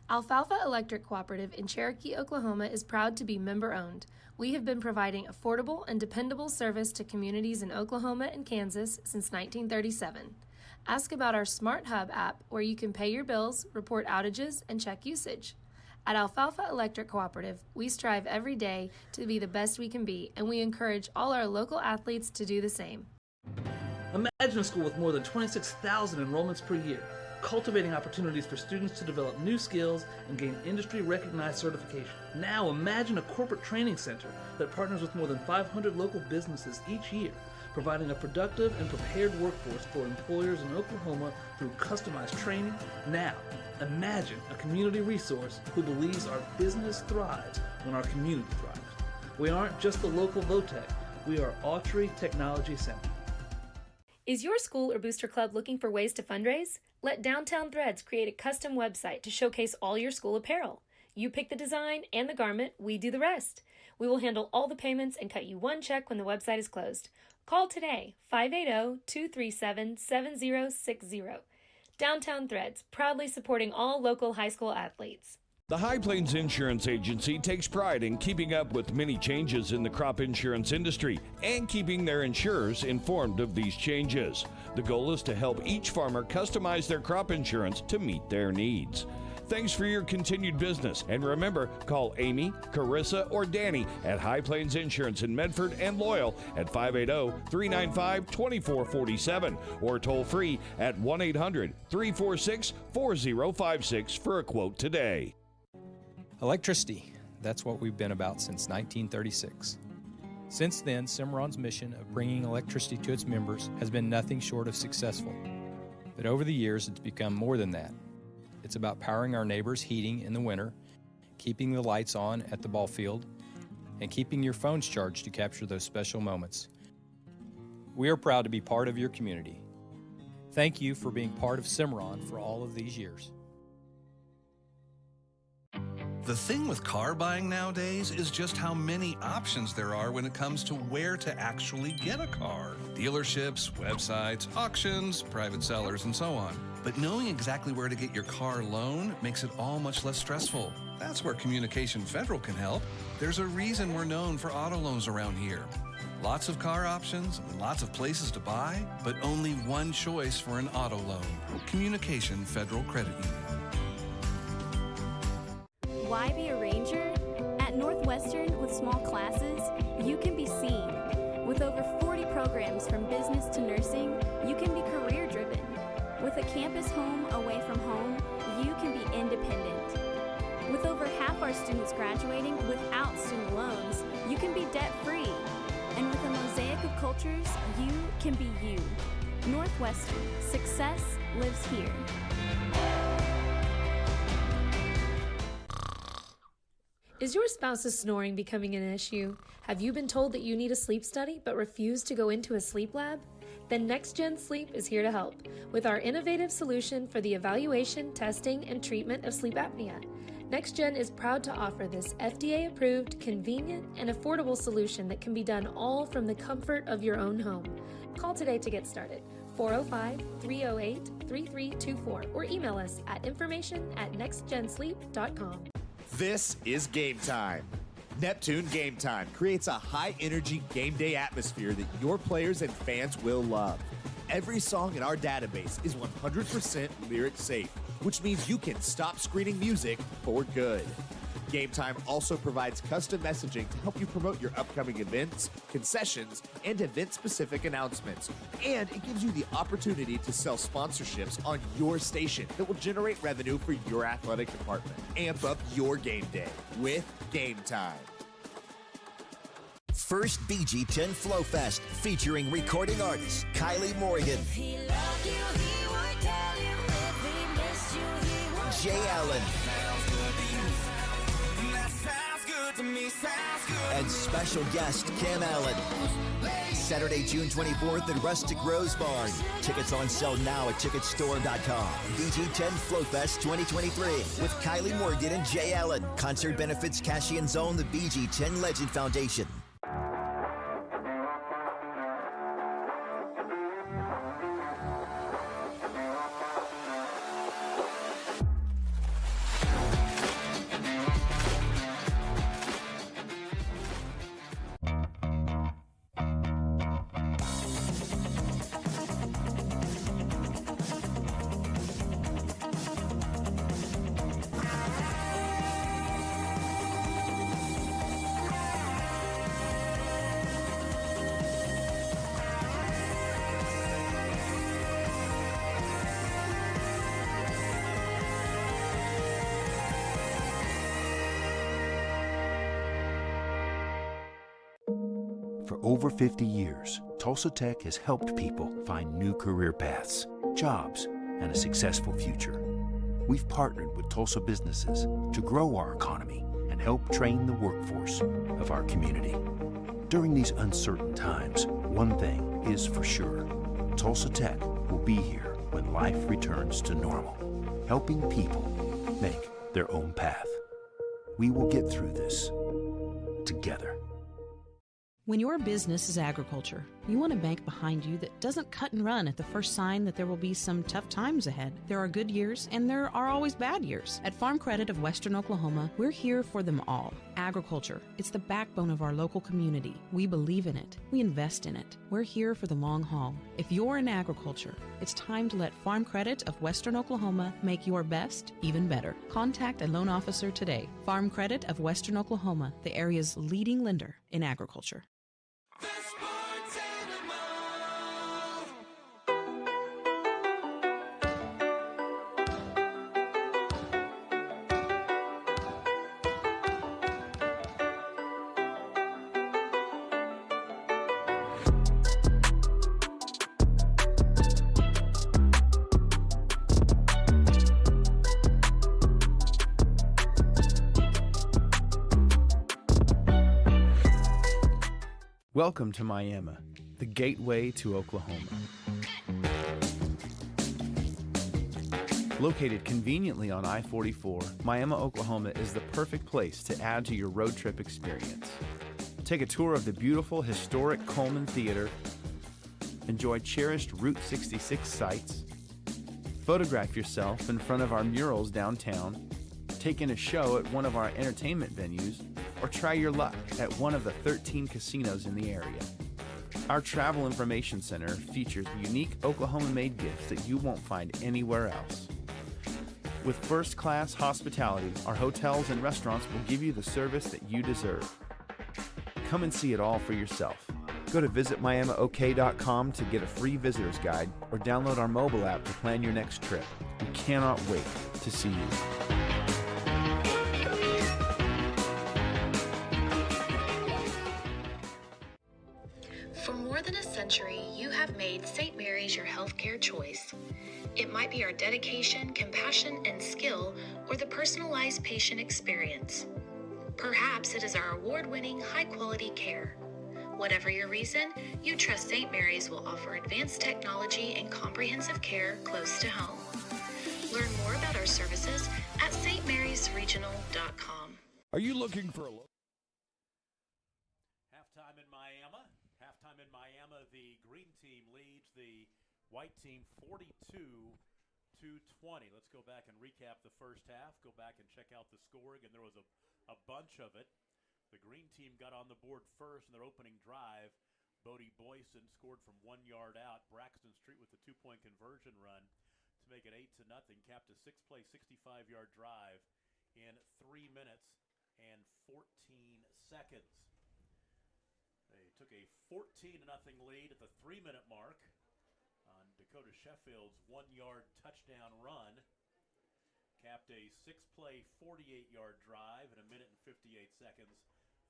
Alfalfa Electric Cooperative in Cherokee, Oklahoma is proud to be member-owned. We have been providing affordable and dependable service to communities in Oklahoma and Kansas since 1937. Ask about our Smart Hub app, where you can pay your bills, report outages, and check usage. At Alfalfa Electric Cooperative, we strive every day to be the best we can be, and we encourage all our local athletes to do the same. Imagine a school with more than 26,000 enrollments per year, cultivating opportunities for students to develop new skills and gain industry-recognized certification. Now imagine a corporate training center that partners with more than 500 local businesses each year, providing a productive and prepared workforce for employers in Oklahoma through customized training. Now, imagine a community resource who believes our business thrives when our community thrives. We aren't just the local Votech, we are Autry Technology Center. Is your school or booster club looking for ways to fundraise? Let Downtown Threads create a custom website to showcase all your school apparel. You pick the design and the garment, we do the rest. We will handle all the payments and cut you one check when the website is closed. Call today, 580-237-7060. Downtown Threads, proudly supporting all local high school athletes. The High Plains Insurance Agency takes pride in keeping up with many changes in the crop insurance industry and keeping their insurers informed of these changes. The goal is to help each farmer customize their crop insurance to meet their needs. Thanks for your continued business, and remember, call Amy, Carissa, or Danny at High Plains Insurance in Medford and Loyal at 580-395-2447 or toll free at 1-800-346-4056 for a quote today. Electricity, that's what we've been about since 1936. Since then, Cimarron's mission of bringing electricity to its members has been nothing short of successful. But over the years, it's become more than that. It's about powering our neighbors' heating in the winter, keeping the lights on at the ball field, and keeping your phones charged to capture those special moments. We are proud to be part of your community. Thank you for being part of Cimarron for all of these years. The thing with car buying nowadays is just how many options there are when it comes to where to actually get a car. Dealerships, websites, auctions, private sellers, and so on. But knowing exactly where to get your car loan makes it all much less stressful. That's where Communication Federal can help. There's a reason we're known for auto loans around here. Lots of car options and lots of places to buy, but only one choice for an auto loan. Communication Federal Credit Union. Why be a ranger? At Northwestern, with small classes, you can be seen. With over 40 programs from business to nursing, you can be career-driven. With a campus home away from home, you can be independent. With over half our students graduating without student loans, you can be debt-free. And with a mosaic of cultures, you can be you. Northwestern, success lives here. Is your spouse's snoring becoming an issue? Have you been told that you need a sleep study but refuse to go into a sleep lab? Then NextGen Sleep is here to help with our innovative solution for the evaluation, testing, and treatment of sleep apnea. NextGen is proud to offer this FDA-approved, convenient, and affordable solution that can be done all from the comfort of your own home. Call today to get started. 405-308-3324 or email us at information@nextgensleep.com. This is Game Time. Neptune Game Time creates a high-energy game day atmosphere that your players and fans will love. Every song in our database is 100% lyric safe, which means you can stop screening music for good. Game Time also provides custom messaging to help you promote your upcoming events, concessions, and event-specific announcements. And it gives you the opportunity to sell sponsorships on your station that will generate revenue for your athletic department. Amp up your game day with Game Time. First BG10 Flow Fest featuring recording artist Kylie Morgan, Jay Allen, and special guest Cam Allen. Saturday, June 24th at Rustic Rose Barn. Tickets on sale now at ticketstore.com. BG10 Flow Fest 2023 with Kylie Morgan and Jay Allen. Concert benefits Cassian's own the BG10 Legend Foundation. For over 50 years, Tulsa Tech has helped people find new career paths, jobs, and a successful future. We've partnered with Tulsa businesses to grow our economy and help train the workforce of our community. During these uncertain times, one thing is for sure. Tulsa Tech will be here when life returns to normal, helping people make their own path. We will get through this together. When your business is agriculture, you want a bank behind you that doesn't cut and run at the first sign that there will be some tough times ahead. There are good years and there are always bad years. At Farm Credit of Western Oklahoma, we're here for them all. Agriculture, it's the backbone of our local community. We believe in it. We invest in it. We're here for the long haul. If you're in agriculture, it's time to let Farm Credit of Western Oklahoma make your best even better. Contact a loan officer today. Farm Credit of Western Oklahoma, the area's leading lender in agriculture. Welcome to Miami, the gateway to Oklahoma. Located conveniently on I-44, Miami, Oklahoma is the perfect place to add to your road trip experience. Take a tour of the beautiful historic Coleman Theater, enjoy cherished Route 66 sites, photograph yourself in front of our murals downtown, take in a show at one of our entertainment venues, or try your luck at one of the 13 casinos in the area. Our Travel Information Center features unique Oklahoma-made gifts that you won't find anywhere else. With first-class hospitality, our hotels and restaurants will give you the service that you deserve. Come and see it all for yourself. Go to visitmiamiok.com to get a free visitor's guide or download our mobile app to plan your next trip. We cannot wait to see you. For more than a century, you have made St. Mary's your healthcare choice. It might be our dedication, compassion, and skill, or the personalized patient experience. Perhaps it is our award-winning, high-quality care. Whatever your reason, you trust St. Mary's will offer advanced technology and comprehensive care close to home. Learn more about our services at stmarysregional.com. Are you looking for a Halftime in Miami. Halftime in Miami, the green team leads the white team 42-20. Let's go back and recap the first half. Go back and check out the scoring, and there was a bunch of it. The green team got on the board first in their opening drive. Bodie Boyson scored from 1 yard out. Braxton Street with the two-point conversion run to make it 8-0. Capped a six-play, 65-yard drive in 3 minutes and 14 seconds. They took a 14-0 lead at the 3-minute mark on Dakota Sheffield's 1-yard touchdown run. Capped a six-play, 48-yard drive in 1 minute and 58 seconds.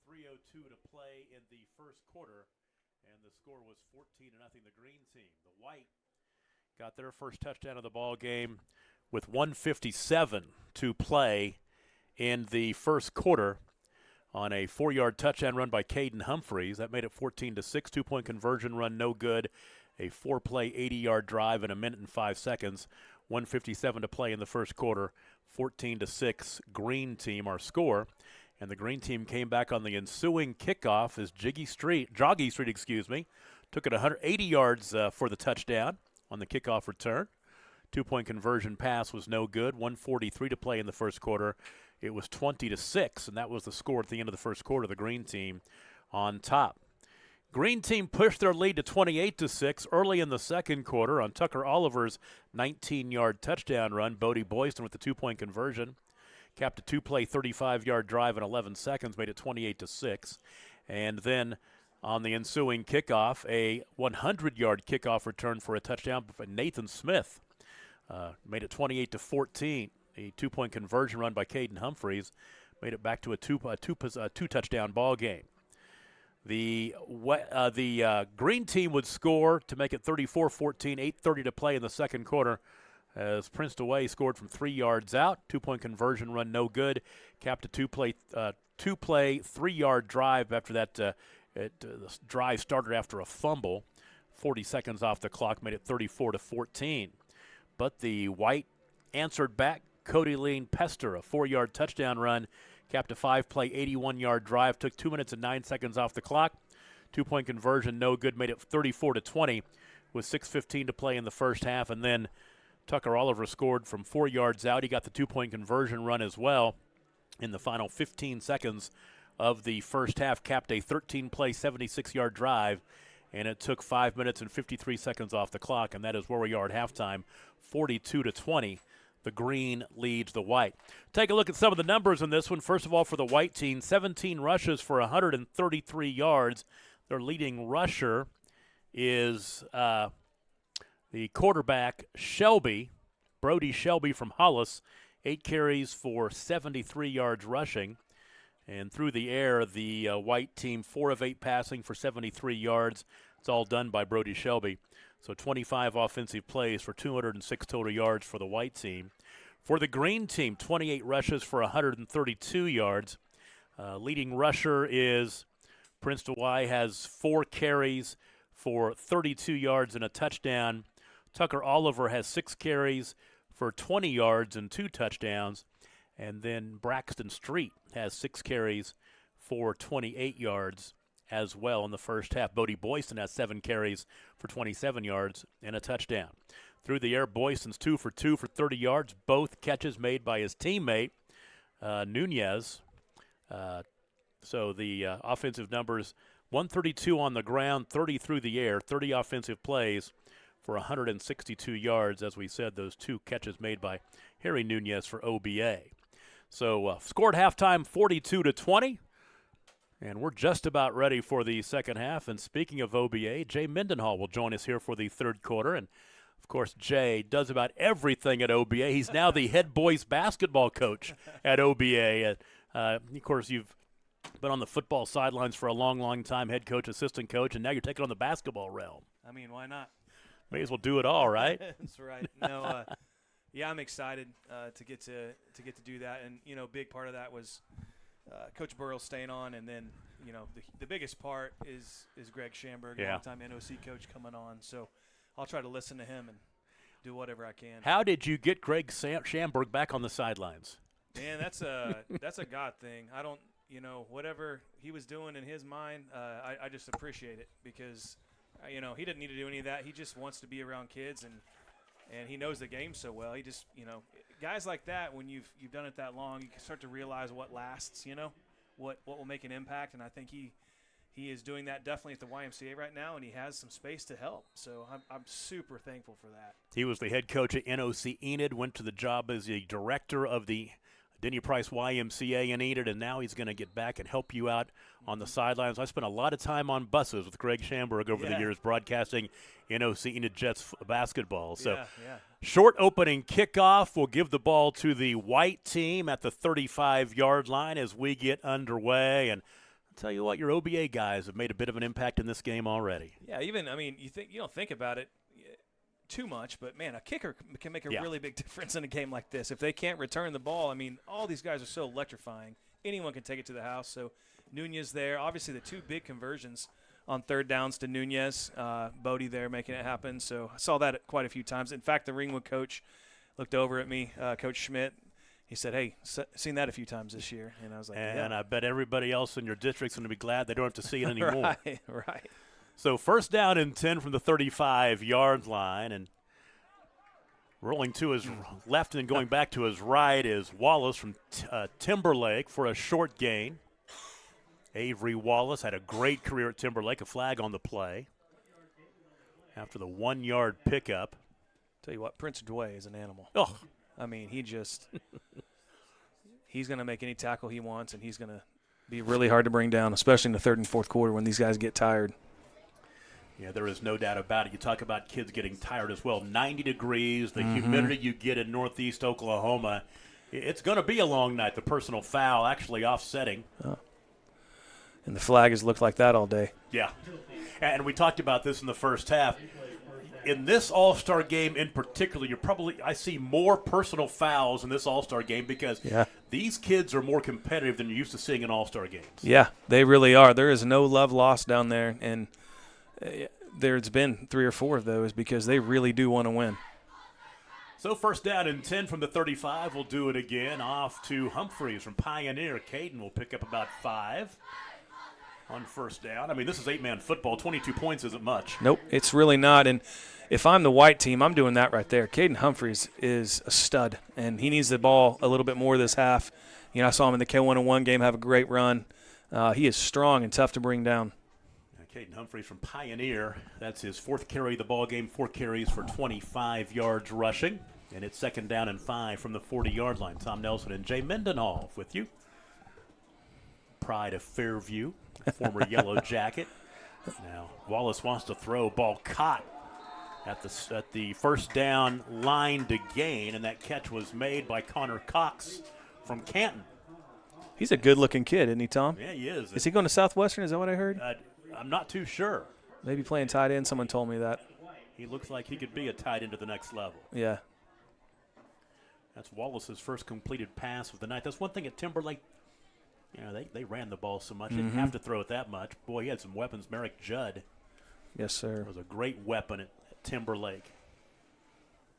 3:02 to play in the first quarter, and the score was 14-0, the green team. The white got their first touchdown of the ball game with 1:57 to play in the first quarter on a 4-yard touchdown run by Caden Humphreys. That made it 14-6. Two-point conversion run, no good. A 4-play, 80-yard drive in 1 minute and 5 seconds. 1:57 to play in the first quarter. 14-6, green team, our score. And the green team came back on the ensuing kickoff as Joggy Street, took it 180 yards for the touchdown on the kickoff return. Two-point conversion pass was no good. 1:43 to play in the first quarter. It was 20-6, and that was the score at the end of the first quarter. The green team on top. Green team pushed their lead to 28-6 early in the second quarter on Tucker Oliver's 19-yard touchdown run. Bodie Boyson with the two-point conversion. Capped a two-play, 35-yard drive in 11 seconds, made it 28-6. And then on the ensuing kickoff, a 100-yard kickoff return for a touchdown by Nathan Smith. Made it 28-14. A two-point conversion run by Caden Humphreys made it back to a two-touchdown ball game. The green team would score to make it 34-14, 8:30 to play in the second quarter, as Prince DeWay scored from 3 yards out. Two-point conversion run, no good. Capped a two-play, 3-yard drive after that. The drive started after a fumble. 40 seconds off the clock, made it 34-14. But the white answered back. Cody Lean Pester, a 4-yard touchdown run. Capped a 5-play, 81-yard drive. Took 2 minutes and 9 seconds off the clock. Two-point conversion, no good. Made it 34-20 with 6:15 to play in the first half. And then Tucker Oliver scored from 4 yards out. He got the two-point conversion run as well in the final 15 seconds of the first half. Capped a 13-play, 76-yard drive, and it took 5 minutes and 53 seconds off the clock, and that is where we are at halftime, 42-20. The green leads the white. Take a look at some of the numbers in this one. First of all, for the white team, 17 rushes for 133 yards. Their leading rusher is the quarterback, Brody Shelby from Hollis, 8 carries for 73 yards rushing. And through the air, the white team, 4 of 8 passing for 73 yards. It's all done by Brody Shelby. So 25 offensive plays for 206 total yards for the white team. For the green team, 28 rushes for 132 yards. Leading rusher is Prince DeWy has 4 carries for 32 yards and a touchdown. Tucker Oliver has 6 carries for 20 yards and 2 touchdowns. And then Braxton Street has 6 carries for 28 yards as well in the first half. Bodie Boyson has 7 carries for 27 yards and a touchdown. Through the air, Boyson's 2 for 2 for 30 yards. Both catches made by his teammate, Nunez. So the offensive numbers, 132 on the ground, 30 through the air, 30 offensive plays for 162 yards. As we said, those 2 catches made by Harry Nunez for OBA. So scored halftime 42-20. And we're just about ready for the second half. And speaking of OBA, Jay Mendenhall will join us here for the third quarter. And, of course, Jay does about everything at OBA. He's now the head boys basketball coach at OBA. Of course, you've been on the football sidelines for a long, long time, head coach, assistant coach, and now you're taking on the basketball realm. I mean, why not? May as well do it all, right? That's right. No, yeah, I'm excited to get to do that. And, you know, a big part of that was Coach Burrell staying on, and then, you know, the biggest part is Greg Schamberg, longtime NOC coach, coming on. So I'll try to listen to him and do whatever I can. How did you get Greg Schamberg back on the sidelines? Man, that's a God thing. I don't, you know, whatever he was doing in his mind, I just appreciate it because, you know, he didn't need to do any of that. He just wants to be around kids, and he knows the game so well. He just, you know, guys like that, when you've done it that long, you can start to realize what lasts, you know, what will make an impact. And I think he is doing that definitely at the YMCA right now, and he has some space to help. So I'm super thankful for that. He was the head coach at NOC Enid, went to the job as the director of the Denny Price YMCA in Enid, and now he's going to get back and help you out on the sidelines. I spent a lot of time on buses with Greg Schamberg over the years broadcasting NOC Enid Jets basketball. So short opening kickoff will give the ball to the white team at the 35-yard line as we get underway. And I'll tell you what, your OBA guys have made a bit of an impact in this game already. Yeah, even, I mean, you don't think about it too much, but man, a kicker can make a really big difference in a game like this. If they can't return the ball, I mean, all these guys are so electrifying. Anyone can take it to the house. So Nunez there, obviously the 2 big conversions on third downs to Nunez, Bodie there making it happen. So I saw that quite a few times. In fact, the Ringwood coach looked over at me, Coach Schmidt. He said, "Hey, seen that a few times this year," and I was like, "And I bet everybody else in your district's going to be glad they don't have to see it anymore." Right. So first down and 10 from the 35-yard line, and rolling to his left and going back to his right is Wallace from Timberlake for a short gain. Avery Wallace had a great career at Timberlake, a flag on the play after the 1-yard pickup. Tell you what, Prince DeWay is an animal. Oh, I mean, he's going to make any tackle he wants, and he's going to be really hard to bring down, especially in the third and fourth quarter when these guys get tired. Yeah, there is no doubt about it. You talk about kids getting tired as well. 90 degrees, the humidity you get in northeast Oklahoma. It's going to be a long night. The personal foul actually offsetting. Oh. And the flag has looked like that all day. Yeah. And we talked about this in the first half. In this All-Star game in particular, I see more personal fouls in this All-Star game because these kids are more competitive than you're used to seeing in All-Star games. Yeah, they really are. There is no love lost down there, and there's been 3 or 4 of those because they really do want to win. So first down and 10 from the 35. We'll do it again. Off to Humphreys from Pioneer. Caden will pick up about 5 on first down. I mean, this is 8-man football. 22 points isn't much. Nope, it's really not. And if I'm the white team, I'm doing that right there. Caden Humphreys is a stud, and he needs the ball a little bit more this half. You know, I saw him in the K101 game have a great run. He is strong and tough to bring down. Caden Humphreys from Pioneer. That's his 4th carry of the ball game. 4 carries for 25 yards rushing. And it's second down and 5 from the 40-yard line. Tom Nelson and Jay Mendenhall with you. Pride of Fairview, former Yellow Jacket. Now Wallace wants to throw. Ball caught at the first down line to gain, and that catch was made by Connor Cox from Canton. He's a good-looking kid, isn't he, Tom? Yeah, he is. Is he going to Southwestern? Is that what I heard? I'm not too sure. Maybe playing tight end. Someone told me that. He looks like he could be a tight end to the next level. Yeah. That's Wallace's first completed pass of the night. That's one thing at Timberlake. You know, they ran the ball so much, they didn't have to throw it that much. Boy, he had some weapons. Merrick Judd. Yes, sir. Was a great weapon at Timberlake.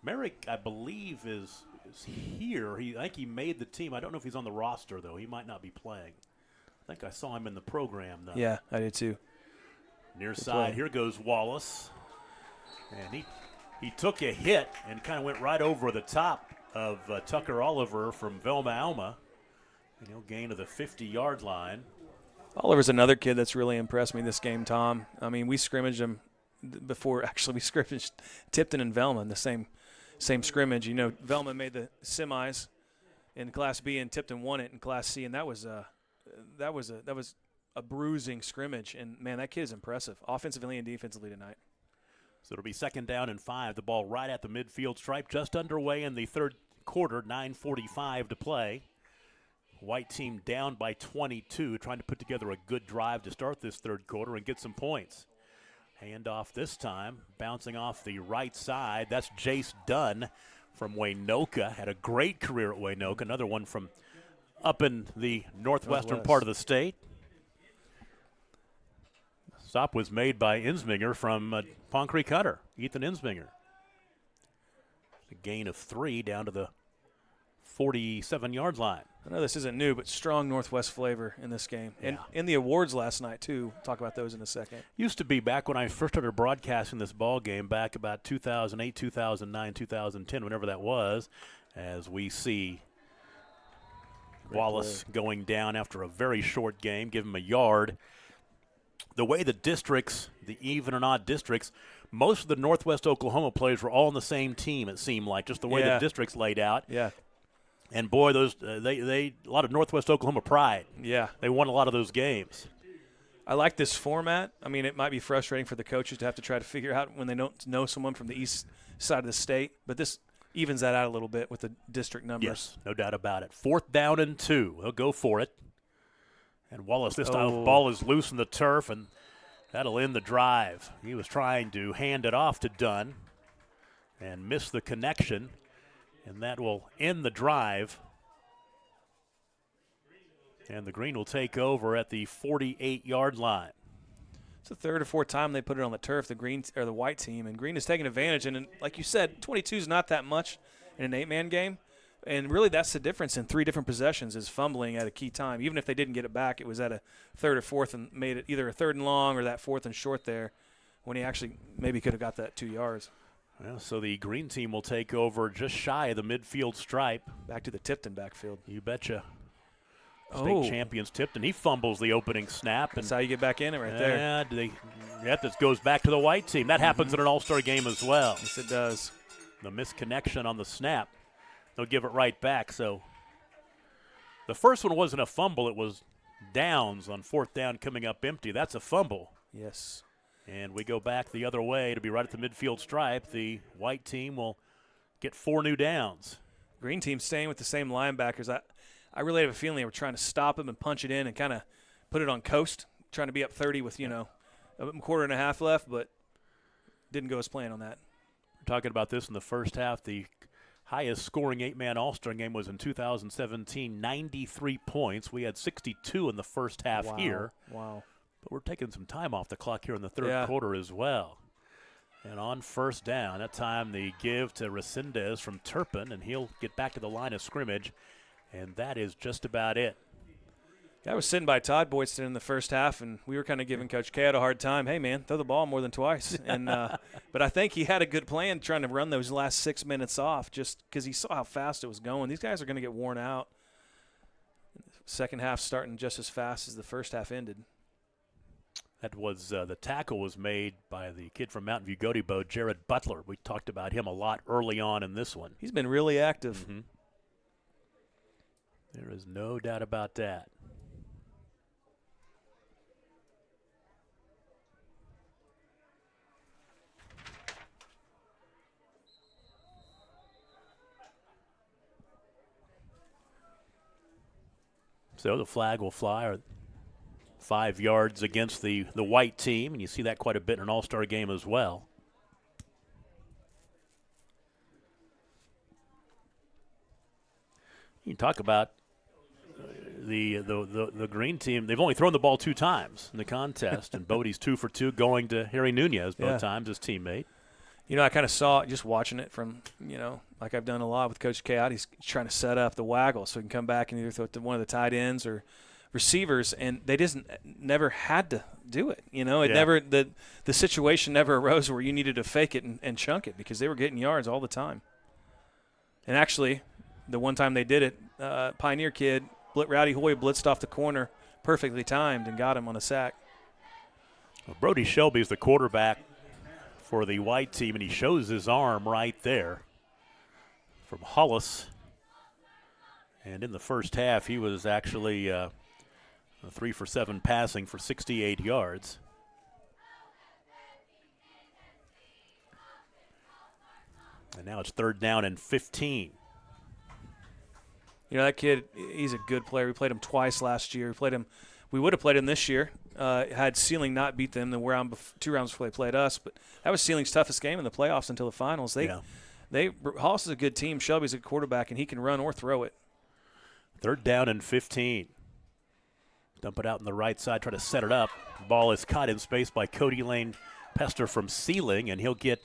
Merrick, I believe, is here. I think he made the team. I don't know if he's on the roster, though. He might not be playing. I think I saw him in the program, though. Yeah, I did too. Near side, here goes Wallace. And he took a hit and kind of went right over the top of Tucker Oliver from Velma Alma. And he'll gain to the 50-yard line. Oliver's another kid that's really impressed me this game, Tom. I mean, we scrimmaged him before. Actually, we scrimmaged Tipton and Velma in the same scrimmage. You know, Velma made the semis in Class B, and Tipton won it in Class C, and that was a bruising scrimmage. And man, that kid is impressive, offensively and defensively tonight. So it'll be 2nd down and 5. The ball right at the midfield stripe, just underway in the third quarter. 9:45 to play. White team down by 22, trying to put together a good drive to start this third quarter and get some points. Handoff this time, bouncing off the right side. That's Jace Dunn from Waynoka. Had a great career at Waynoka. Another one from up in the northwestern part of the state. Stop was made by Insminger from Pond Creek Hunter, Ethan Insminger. A gain of 3 down to the 47-yard line. I know this isn't new, but strong Northwest flavor in this game. And in the awards last night, too. Talk about those in a second. Used to be back when I first started broadcasting this ball game back about 2008, 2009, 2010, whenever that was, as we see Wallace going down after a very short game, give him a yard. The way the districts, the even and odd districts, most of the Northwest Oklahoma players were all on the same team, it seemed like, just the way the districts laid out. Yeah. And boy, those they a lot of Northwest Oklahoma pride. Yeah, they won a lot of those games. I like this format. I mean, it might be frustrating for the coaches to have to try to figure out when they don't know someone from the east side of the state, but this evens that out a little bit with the district numbers. Yes, no doubt about it. 4th down and 2. They'll go for it. And Wallace, this time the ball is loose in the turf, and that'll end the drive. He was trying to hand it off to Dunn and missed the connection. And that will end the drive. And the Green will take over at the 48-yard line. It's the 3rd or 4th time they put it on the turf, the Green or the White team, and Green is taking advantage. And like you said, 22 is not that much in an 8-man game. And really that's the difference in 3 different possessions is fumbling at a key time. Even if they didn't get it back, it was at a 3rd or 4th and made it either a 3rd and long or that 4th and short there when he actually maybe could have got that 2 yards. Well, so the Green team will take over just shy of the midfield stripe. Back to the Tipton backfield. You betcha. State champions Tipton. He fumbles the opening snap. That's how you get back in it right there. Yeah, this goes back to the White team. That happens in an all-star game as well. Yes, it does. The misconnection on the snap. They'll give it right back. So the first one wasn't a fumble. It was downs on 4th down coming up empty. That's a fumble. Yes. And we go back the other way to be right at the midfield stripe. The White team will get 4 new downs. Green team staying with the same linebackers. I really have a feeling they were trying to stop him and punch it in and kind of put it on coast, trying to be up 30 with, a quarter and a half left, but didn't go as planned on that. We're talking about this in the first half. The highest scoring 8-man all-star game was in 2017, 93 points. We had 62 in the first half here. Wow. But we're taking some time off the clock here in the third quarter as well. And on 1st down, that time the give to Resendez from Turpin, and he'll get back to the line of scrimmage, and that is just about it. I was sitting by Todd Boydston in the first half, and we were kind of giving Coach K a hard time. Hey, man, throw the ball more than twice. And but I think he had a good plan trying to run those last 6 minutes off just because he saw how fast it was going. These guys are going to get worn out. Second half starting just as fast as the first half ended. That was the tackle was made by the kid from Mountain View Goaty Boat, Jared Butler. We talked about him a lot early on in this one. He's been really active. Mm-hmm. There is no doubt about that. So the flag will fly 5 yards against the White team, and you see that quite a bit in an all-star game as well. You talk about the green team, they've only thrown the ball 2 times in the contest, and Bodie's 2 for 2 going to Harry Nunez both times, his teammate. You know, I kind of saw it just watching it from, like I've done a lot with Coach K. He's trying to set up the waggle so he can come back and either throw it to one of the tight ends or receivers, and they never had to do it. Never the situation never arose where you needed to fake it and chunk it because they were getting yards all the time. And actually, the one time they did it, Pioneer kid, Rowdy Hoy blitzed off the corner, perfectly timed, and got him on a sack. Well, Brody Shelby is the quarterback for the white team, and he shows his arm right there from Hollis. And in the first half, he was actually 3 for 7 passing for 68 yards. And now it's 3rd down and 15. That kid, he's a good player. We played him twice last year. We would have played him this year. Had Sealing not beat them, then 2 rounds before they played us. But that was Sealing's toughest game in the playoffs until the finals. Hollis is a good team. Shelby's a quarterback, and he can run or throw it. 3rd down and 15. Dump it out on the right side, try to set it up. Ball is caught in space by Cody Lane Pester from Sealing, and he'll get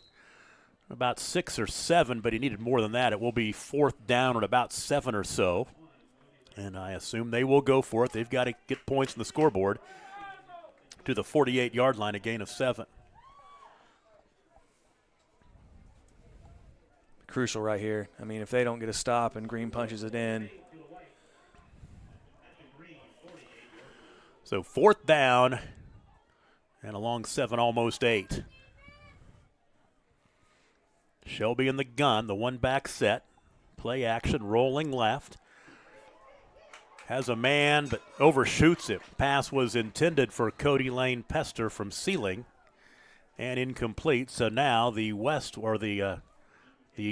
about 6 or 7, but he needed more than that. It will be 4th down at about 7 or so, and I assume they will go for it. They've got to get points on the scoreboard to the 48-yard line, a gain of 7. Crucial right here. I mean, if they don't get a stop and Green punches it in. So 4th down and along 7, almost 8. Shelby in the gun, the one-back set. Play action, rolling left. Has a man, but overshoots it. Pass was intended for Cody Lane Pester from Sealing and incomplete. So now the West, or the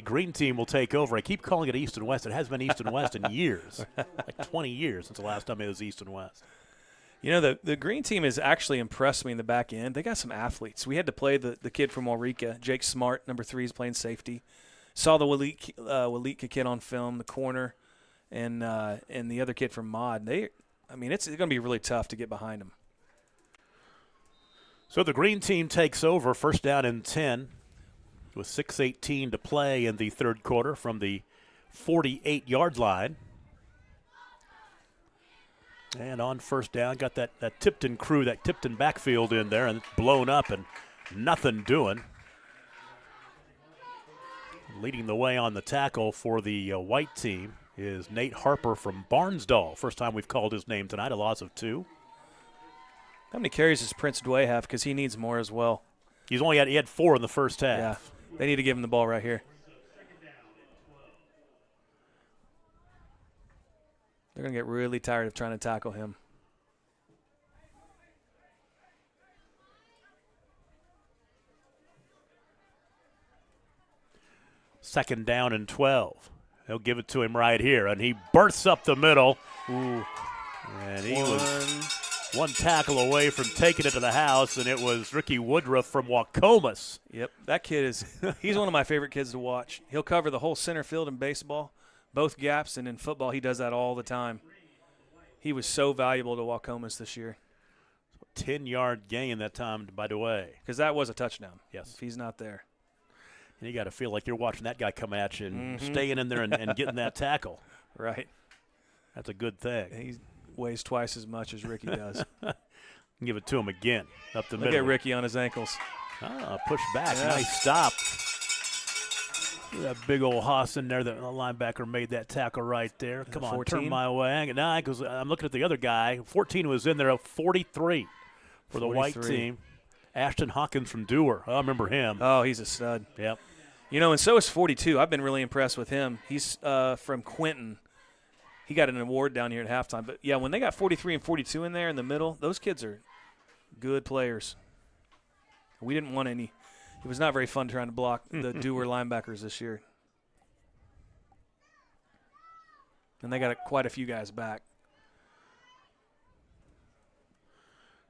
green team, will take over. I keep calling it East and West. It hasn't been East and West in years, like 20 years since the last time it was East and West. The green team has actually impressed me in the back end. They got some athletes. We had to play the kid from Waurika, Jake Smart, number 3, is playing safety. Saw the Walika kid on film, the corner, and the other kid from Mod. It's going to be really tough to get behind them. So the green team takes over, 1st down and 10, with 6:18 to play in the 3rd quarter from the 48-yard line. And on 1st down, got that Tipton crew, that Tipton backfield in there, and blown up and nothing doing. Leading the way on the tackle for the white team is Nate Harper from Barnsdall. First time we've called his name tonight, a loss of 2. How many carries does Prince Dway have? Because he needs more as well. He had 4 in the first half. Yeah, they need to give him the ball right here. They're going to get really tired of trying to tackle him. Second down and 12. They'll give it to him right here, and he bursts up the middle. Ooh. And he was one tackle away from taking it to the house, and it was Ricky Woodruff from Waukomis. Yep, that kid he's one of my favorite kids to watch. He'll cover the whole center field in baseball, both gaps, and in football he does that all the time. He was so valuable to Waukomis this year. 10-yard gain that time by DeWay. Because that was a touchdown. Yes. If he's not there. And you got to feel like you're watching that guy come at you and staying in there and getting that tackle. Right. That's a good thing. He weighs twice as much as Ricky does. Give it to him again. Up the middle. Look at Ricky on his ankles. Push back. Yeah. Nice stop. That big old hoss in there. The linebacker made that tackle right there. Come on, 14? Turn my way. No, because I'm looking at the other guy. 14 was in there at 43 for the white team. Ashton Hawkins from Dewar. I remember him. Oh, he's a stud. Yep. And so is 42. I've been really impressed with him. He's from Quinton. He got an award down here at halftime. But, yeah, when they got 43 and 42 in there in the middle, those kids are good players. We didn't want any. It was not very fun trying to block the Dewar linebackers this year. And they got quite a few guys back.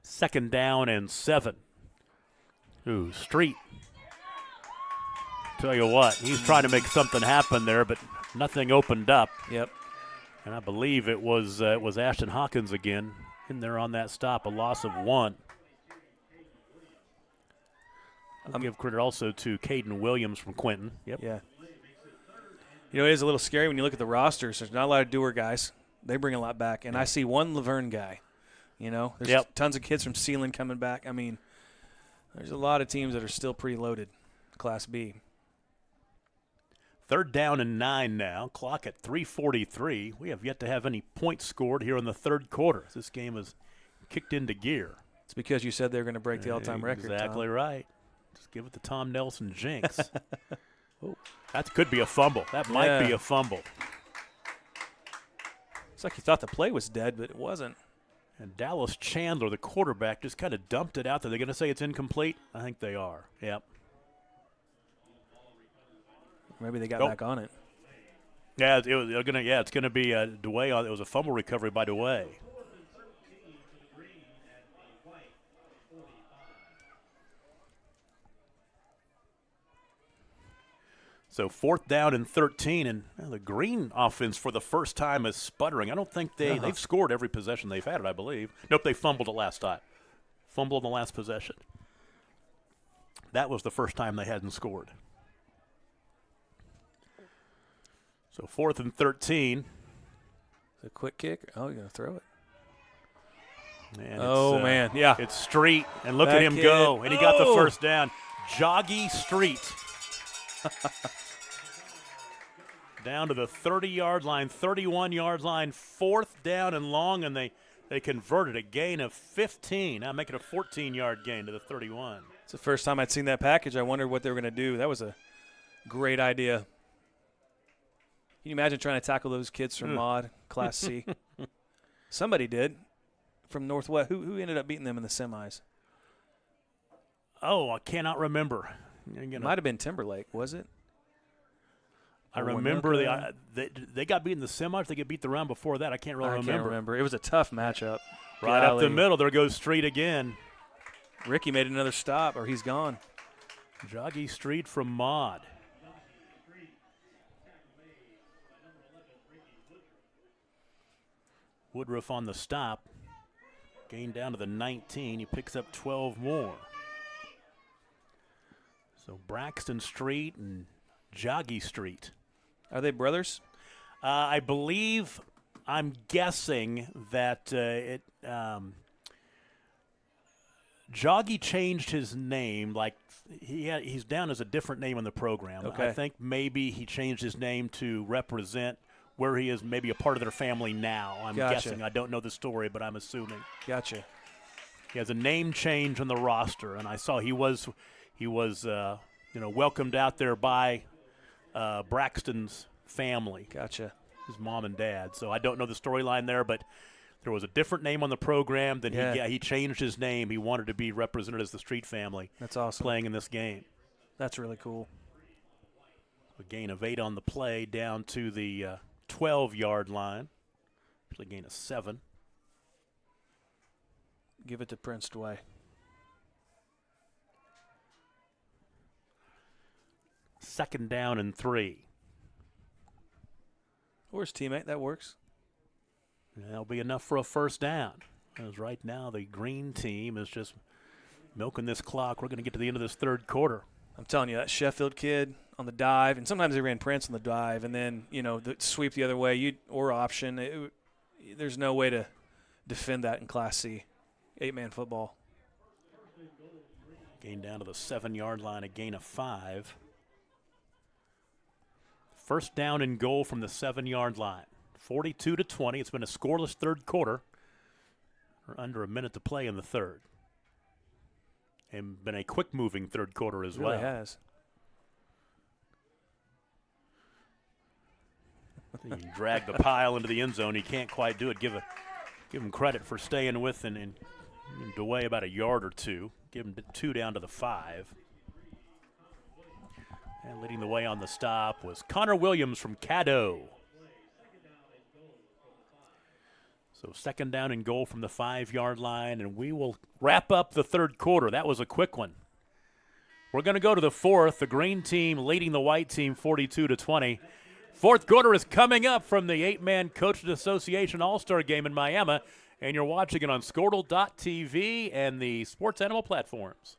Second down and 7. Ooh, Street. Tell you what, he's trying to make something happen there, but nothing opened up. Yep. And I believe it was Ashton Hawkins again in there on that stop, a loss of 1. I'll give credit also to Caden Williams from Quinton. Yep. Yeah. You know, it is a little scary when you look at the rosters. There's not a lot of Dewar guys. They bring a lot back. And I see one Laverne guy. You know, there's tons of kids from Sealand coming back. I mean, there's a lot of teams that are still pretty loaded, Class B. 3rd down and 9 now. Clock at 3:43. We have yet to have any points scored here in the 3rd quarter. This game is kicked into gear. It's because you said they were going to break the all-time record. Exactly right. Just give it to Tom Nelson jinx. That could be a fumble. That might be a fumble. It's like you thought the play was dead, but it wasn't. And Dallas Chandler, the quarterback, just kind of dumped it out there. They're going to say it's incomplete? I think they are. Yep. Maybe they got back on it. Yeah, it's going to be Dewey. It was a fumble recovery by Dewey. So 4th down and 13, and the Green offense for the first time is sputtering. I don't think they've scored every possession they've had it, I believe. Nope, they fumbled it last time. Fumbled in the last possession. That was the first time they hadn't scored. So 4th and 13. A quick kick. Oh, you're going to throw it. And man, yeah. It's Street, and look at him go, and he got the first down. Joggy Street. Down to the 30-yard line, 31-yard line, 4th down and long, and they converted a gain of 15. Now make it a 14-yard gain to the 31. It's the first time I'd seen that package. I wondered what they were going to do. That was a great idea. Can you imagine trying to tackle those kids from Maud, Class C? Somebody did from Northwest. Who ended up beating them in the semis? Oh, I cannot remember. Might have been Timberlake, was it? I remember they got beat in the semis. They get beat the round before that. I can't really remember. I can't remember. It was a tough matchup. Right up the middle. There goes Street again. Ricky made another stop, or he's gone. Joggy Street from Maud. Woodruff on the stop. Gain down to the 19. He picks up 12 more. So Braxton Street and Joggy Street. Are they brothers? I believe, I'm guessing that Joggy changed his name. Like he's down as a different name in the program. Okay. I think maybe he changed his name to represent where he is maybe a part of their family now. I'm guessing. I don't know the story, but I'm assuming. Gotcha. He has a name change on the roster, and I saw he was welcomed out there by Braxton's family. Gotcha. His mom and dad. So I don't know the storyline there, but there was a different name on the program. Then he changed his name. He wanted to be represented as the Street family. That's awesome. Playing in this game. That's really cool. A gain of 8 on the play down to the 12-yard line. Actually, gain of 7. Give it to Prince Dway. Second down and 3. Where's teammate? That works. That'll be enough for a first down. As right now the Green team is just milking this clock. We're going to get to the end of this 3rd quarter. I'm telling you, that Sheffield kid on the dive, and sometimes they ran Prince on the dive, and then, the sweep the other way or option. There's no way to defend that in Class C, 8-man football. Gain down to the 7-yard line, a gain of 5. First down and goal from the 7-yard line. 42-20. It's been a scoreless 3rd quarter. We're under a minute to play in the 3rd. And been a quick-moving 3rd quarter as well. It really has. You can drag the pile into the end zone. He can't quite do it. Give him credit for staying with and away about a yard or two. Give him 2 down to the 5. And leading the way on the stop was Connor Williams from Caddo. So second down and goal from the 5-yard line, and we will wrap up the 3rd quarter. That was a quick one. We're going to go to the 4th. The Green team leading the White team 42-20. Fourth quarter is coming up from the 8-man Coaches Association All-Star Game in Miami, and you're watching it on Squirtle.tv and the Sports Animal platforms.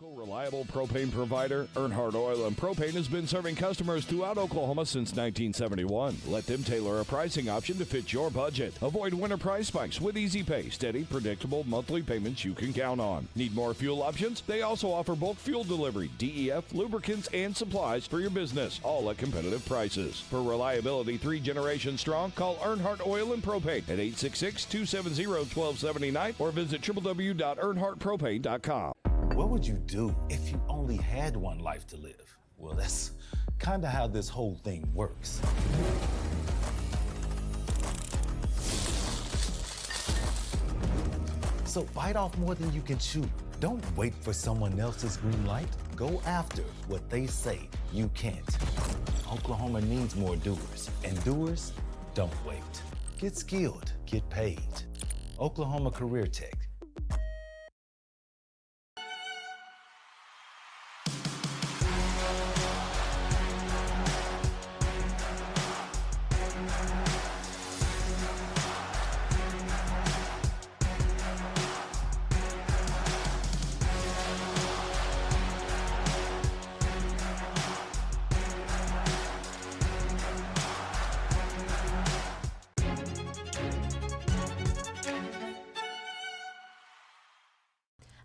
Reliable propane provider, Earnhardt Oil and Propane has been serving customers throughout Oklahoma since 1971. Let them tailor a pricing option to fit your budget. Avoid winter price spikes with easy pay, steady, predictable monthly payments you can count on. Need more fuel options? They also offer bulk fuel delivery, DEF, lubricants, and supplies for your business, all at competitive prices. For reliability 3 generations strong, call Earnhardt Oil and Propane at 866-270-1279 or visit www.earnhardtpropane.com. What would you do if you only had one life to live? Well, that's kind of how this whole thing works. So bite off more than you can chew. Don't wait for someone else's green light. Go after what they say you can't. Oklahoma needs more doers, and doers don't wait. Get skilled, get paid. Oklahoma Career Tech.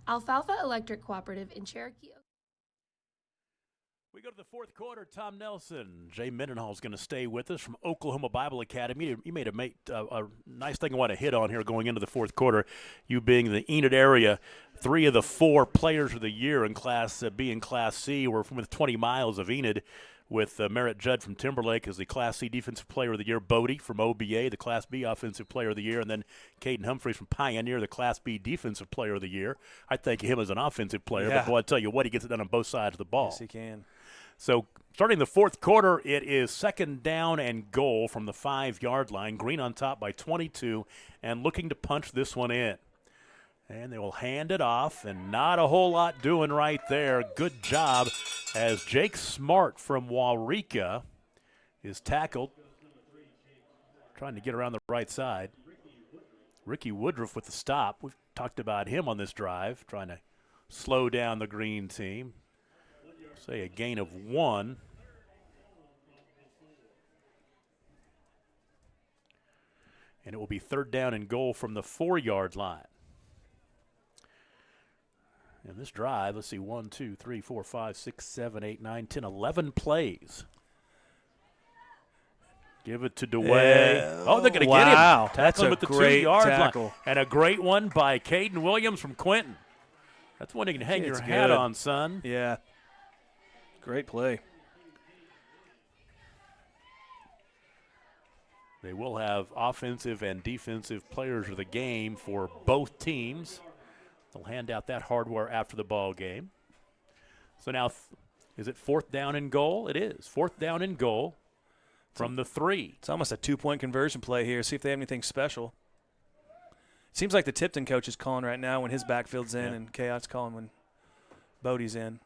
Alfalfa Electric Cooperative in Cherokee. We go to the fourth quarter. Tom Nelson, Jay Mendenhall is going to stay with us from Oklahoma Bible Academy. You made a nice thing I want to hit on here going into the fourth quarter. You being the Enid area, 3 of the 4 players of the year in Class B and Class C were from within 20 miles of Enid, with Merritt Judd from Timberlake as the Class C Defensive Player of the Year, Bodie from OBA, the Class B Offensive Player of the Year, and then Caden Humphreys from Pioneer, the Class B Defensive Player of the Year. I think of him as an offensive player, but boy, I tell you what, he gets it done on both sides of the ball. Yes, he can. So starting the fourth quarter, it is 2nd down and goal from the 5-yard line. Green on top by 22 and looking to punch this one in. And they will hand it off, and not a whole lot doing right there. Good job as Jake Smart from Waurika is tackled, trying to get around the right side. Ricky Woodruff with the stop. We've talked about him on this drive, trying to slow down the green team. Say a gain of 1. And it will be 3rd down and goal from the 4-yard line. And this drive, let's see, 1, 2, 3, 4, 5, 6, 7, 8, 9, 10, 11 plays. Give it to DeWay. Yeah. Oh, they're going to get him. Wow, Tackle him that's at the a great 2-yard tackle. line. And a great one by Caden Williams from Quinton. That's one you can hang your hat on, son. Yeah. Great play. They will have offensive and defensive players of the game for both teams. They'll hand out that hardware after the ball game. So now, is it 4th down and goal? It is. 4th down and goal from the 3. It's almost a 2-point conversion play here. See if they have anything special. Seems like the Tipton coach is calling right now when his backfield's in, and Chaos calling when Bodie's in.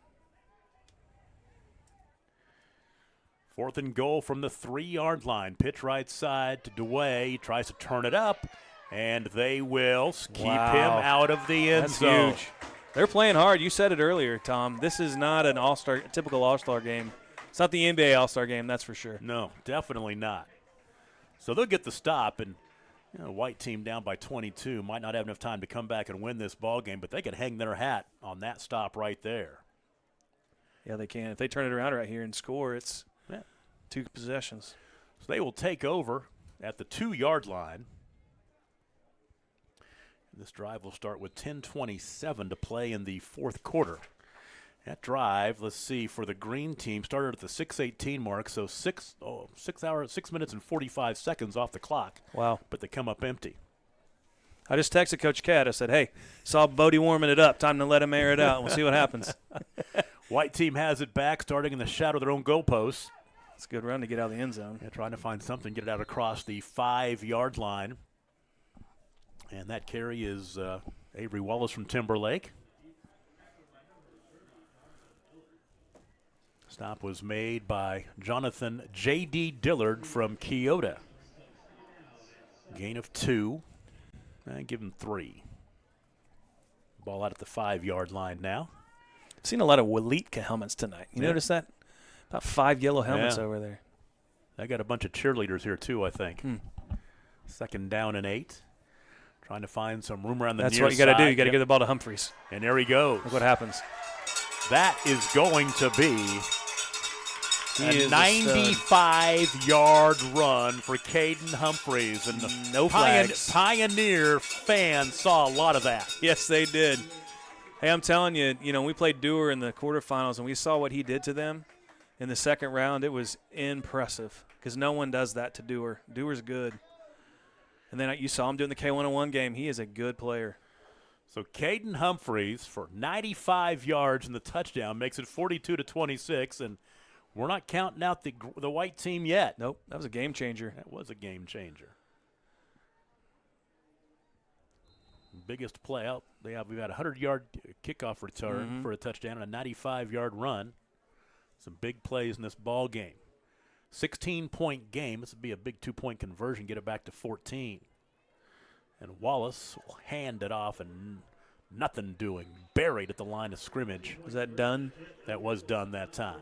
4th and goal from the 3-yard line. Pitch right side to DeWay. He tries to turn it up, and they will keep him out of the end zone. Huge. They're playing hard. You said it earlier, Tom. This is not an typical All-Star game. It's not the NBA All-Star game, that's for sure. No, definitely not. So they'll get the stop, and white team down by 22 might not have enough time to come back and win this ball game, but they could hang their hat on that stop right there. Yeah, they can. If they turn it around right here and score, it's 2 possessions. So they will take over at the 2-yard line. This drive will start with 10:27 to play in the fourth quarter. That drive, let's see, for the green team started at the 6:18 mark, so 6 minutes and 45 seconds off the clock. Wow. But they come up empty. I just texted Coach Cat. I said, hey, saw Bodie warming it up. Time to let him air it out. We'll see what happens. White team has it back, starting in the shadow of their own goalposts. It's a good run to get out of the end zone. Yeah, trying to find something, get it out across the 5-yard line. And that carry is Avery Wallace from Timberlake. Stop was made by Jonathan J.D. Dillard from Keota. Gain of 2. And give him 3. Ball out at the 5-yard line now. I've seen a lot of Waletka helmets tonight. You notice that? About 5 yellow helmets Yeah. over there. I got a bunch of cheerleaders here, too, I think. 2nd down and 8. Trying to find some room around the near side. That's what you got to do. You got to give the ball to Humphreys. And there he goes. Look what happens. That is going to be He a is 95-yard run for Caden Humphreys. And the No flags. Pioneer fans saw a lot of that. Yes, they did. Hey, I'm telling you, we played Dewar in the quarterfinals, and we saw what he did to them in the second round. It was impressive because no one does that to Dewar. Dewar's good. And then you saw him doing the K101 game. He is a good player. So Caden Humphreys for 95 yards and the touchdown makes it 42-26, and we're not counting out the white team yet. Nope, that was a game changer. That was a game changer. Biggest play out. We've got a 100-yard kickoff return for a touchdown and a 95-yard run. Some big plays in this ball game. 16-point game. This would be a big 2-point conversion, get it back to 14. And Wallace will hand it off and nothing doing. Buried at the line of scrimmage. Was that done? That was done that time.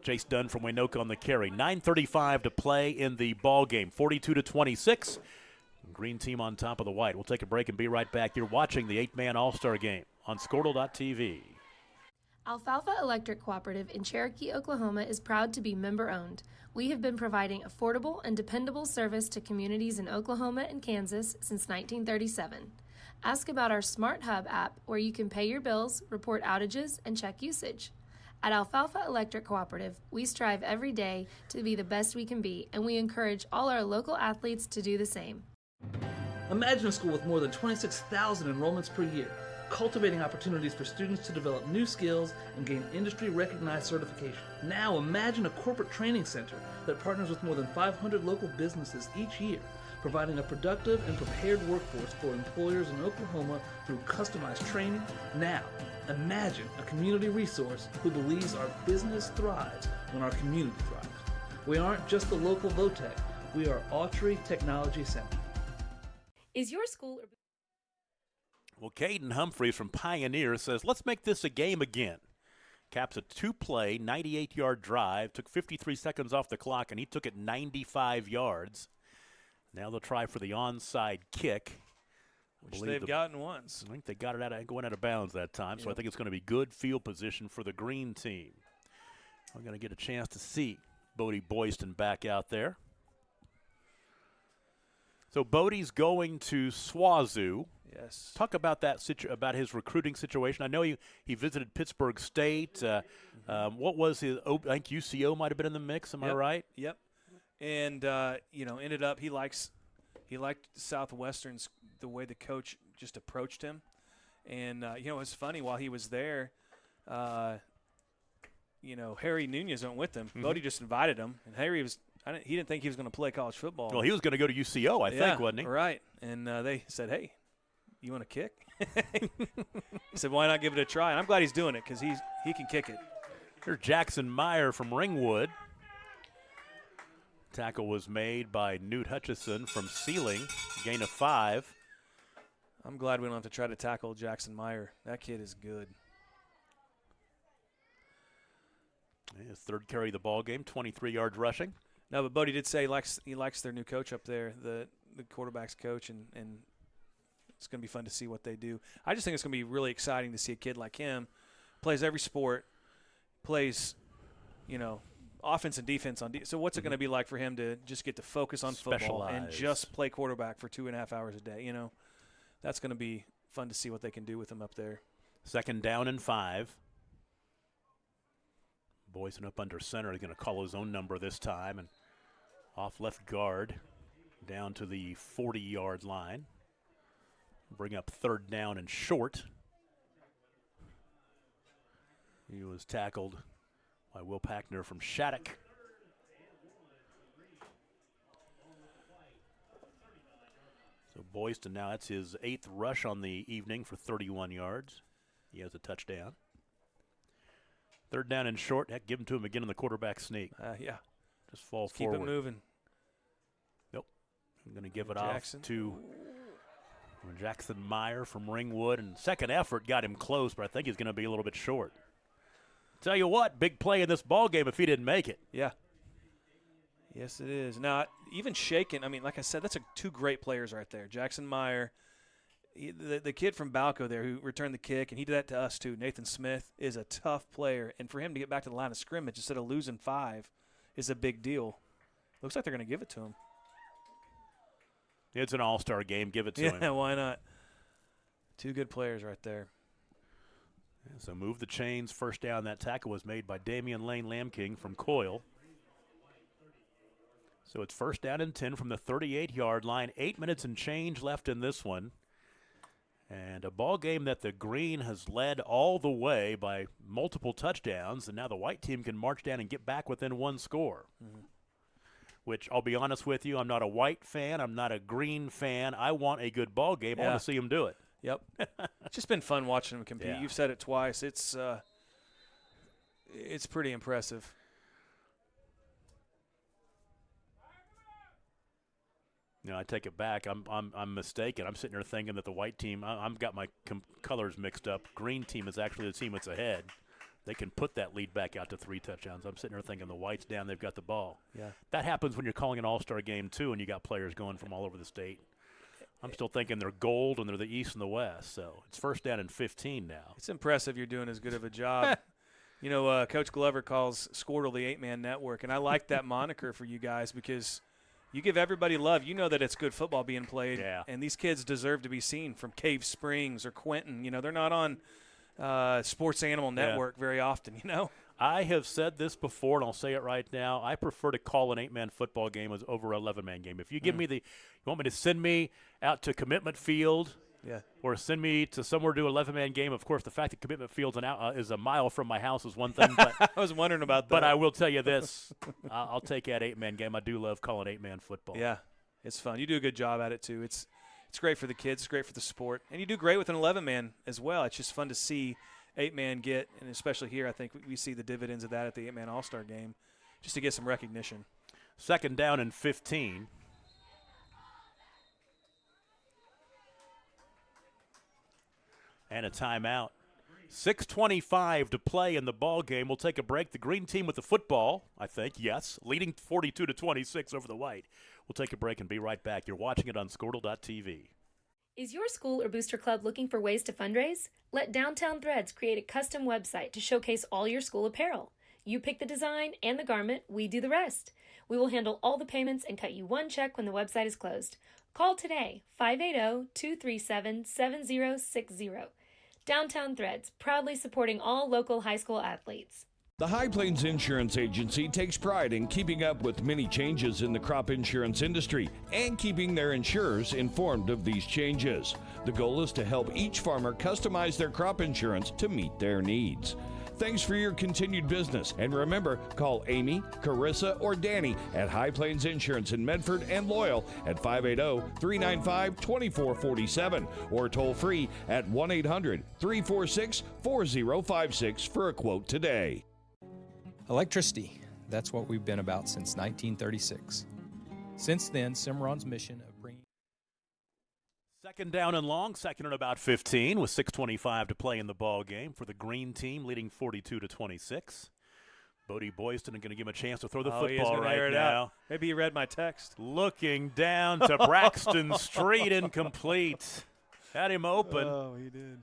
Chase Dunn from Waynoka on the carry. 9:35 to play in the ball game. 42-26. Green team on top of the white. We'll take a break and be right back. You're watching the 8-man All-Star game on Squirtle.tv. Alfalfa Electric Cooperative in Cherokee, Oklahoma is proud to be member-owned. We have been providing affordable and dependable service to communities in Oklahoma and Kansas since 1937. Ask about our Smart Hub app where you can pay your bills, report outages, and check usage. At Alfalfa Electric Cooperative, we strive every day to be the best we can be, and we encourage all our local athletes to do the same. Imagine a school with more than 26,000 enrollments per year, cultivating opportunities for students to develop new skills and gain industry-recognized certification. Now imagine a corporate training center that partners with more than 500 local businesses each year, providing a productive and prepared workforce for employers in Oklahoma through customized training. Now, imagine a community resource who believes our business thrives when our community thrives. We aren't just the local Votech, we are Autry Technology Center. Is your school... Well, Caden Humphreys from Pioneer says, let's make this a game again. Caps a 2-play, 98-yard drive, took 53 seconds off the clock, and he took it 95 yards. Now they'll try for the onside kick. Which they've gotten once. I think they got it going out of bounds that time, so I think it's going to be good field position for the green team. We're going to get a chance to see Bodie Boyston back out there. So Bodie's going to SWAZU. Yes. Talk about that about his recruiting situation. I know he visited Pittsburgh State. What was his? I think UCO might have been in the mix. Am I right? Yep. And ended up he liked Southwestern's the way the coach just approached him, and it was funny while he was there. Harry Nunez went with him. Bodie just invited him, and Harry he didn't think he was going to play college football. Well, he was going to go to UCO, I think, wasn't he? Right. And they said, hey, you want to kick? He said, why not give it a try? And I'm glad he's doing it because he can kick it. Here's Jackson Meyer from Ringwood. Tackle was made by Newt Hutchison from Sealing. Gain of 5. I'm glad we don't have to try to tackle Jackson Meyer. That kid is good. His third carry of the ball game, 23 yards rushing. No, but Bodie did say he likes their new coach up there, the quarterback's coach, and it's going to be fun to see what they do. I just think it's going to be really exciting to see a kid like him, plays every sport, plays, offense and defense on so what's it going to be like for him to just get to focus on football and just play quarterback for 2.5 hours a day? That's going to be fun to see what they can do with him up there. 2nd down and 5. Boyson up under center. He's going to call his own number this time, and off left guard down to the 40-yard line. Bring up 3rd down and short. He was tackled by Will Packner from Shattuck. So Boyston now, that's his 8th rush on the evening for 31 yards. He has a touchdown. Third down and short. Heck, give them to him again in the quarterback sneak. Yeah. Just fall Keep forward. it moving. Nope. I'm going to give it Jackson. off to Jackson Meyer from Ringwood. And second effort got him close, but I think he's going to be a little bit short. Tell you what, big play in this ball game if he didn't make it. Yeah. Yes, it is. Now, even Shaken, I mean, like I said, that's two great players right there. Jackson Meyer, the kid from Balco there who returned the kick, and he did that to us too. Nathan Smith is a tough player, and for him to get back to the line of scrimmage instead of losing 5 is a big deal. Looks like they're going to give it to him. It's an all-star game. Give it to him. Yeah, why not? Two good players right there. So move the chains. First down. That tackle was made by Damian Lane Lamking from Coyle. So it's first down and 10 from the 38-yard line. 8 minutes and change left in this one. And a ball game that the green has led all the way by multiple touchdowns, and now the white team can march down and get back within one score. Mm-hmm. Which, I'll be honest with you, I'm not a white fan. I'm not a green fan. I want a good ball game. I want to see them do it. Yep. It's just been fun watching them compete. Yeah. You've said it twice. It's pretty impressive. No, I take it back. I'm mistaken. I'm sitting there thinking that the white team, I've got my colors mixed up. Green team is actually the team that's ahead. They can put that lead back out to 3 touchdowns. I'm sitting there thinking the white's down, they've got the ball. Yeah. That happens when you're calling an all-star game, too, and you got players going from all over the state. I'm still thinking they're gold and they're the East and the West. So it's first down and 15 now. It's impressive you're doing as good of a job. You know, Coach Glover calls Squirtle the 8-man network, and I like that moniker for you guys because you give everybody love. You know that it's good football being played, and these kids deserve to be seen from Cave Springs or Quentin. You know, they're not on Sports Animal Network very often, you know. I have said this before, and I'll say it right now. I prefer to call an 8-man football game as over an 11-man game. If you give me you want me to send me out to Commitment Field, or send me to somewhere to do an 11-man game. Of course, the fact that Commitment Field is a mile from my house is one thing. But I was wondering about that. But I will tell you this: I'll take that 8-man game. I do love calling 8-man football. Yeah, it's fun. You do a good job at it too. It's great for the kids. It's great for the sport, and you do great with an 11-man as well. It's just fun to see 8-man get, and especially here, I think we see the dividends of that at the 8-man All-Star game, just to get some recognition. Second down and 15. And a timeout. 6:25 to play in the ball game. We'll take a break. The green team with the football, I think, yes, leading 42-26 over the white. We'll take a break and be right back. You're watching it on Squirtle.tv. Is your school or booster club looking for ways to fundraise? Let Downtown Threads create a custom website to showcase all your school apparel. You pick the design and the garment, we do the rest. We will handle all the payments and cut you one check when the website is closed. Call today, 580-237-7060. Downtown Threads, proudly supporting all local high school athletes. The High Plains Insurance Agency takes pride in keeping up with many changes in the crop insurance industry and keeping their insurers informed of these changes. The goal is to help each farmer customize their crop insurance to meet their needs. Thanks for your continued business. And remember, call Amy, Carissa, or Danny at High Plains Insurance in Medford and Loyal at 580-395-2447 or toll free at 1-800-346-4056 for a quote today. Electricity, that's what we've been about since 1936. Since then, Cimarron's mission of bringing... Second down and long, second and about 15 with 6:25 to play in the ball game for the green team, leading 42-26. Bodie Boyston going to give him a chance to throw the football right now. Maybe he read my text. Looking down to Braxton Street, incomplete. Had him open. Oh, he did.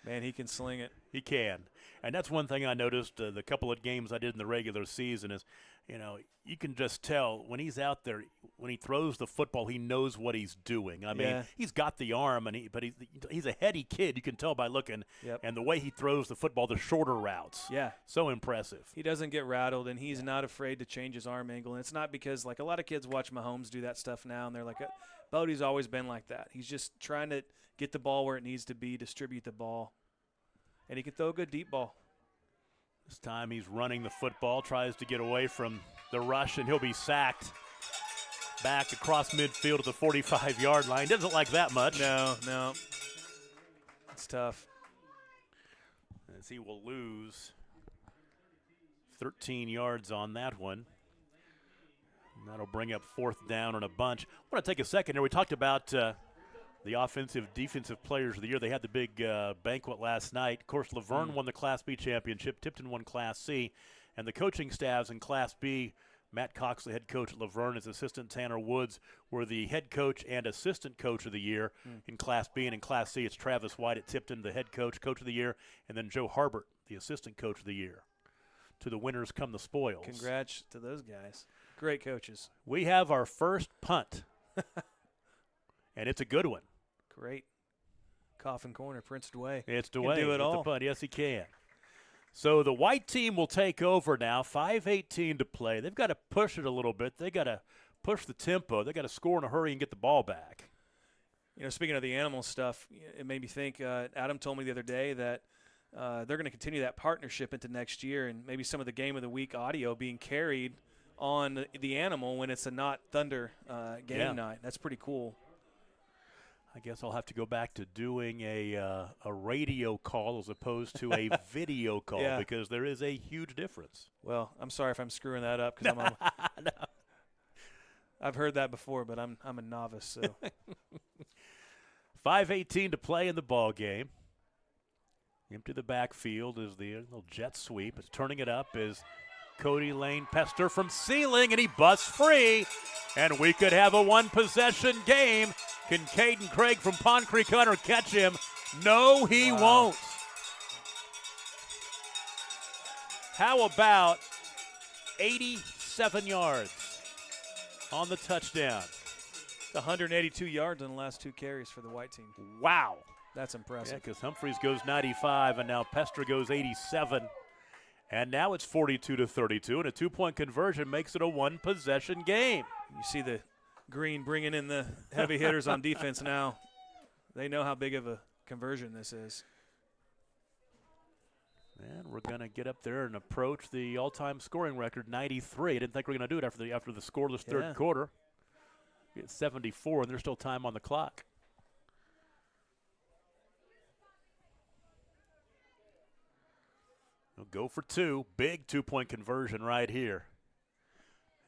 Man, he can sling it. He can. And that's one thing I noticed the couple of games I did in the regular season is, you know, you can just tell when he's out there, when he throws the football, he knows what he's doing. I mean, he's got the arm, but he's a heady kid. You can tell by looking. And the way he throws the football, the shorter routes. Yeah. So impressive. He doesn't get rattled, and he's not afraid to change his arm angle. And it's not because, like, a lot of kids watch Mahomes do that stuff now, and they're like, Bodie's always been like that. He's just trying to get the ball where it needs to be, distribute the ball. And he can throw a good deep ball. This time he's running the football, tries to get away from the rush, and he'll be sacked back across midfield to the 45-yard line. Doesn't like that much. No. It's tough. As he will lose 13 yards on that one. And that'll bring up 4th down and a bunch. I want to take a second here. We talked about the offensive, defensive players of the year. They had the big banquet last night. Of course, Laverne won the Class B championship. Tipton won Class C. And the coaching staffs in Class B, Matt Cox, the head coach at Laverne, his assistant Tanner Woods were the head coach and assistant coach of the year in Class B. And in Class C, it's Travis White at Tipton, the head coach of the year, and then Joe Harbert, the assistant coach of the year. To the winners come the spoils. Congrats to those guys. Great coaches. We have our first punt, and it's a good one. Great. Coffin corner, Prince DeWay. It's Can DeWay do it with all. the punt. Yes, he can. So the white team will take over now. 5:18 to play. They've got to push it a little bit. They got to push the tempo. They got to score in a hurry and get the ball back. You know, speaking of the animal stuff, it made me think. Adam told me the other day that they're going to continue that partnership into next year, and maybe some of the Game of the Week audio being carried on the animal when it's a not Thunder game night. That's pretty cool. I guess I'll have to go back to doing a radio call as opposed to a video call because there is a huge difference. Well, I'm sorry if I'm screwing that up because I've heard that before, but I'm a novice. So 5:18 to play in the ball game. Empty the backfield is the little jet sweep. It's turning it up is Cody Lane Pester from ceiling, and he busts free. And we could have a one-possession game. Can Caden Craig from Pond Creek Hunter catch him? No, he won't. How about 87 yards on the touchdown? 182 yards in the last 2 carries for the white team. Wow. That's impressive. Yeah, because Humphreys goes 95, and now Pester goes 87. And now it's 42-32, and a 2-point conversion makes it a one-possession game. You see the Green bringing in the heavy hitters on defense now. They know how big of a conversion this is. And we're going to get up there and approach the all-time scoring record, 93. I didn't think we were going to do it after the scoreless third quarter. It's 74, and there's still time on the clock. They'll go for 2. Big 2-point conversion right here.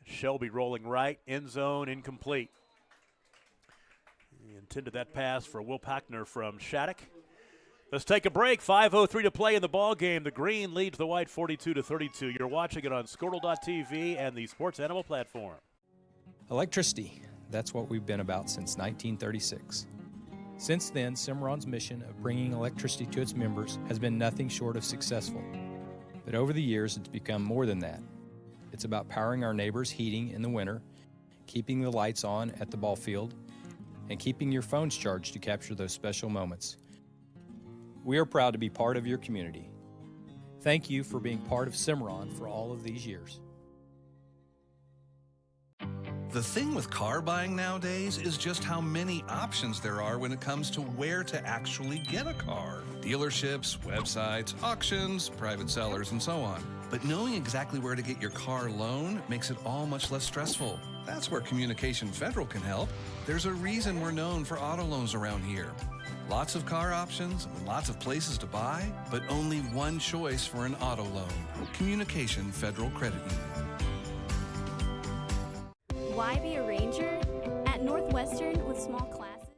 Shelby rolling right, end zone, incomplete. He intended that pass for Will Packner from Shattuck. Let's take a break. 5:03 to play in the ball game. The Green leads the White 42-32. You're watching it on Squirtle.tv and the Sports Animal platform. Electricity, that's what we've been about since 1936. Since then, Cimarron's mission of bringing electricity to its members has been nothing short of successful. But over the years, it's become more than that. It's about powering our neighbors' heating in the winter, keeping the lights on at the ball field, and keeping your phones charged to capture those special moments. We are proud to be part of your community. Thank you for being part of Cimarron for all of these years. The thing with car buying nowadays is just how many options there are when it comes to where to actually get a car. Dealerships, websites, auctions, private sellers, and so on. But knowing exactly where to get your car loan makes it all much less stressful. That's where Communication Federal can help. There's a reason we're known for auto loans around here. Lots of car options, lots of places to buy, but only one choice for an auto loan. Communication Federal Credit Union. Why be a ranger? At Northwestern with small classes.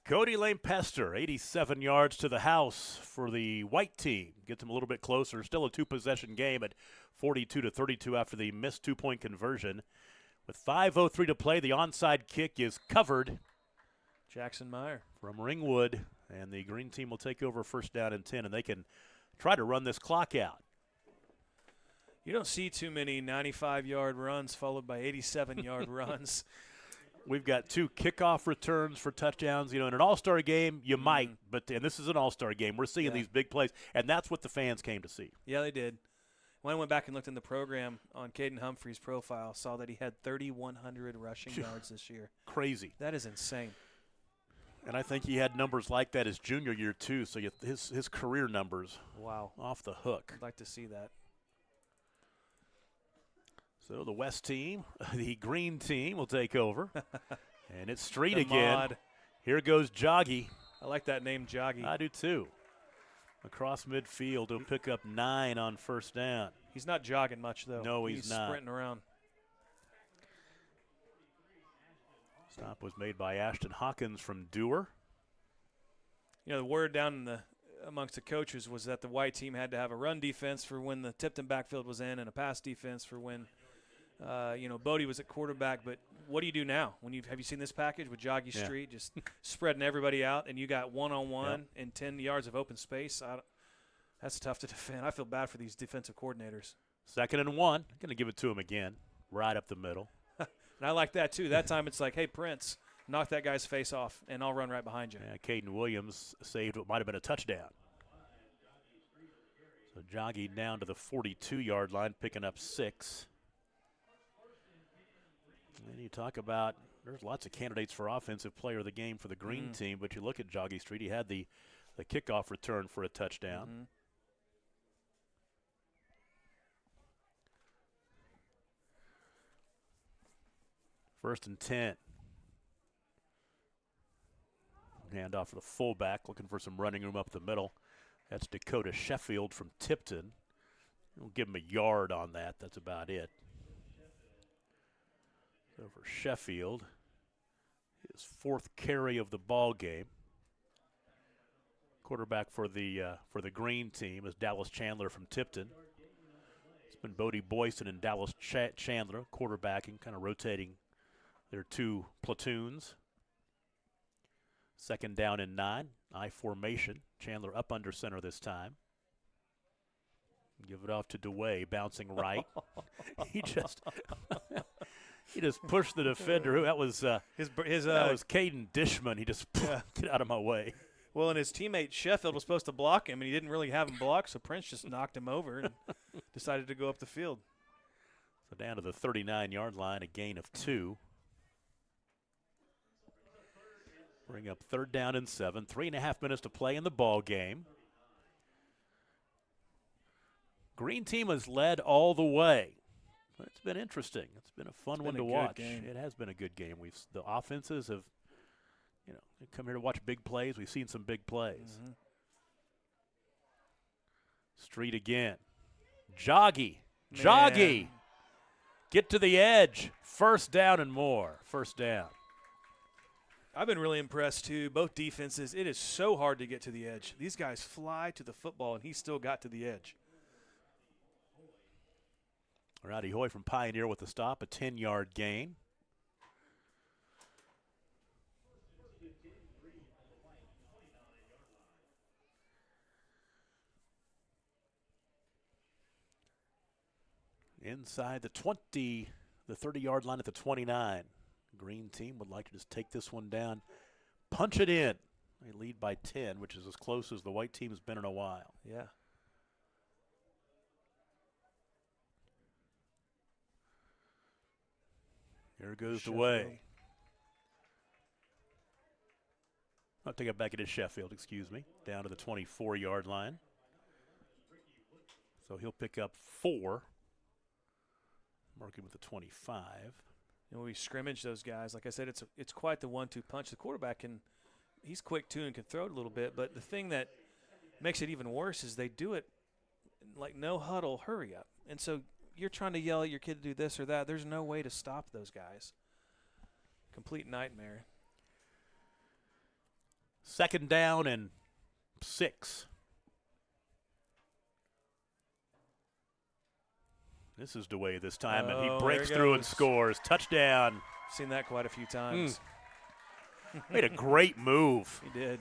Cody Lane Pester, 87 yards to the house for the white team. Gets them a little bit closer. Still a 2-possession game at 42-32 after the missed 2-point conversion. With 5:03 to play, the onside kick is covered. Jackson Meyer from Ringwood, and the green team will take over first down and 10, and they can try to run this clock out. You don't see too many 95-yard runs followed by 87-yard runs. We've got 2 kickoff returns for touchdowns. You know, in an all-star game, you might, and this is an all-star game. We're seeing these big plays, and that's what the fans came to see. Yeah, they did. When I went back and looked in the program on Caden Humphrey's profile, saw that he had 3,100 rushing yards this year. Crazy. That is insane. And I think he had numbers like that his junior year, too, so his career numbers off the hook. I'd like to see that. So the West team, the green team will take over. And it's Street again. Mod. Here goes Joggy. I like that name, Joggy. I do too. across midfield. He'll pick up 9 on first down. He's not jogging much, though. No, he's not. Sprinting around. Stop was made by Ashton Hawkins from Dewar. You know, the word down amongst the coaches was that the white team had to have a run defense for when the Tipton backfield was in and a pass defense for when, Bodie was at quarterback. But what do you do now? Have you seen this package with Joggy Street just spreading everybody out, and you got one-on-one and 10 yards of open space? That's tough to defend. I feel bad for these defensive coordinators. 2nd and 1. I'm going to give it to him again, right up the middle. And I like that, too. That time it's like, hey, Prince, knock that guy's face off, and I'll run right behind you. Yeah, Caden Williams saved what might have been a touchdown. So Joggy down to the 42-yard line, picking up 6. And you talk about there's lots of candidates for offensive player of the game for the green team, but you look at Joggy Street, he had the kickoff return for a touchdown. 1st and 10. Hand off to the fullback, looking for some running room up the middle. That's Dakota Sheffield from Tipton. We'll give him a yard on that. That's about it. So for Sheffield, his 4th carry of the ball game. Quarterback for the green team is Dallas Chandler from Tipton. It's been Bodie Boyson and Dallas Chandler quarterbacking, kind of rotating their 2 platoons. 2nd down and 9. I formation. Chandler up under center this time. Give it off to DeWay, bouncing right. he just pushed the defender. That was that was Caden Dishman. He just get out of my way. Well, and his teammate Sheffield was supposed to block him, and he didn't really have him blocked, so Prince just knocked him over and decided to go up the field. So down to the 39-yard line, a gain of 2. Bring up 3rd down and 7. 3.5 minutes to play in the ball game. Green team has led all the way. It's been interesting. It's been a fun one to watch. It has been a good game. The offenses have, they come here to watch big plays. We've seen some big plays. Street again. Joggy. Get to the edge. 1st down and more. 1st down. I've been really impressed, too. Both defenses, it is so hard to get to the edge. These guys fly to the football, and he still got to the edge. Rowdy Hoy from Pioneer with the stop, a 10-yard gain. Inside the 20, the 30-yard line at the 29. Green team would like to just take this one down, punch it in. They lead by 10, which is as close as the white team has been in a while. Yeah. Here goes the way. I'll take it back. It is Sheffield, excuse me, down to the 24-yard line. So he'll pick up 4. Marking with the 25. And when we scrimmage those guys, like I said, it's quite the 1-2 punch. The quarterback he's quick too and can throw it a little bit. But the thing that makes it even worse is they do it like no huddle, hurry up. And so you're trying to yell at your kid to do this or that. There's no way to stop those guys. Complete nightmare. 2nd down and 6. This is DeWay this time, and he breaks through and scores. Touchdown. Seen that quite a few times. Made a great move. He did.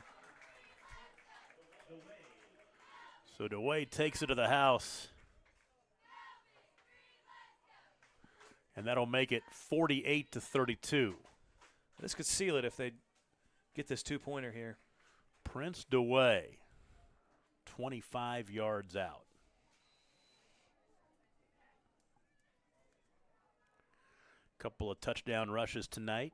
So DeWay takes it to the house. And that'll make it 48-32. This could seal it if they get this 2-pointer here. Prince DeWay, 25 yards out. Couple of touchdown rushes tonight.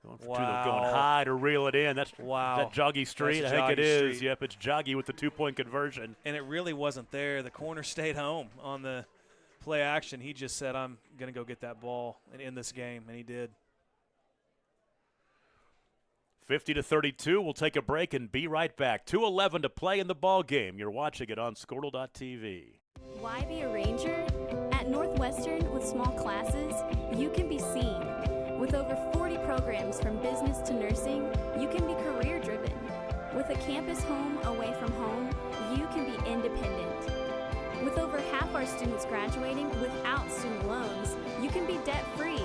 Going for 2, going high to reel it in. That's that Joggy Street. I think it is. Street. Yep, it's Joggy with the 2-point conversion. And it really wasn't there. The corner stayed home on the play action, he just said, I'm going to go get that ball and end this game, and he did. 50-32. We'll take a break and be right back. 2:11 to play in the ball game. You're watching it on Squirtle.tv. Why be a Ranger? At Northwestern, with small classes, you can be seen. With over 40 programs from business to nursing, you can be career-driven. With a campus home away from home, you can be independent. With over half our students graduating without student loans, you can be debt-free.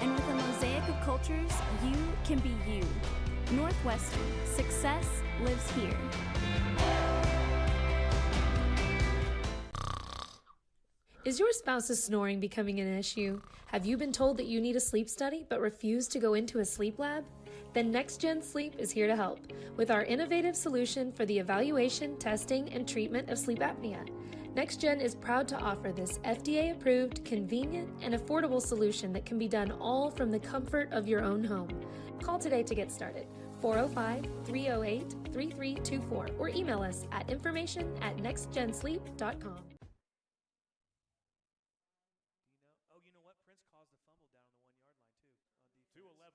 And with a mosaic of cultures, you can be you. Northwestern, success lives here. Is your spouse's snoring becoming an issue? Have you been told that you need a sleep study but refuse to go into a sleep lab? Then NextGen Sleep is here to help with our innovative solution for the evaluation, testing, and treatment of sleep apnea. NextGen is proud to offer this FDA-approved, convenient, and affordable solution that can be done all from the comfort of your own home. Call today to get started. 405-308-3324 or email us at information@nextgensleep.com. Oh, you know what? Prince caused a fumble down on the 1 yard line, too.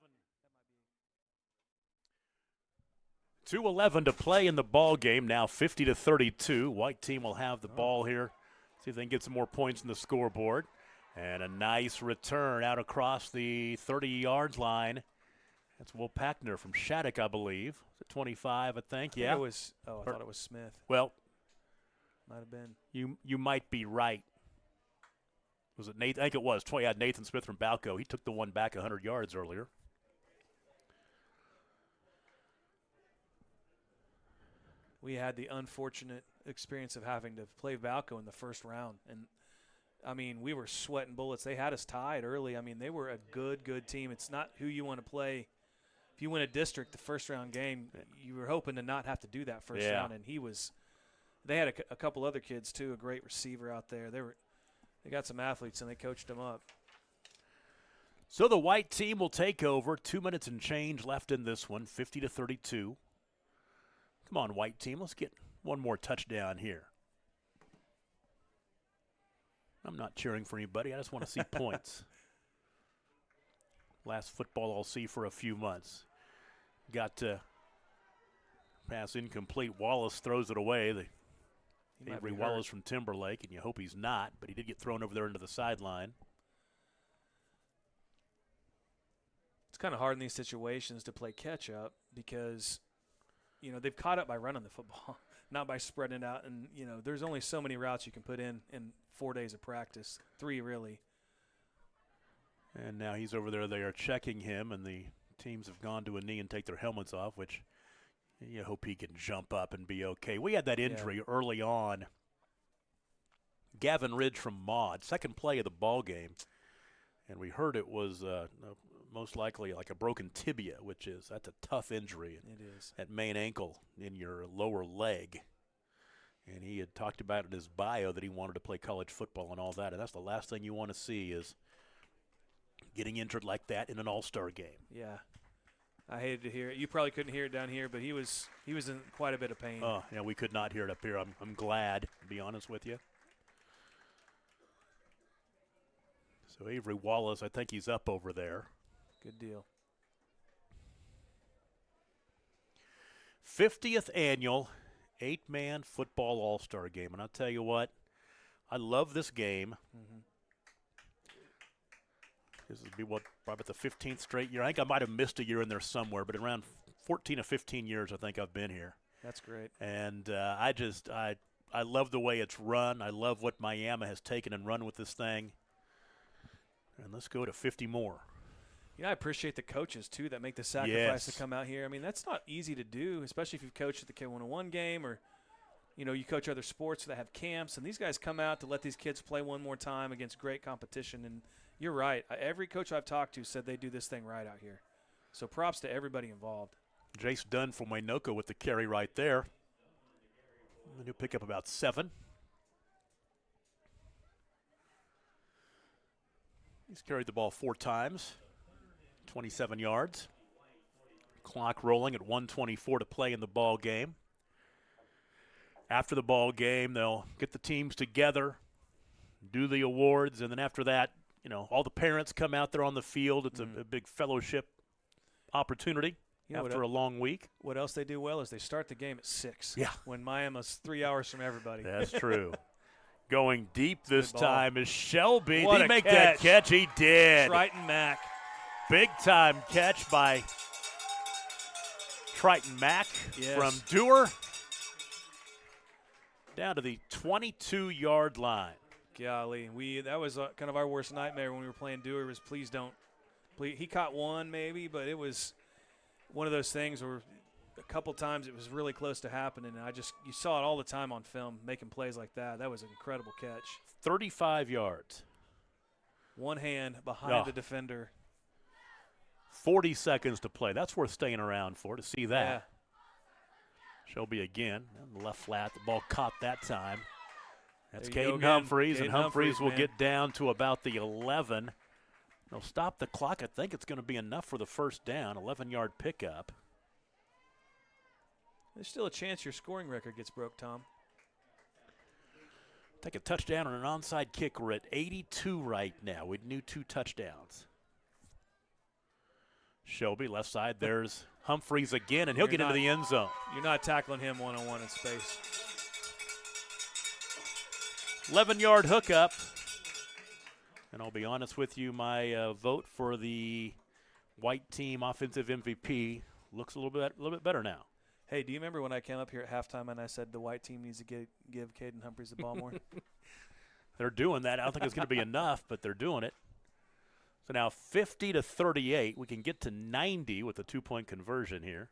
2:11 to play in the ball game. Now 50-32. White team will have the ball here. See if they can get some more points in the scoreboard. And a nice return out across the 30-yard line. That's Will Packner from Shattuck, I believe. It's at 25, I think. Yeah. I thought it was Smith. Well, might have been. You might be right. Was it Nathan? I think it was. Yeah, Nathan Smith from Balco. He took the one back 100 yards earlier. We had the unfortunate experience of having to play Balco in the first round. And, I mean, we were sweating bullets. They had us tied early. I mean, they were a good team. It's not who you want to play. If you win a district, the first-round game, you were hoping to not have to do that first round. And they had a couple other kids, too, a great receiver out there. They got some athletes, and they coached them up. So the white team will take over. 2 minutes and change left in this one, 50-32. Come on, white team. Let's get one more touchdown here. I'm not cheering for anybody. I just want to see points. Last football I'll see for a few months. Got to pass incomplete. Wallace throws it away. Avery Wallace from Timberlake, and you hope he's not, but he did get thrown over there into the sideline. It's kind of hard in these situations to play catch-up because – they've caught up by running the football, not by spreading it out. And, there's only so many routes you can put in 4 days of practice, 3 really. And now he's over there. They are checking him, and the teams have gone to a knee and take their helmets off, which you hope he can jump up and be okay. We had that injury early on. Gavin Ridge from Maud, second play of the ball game, and we heard it was most likely like a broken tibia, that's a tough injury. It is. That main ankle in your lower leg. And he had talked about in his bio that he wanted to play college football and all that. And that's the last thing you want to see is getting injured like that in an all-star game. Yeah. I hated to hear it. You probably couldn't hear it down here, but he was in quite a bit of pain. Oh, yeah, we could not hear it up here. I'm glad, to be honest with you. So Avery Wallace, I think he's up over there. Good deal. 50th annual 8-man football all-star game. And I'll tell you what, I love this game. Mm-hmm. This would be probably the 15th straight year. I think I might have missed a year in there somewhere, but around 14 or 15 years I think I've been here. That's great. And I love the way it's run. I love what Miami has taken and run with this thing. And let's go to 50 more. I appreciate the coaches, too, that make the sacrifice to come out here. I mean, that's not easy to do, especially if you've coached at the K101 game or, you coach other sports that have camps. And these guys come out to let these kids play one more time against great competition. And you're right. Every coach I've talked to said they do this thing right out here. So props to everybody involved. Jace Dunn from Waynoka with the carry right there. And he'll pick up about 7. He's carried the ball 4 times. 27 yards. Clock rolling at 1:24 to play in the ball game. After the ball game, they'll get the teams together do the awards, and then after that, all the parents come out there on the field. It's a big fellowship opportunity after a long week. What else they do well is they start the game at 6. Yeah. When Miami's 3 hours from everybody. That's true. Going deep this time is Shelby. What Did he a make catch. that catch? He did. Triton Mack. Big time catch by Triton Mack from Dewar down to the 22-yard line. Golly, that was kind of our worst nightmare when we were playing Dewar. Was please. He caught one maybe, but it was one of those things where a couple times it was really close to happening. And you saw it all the time on film, making plays like that. That was an incredible catch. 35 yards. One hand behind the defender. 40 seconds to play. That's worth staying around for, to see that. Yeah. Shelby again, on the left flat. The ball caught that time. That's There you go Caden again. Humphreys, and Caden Humphreys will man. get down to about the 11. They'll stop the clock. I think it's going to be enough for the first down, 11-yard pickup. There's still a chance your scoring record gets broke, Tom. Take a touchdown on an onside kick. We're at 82 right now. We knew 2 touchdowns. Shelby, left side. There's Humphreys again, and he'll get into the end zone. You're not tackling him one-on-one in space. 11-yard hookup. And I'll be honest with you, my vote for the white team offensive MVP looks a little bit better now. Hey, do you remember when I came up here at halftime and I said the white team needs to give Caden Humphreys the ball more? They're doing that. I don't think it's going to be enough, but they're doing it. So now 50-38. We can get to 90 with a 2-point conversion here.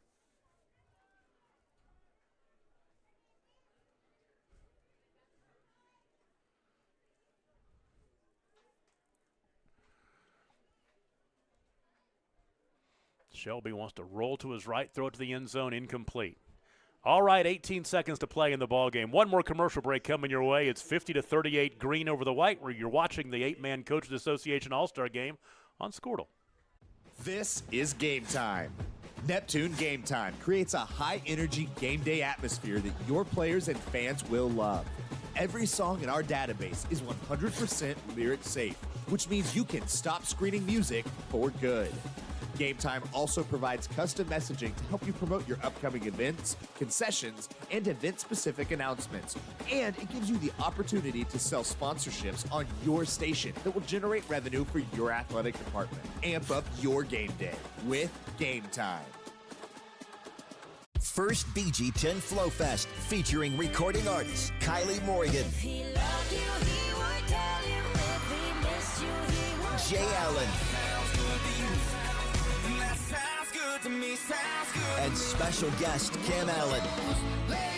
Shelby wants to roll to his right, throw it to the end zone, incomplete. All right, 18 seconds to play in the ball game. One more commercial break coming your way. It's 50-38 green over the white, where you're watching the 8-man Coaches Association All-Star Game on Squirtle. This is Game Time. Neptune Game Time creates a high-energy game day atmosphere that your players and fans will love. Every song in our database is 100% lyric safe, which means you can stop screening music for good. Game Time also provides custom messaging to help you promote your upcoming events, concessions, and event-specific announcements. And it gives you the opportunity to sell sponsorships on your station that will generate revenue for your athletic department. Amp up your game day with Game Time. First BG10 Flow Fest featuring recording artist Kylie Morgan, Jay Allen, and special guest Cam Allen.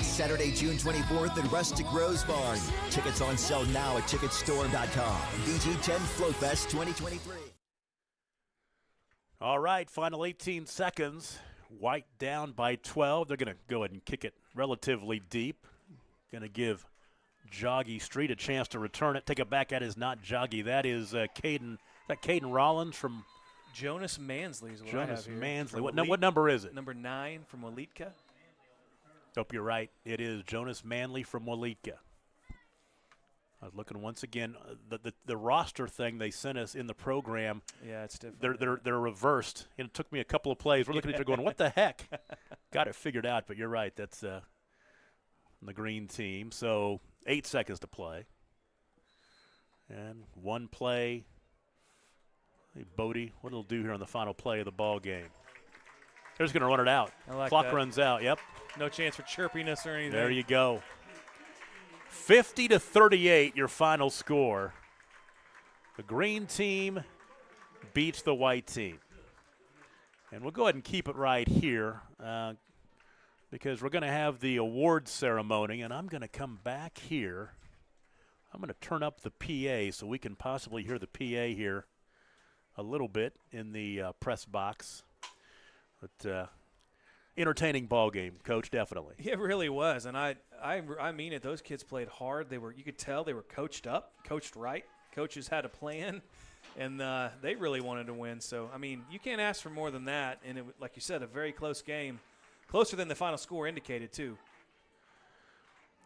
Saturday, June 24th at Rustic Rose Barn. Tickets on sale now at ticketstore.com. BG10 Flow Fest 2023. All right, final 18 seconds. White down by 12. They're going to go ahead and kick it relatively deep. Going to give Joggy Street a chance to return it. Take it back. That is not Joggy. That is Caden. Is that Caden Rollins from Jonas Mansley is what Jonas I have here. Mansley. What number is it? Number 9 from Waletka. Hope you're right. It is Jonas Manley from Waletka. I was looking once again. The roster thing they sent us in the program. Yeah, it's different. They're reversed. It took me a couple of plays. We're looking at each other going, what the heck? Got it figured out, but you're right. That's the green team. So 8 seconds to play. And one play. Hey, Bodie, what it'll do here on the final play of the ball game. They're just going to run it out. I like Clock that. runs out. Yep. No chance for chirpiness or anything. There you go. 50-38, your final score. The green team beats the white team. And we'll go ahead and keep it right here because we're going to have the awards ceremony, and I'm going to come back here. I'm going to turn up the PA so we can possibly hear the PA here a little bit in the press box. But entertaining ball game, Coach, definitely. It really was, and I mean it. Those kids played hard. You could tell they were coached up, coached right. Coaches had a plan, and they really wanted to win. So, I mean, you can't ask for more than that. And, like you said, a very close game, closer than the final score indicated, too.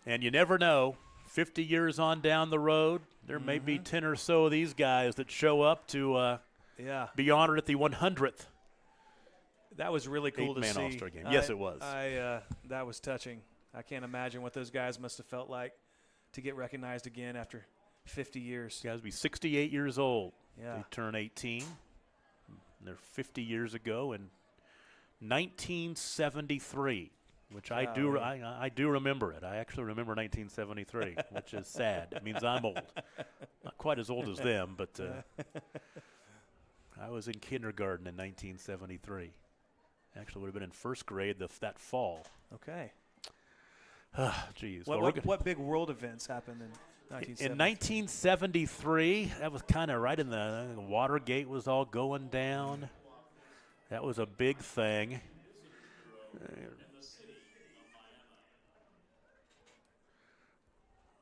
And you never know. 50 years on down the road, there may be 10 or so of these guys that show up to be honored at the 100th. That was really cool to see. Eight-man All-Star game. Yes, it was. That was touching. I can't imagine what those guys must have felt like to get recognized again after 50 years. Guys be 68 years old. Yeah. They turn 18. They're 50 years ago in 1973, which I do remember it. I actually remember 1973, which is sad. It means I'm old. Not quite as old as them, but I was in kindergarten in 1973. Actually would have been in first grade that fall. Okay. Geez. What big world events happened in 1973? In 1973, that was kind of right in the Watergate was all going down. That was a big thing.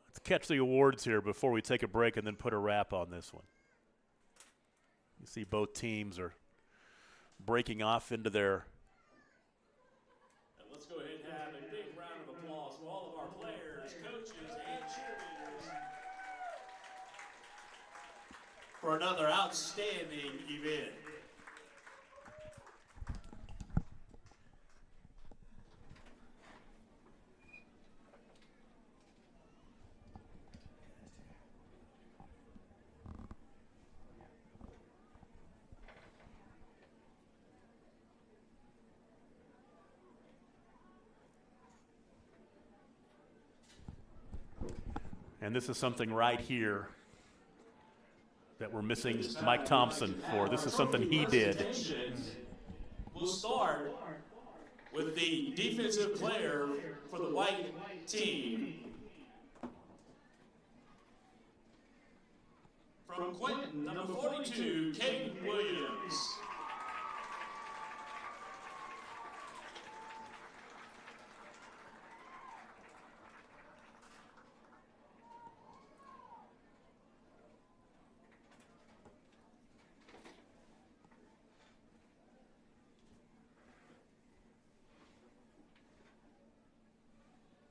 Let's catch the awards here before we take a break and then put a wrap on this one. You see both teams are breaking off into their Let's go ahead and have a big round of applause for all of our players, coaches, and cheerleaders for another outstanding event. And this is something right here that we're missing Mike Thompson for. This is something he did. We'll start with the defensive player for the white team. From Clinton, number 42, Caden Williams.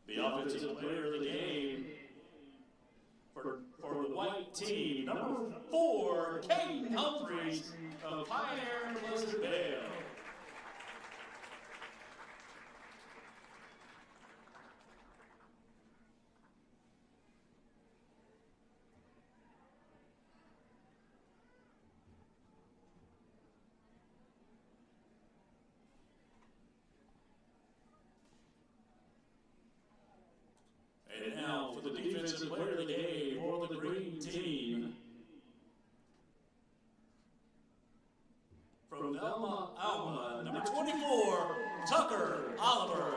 The offensive player of the game for the white team, number 4, Caden Humphreys of Pioneer Pleasantdale. And now for the defensive player of the game for the green team. From Velma, Alma, number 24, Tucker Oliver.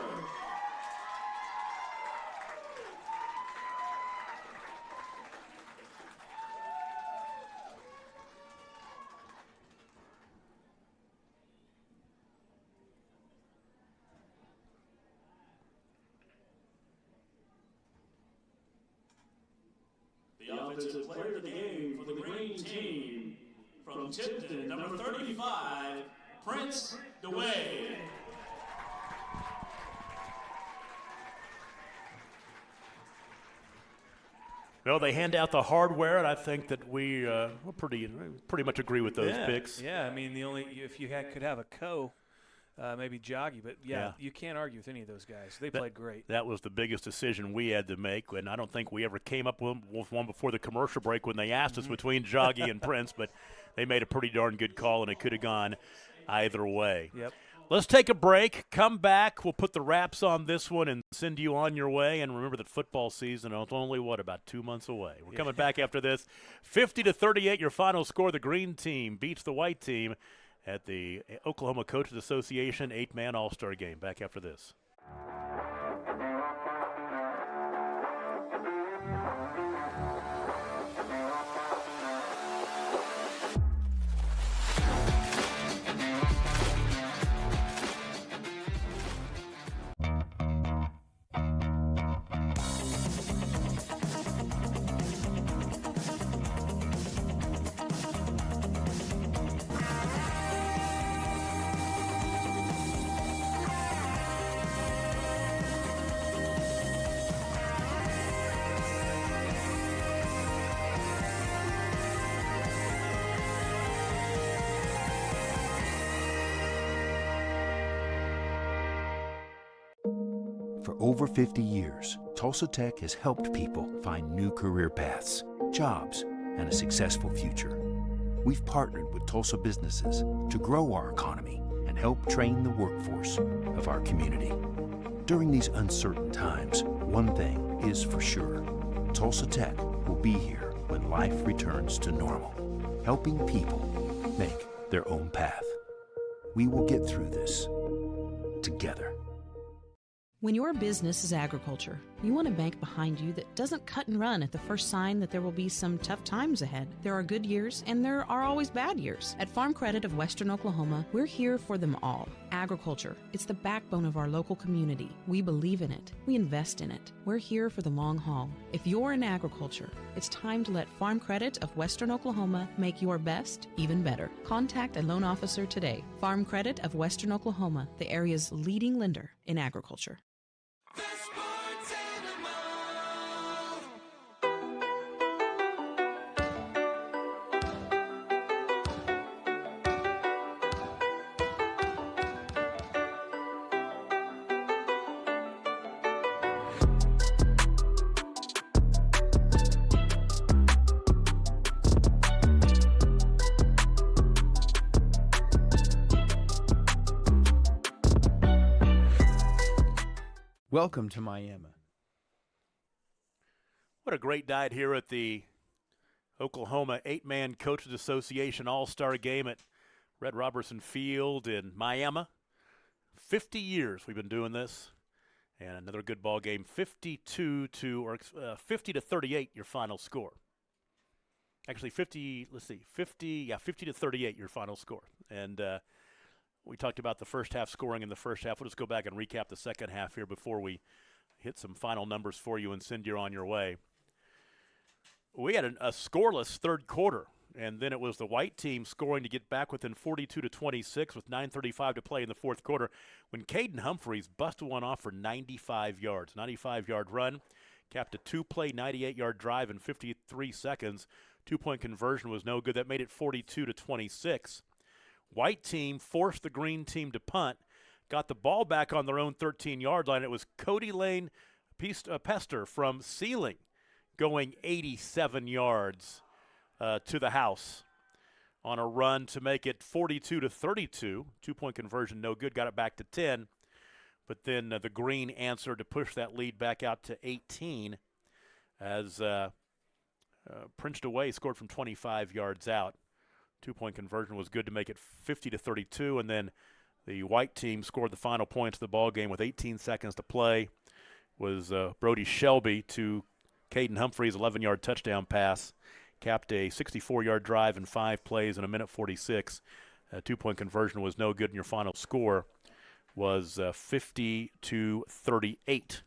The offensive player of the game for the green team, from Tipton, number 35, Prince DeWay. Well, they hand out the hardware, and I think that we pretty much agree with those picks. Yeah, I mean, if you could have a maybe Joggy, but you can't argue with any of those guys. They played great. That was the biggest decision we had to make, and I don't think we ever came up with one before the commercial break when they asked us between Joggy and Prince, but they made a pretty darn good call, and it could have gone either way. Yep. Let's take a break, come back, we'll put the wraps on this one and send you on your way. And remember that football season is only, about 2 months away. We're coming back after this. 50-38, your final score. The green team beats the white team at the Oklahoma Coaches Association 8-man All-Star game. Back after this. For over 50 years, Tulsa Tech has helped people find new career paths, jobs, and a successful future. We've partnered with Tulsa businesses to grow our economy and help train the workforce of our community. During these uncertain times, one thing is for sure. Tulsa Tech will be here when life returns to normal, helping people make their own path. We will get through this together. When your business is agriculture, you want a bank behind you that doesn't cut and run at the first sign that there will be some tough times ahead. There are good years and there are always bad years. At Farm Credit of Western Oklahoma, we're here for them all. Agriculture, it's the backbone of our local community. We believe in it. We invest in it. We're here for the long haul. If you're in agriculture, it's time to let Farm Credit of Western Oklahoma make your best even better. Contact a loan officer today. Farm Credit of Western Oklahoma, the area's leading lender in agriculture. Welcome to Miami. What a great night here at the Oklahoma 8-Man Coaches Association All-Star Game at Red Robertson Field in Miami. 50 years we've been doing this, and another good ball game. 50 to 38 your final score. Actually 50 to 38 your final score. And we talked about the first half scoring in the first half. We'll just go back and recap the second half here before we hit some final numbers for you and send you on your way. We had a scoreless third quarter, and then it was the white team scoring to get back within 42-26 with 9:35 to play in the fourth quarter when Caden Humphreys busted one off for 95 yards. 95-yard run, capped a two-play 98-yard drive in 53 seconds. Two-point conversion was no good. That made it 42-26. White team forced the green team to punt, got the ball back on their own 13-yard line. It was Cody Lane Pester from Sealing going 87 yards to the house on a run to make it 42-32. Two-point conversion, no good, got it back to 10. But then the green answered to push that lead back out to 18 as Prince DeWay scored from 25 yards out. Two-point conversion was good to make it 50-32, and then the white team scored the final points of the ball game with 18 seconds to play. Was Brody Shelby to Caden Humphreys' 11-yard touchdown pass, capped a 64-yard drive in 5 plays in a minute 46. Two-point conversion was no good, and your final score was 50-38.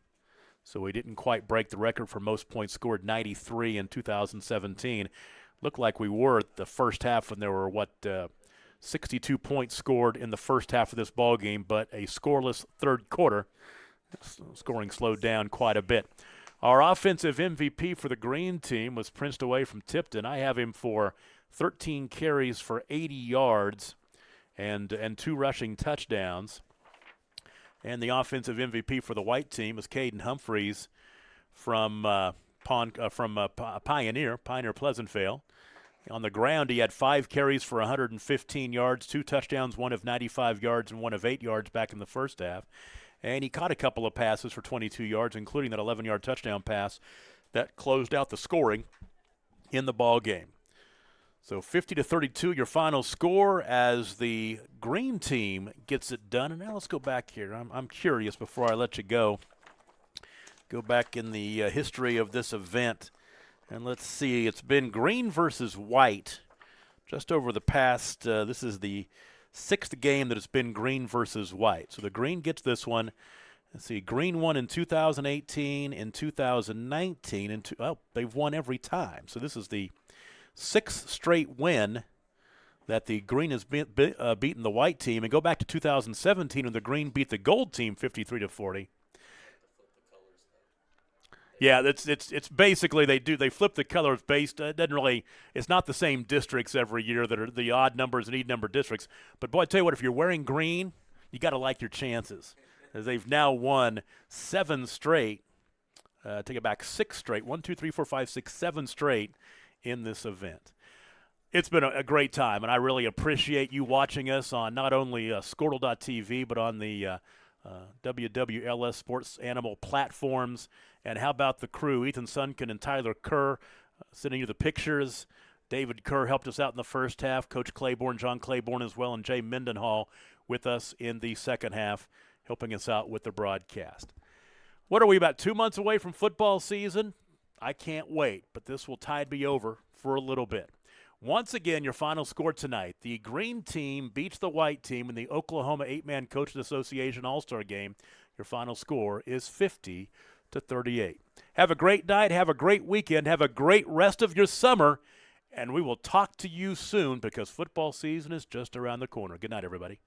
So we didn't quite break the record for most points scored, 93 in 2017. Looked like we were at the first half when there were, 62 points scored in the first half of this ball game, but a scoreless third quarter. Scoring slowed down quite a bit. Our offensive MVP for the green team was Prince DeWay from Tipton. I have him for 13 carries for 80 yards and 2 rushing touchdowns. And the offensive MVP for the white team was Caden Humphreys from Pioneer Pleasantville. On the ground, he had 5 carries for 115 yards, 2 touchdowns, one of 95 yards and one of 8 yards back in the first half. And he caught a couple of passes for 22 yards, including that 11-yard touchdown pass that closed out the scoring in the ball game. So 50-32, your final score as the green team gets it done. And now let's go back here. I'm curious before I let you go. Go back in the history of this event, and let's see. It's been green versus white just over the past. This is the 6th game that it's been green versus white. So the green gets this one. Let's see. Green won in 2018, in 2019, and they've won every time. So this is the 6th straight win that the green has beaten the white team. And go back to 2017 when the green beat the gold team 53-40. Yeah, it's basically they flip the colors based. It doesn't really. It's not the same districts every year that are the odd numbers and even number districts. But boy, I tell you what, if you're wearing green, you got to like your chances. as they've now won 7 straight. Take it back, 6 straight. 1, 2, 3, 4, 5, 6, 7 straight in this event. It's been a great time, and I really appreciate you watching us on not only Squirtle.tv, but on the WWLS Sports Animal platforms. And how about the crew, Ethan Sunken and Tyler Kerr, sending you the pictures. David Kerr helped us out in the first half. Coach Claiborne, John Claiborne as well, and Jay Mendenhall with us in the second half, helping us out with the broadcast. What are we, about 2 months away from football season? I can't wait, but this will tide me over for a little bit. Once again, your final score tonight. The green team beats the white team in the Oklahoma 8-Man Coaches Association All-Star Game. Your final score is 50-38. Have a great night. Have a great weekend. Have a great rest of your summer. And we will talk to you soon because football season is just around the corner. Good night, everybody.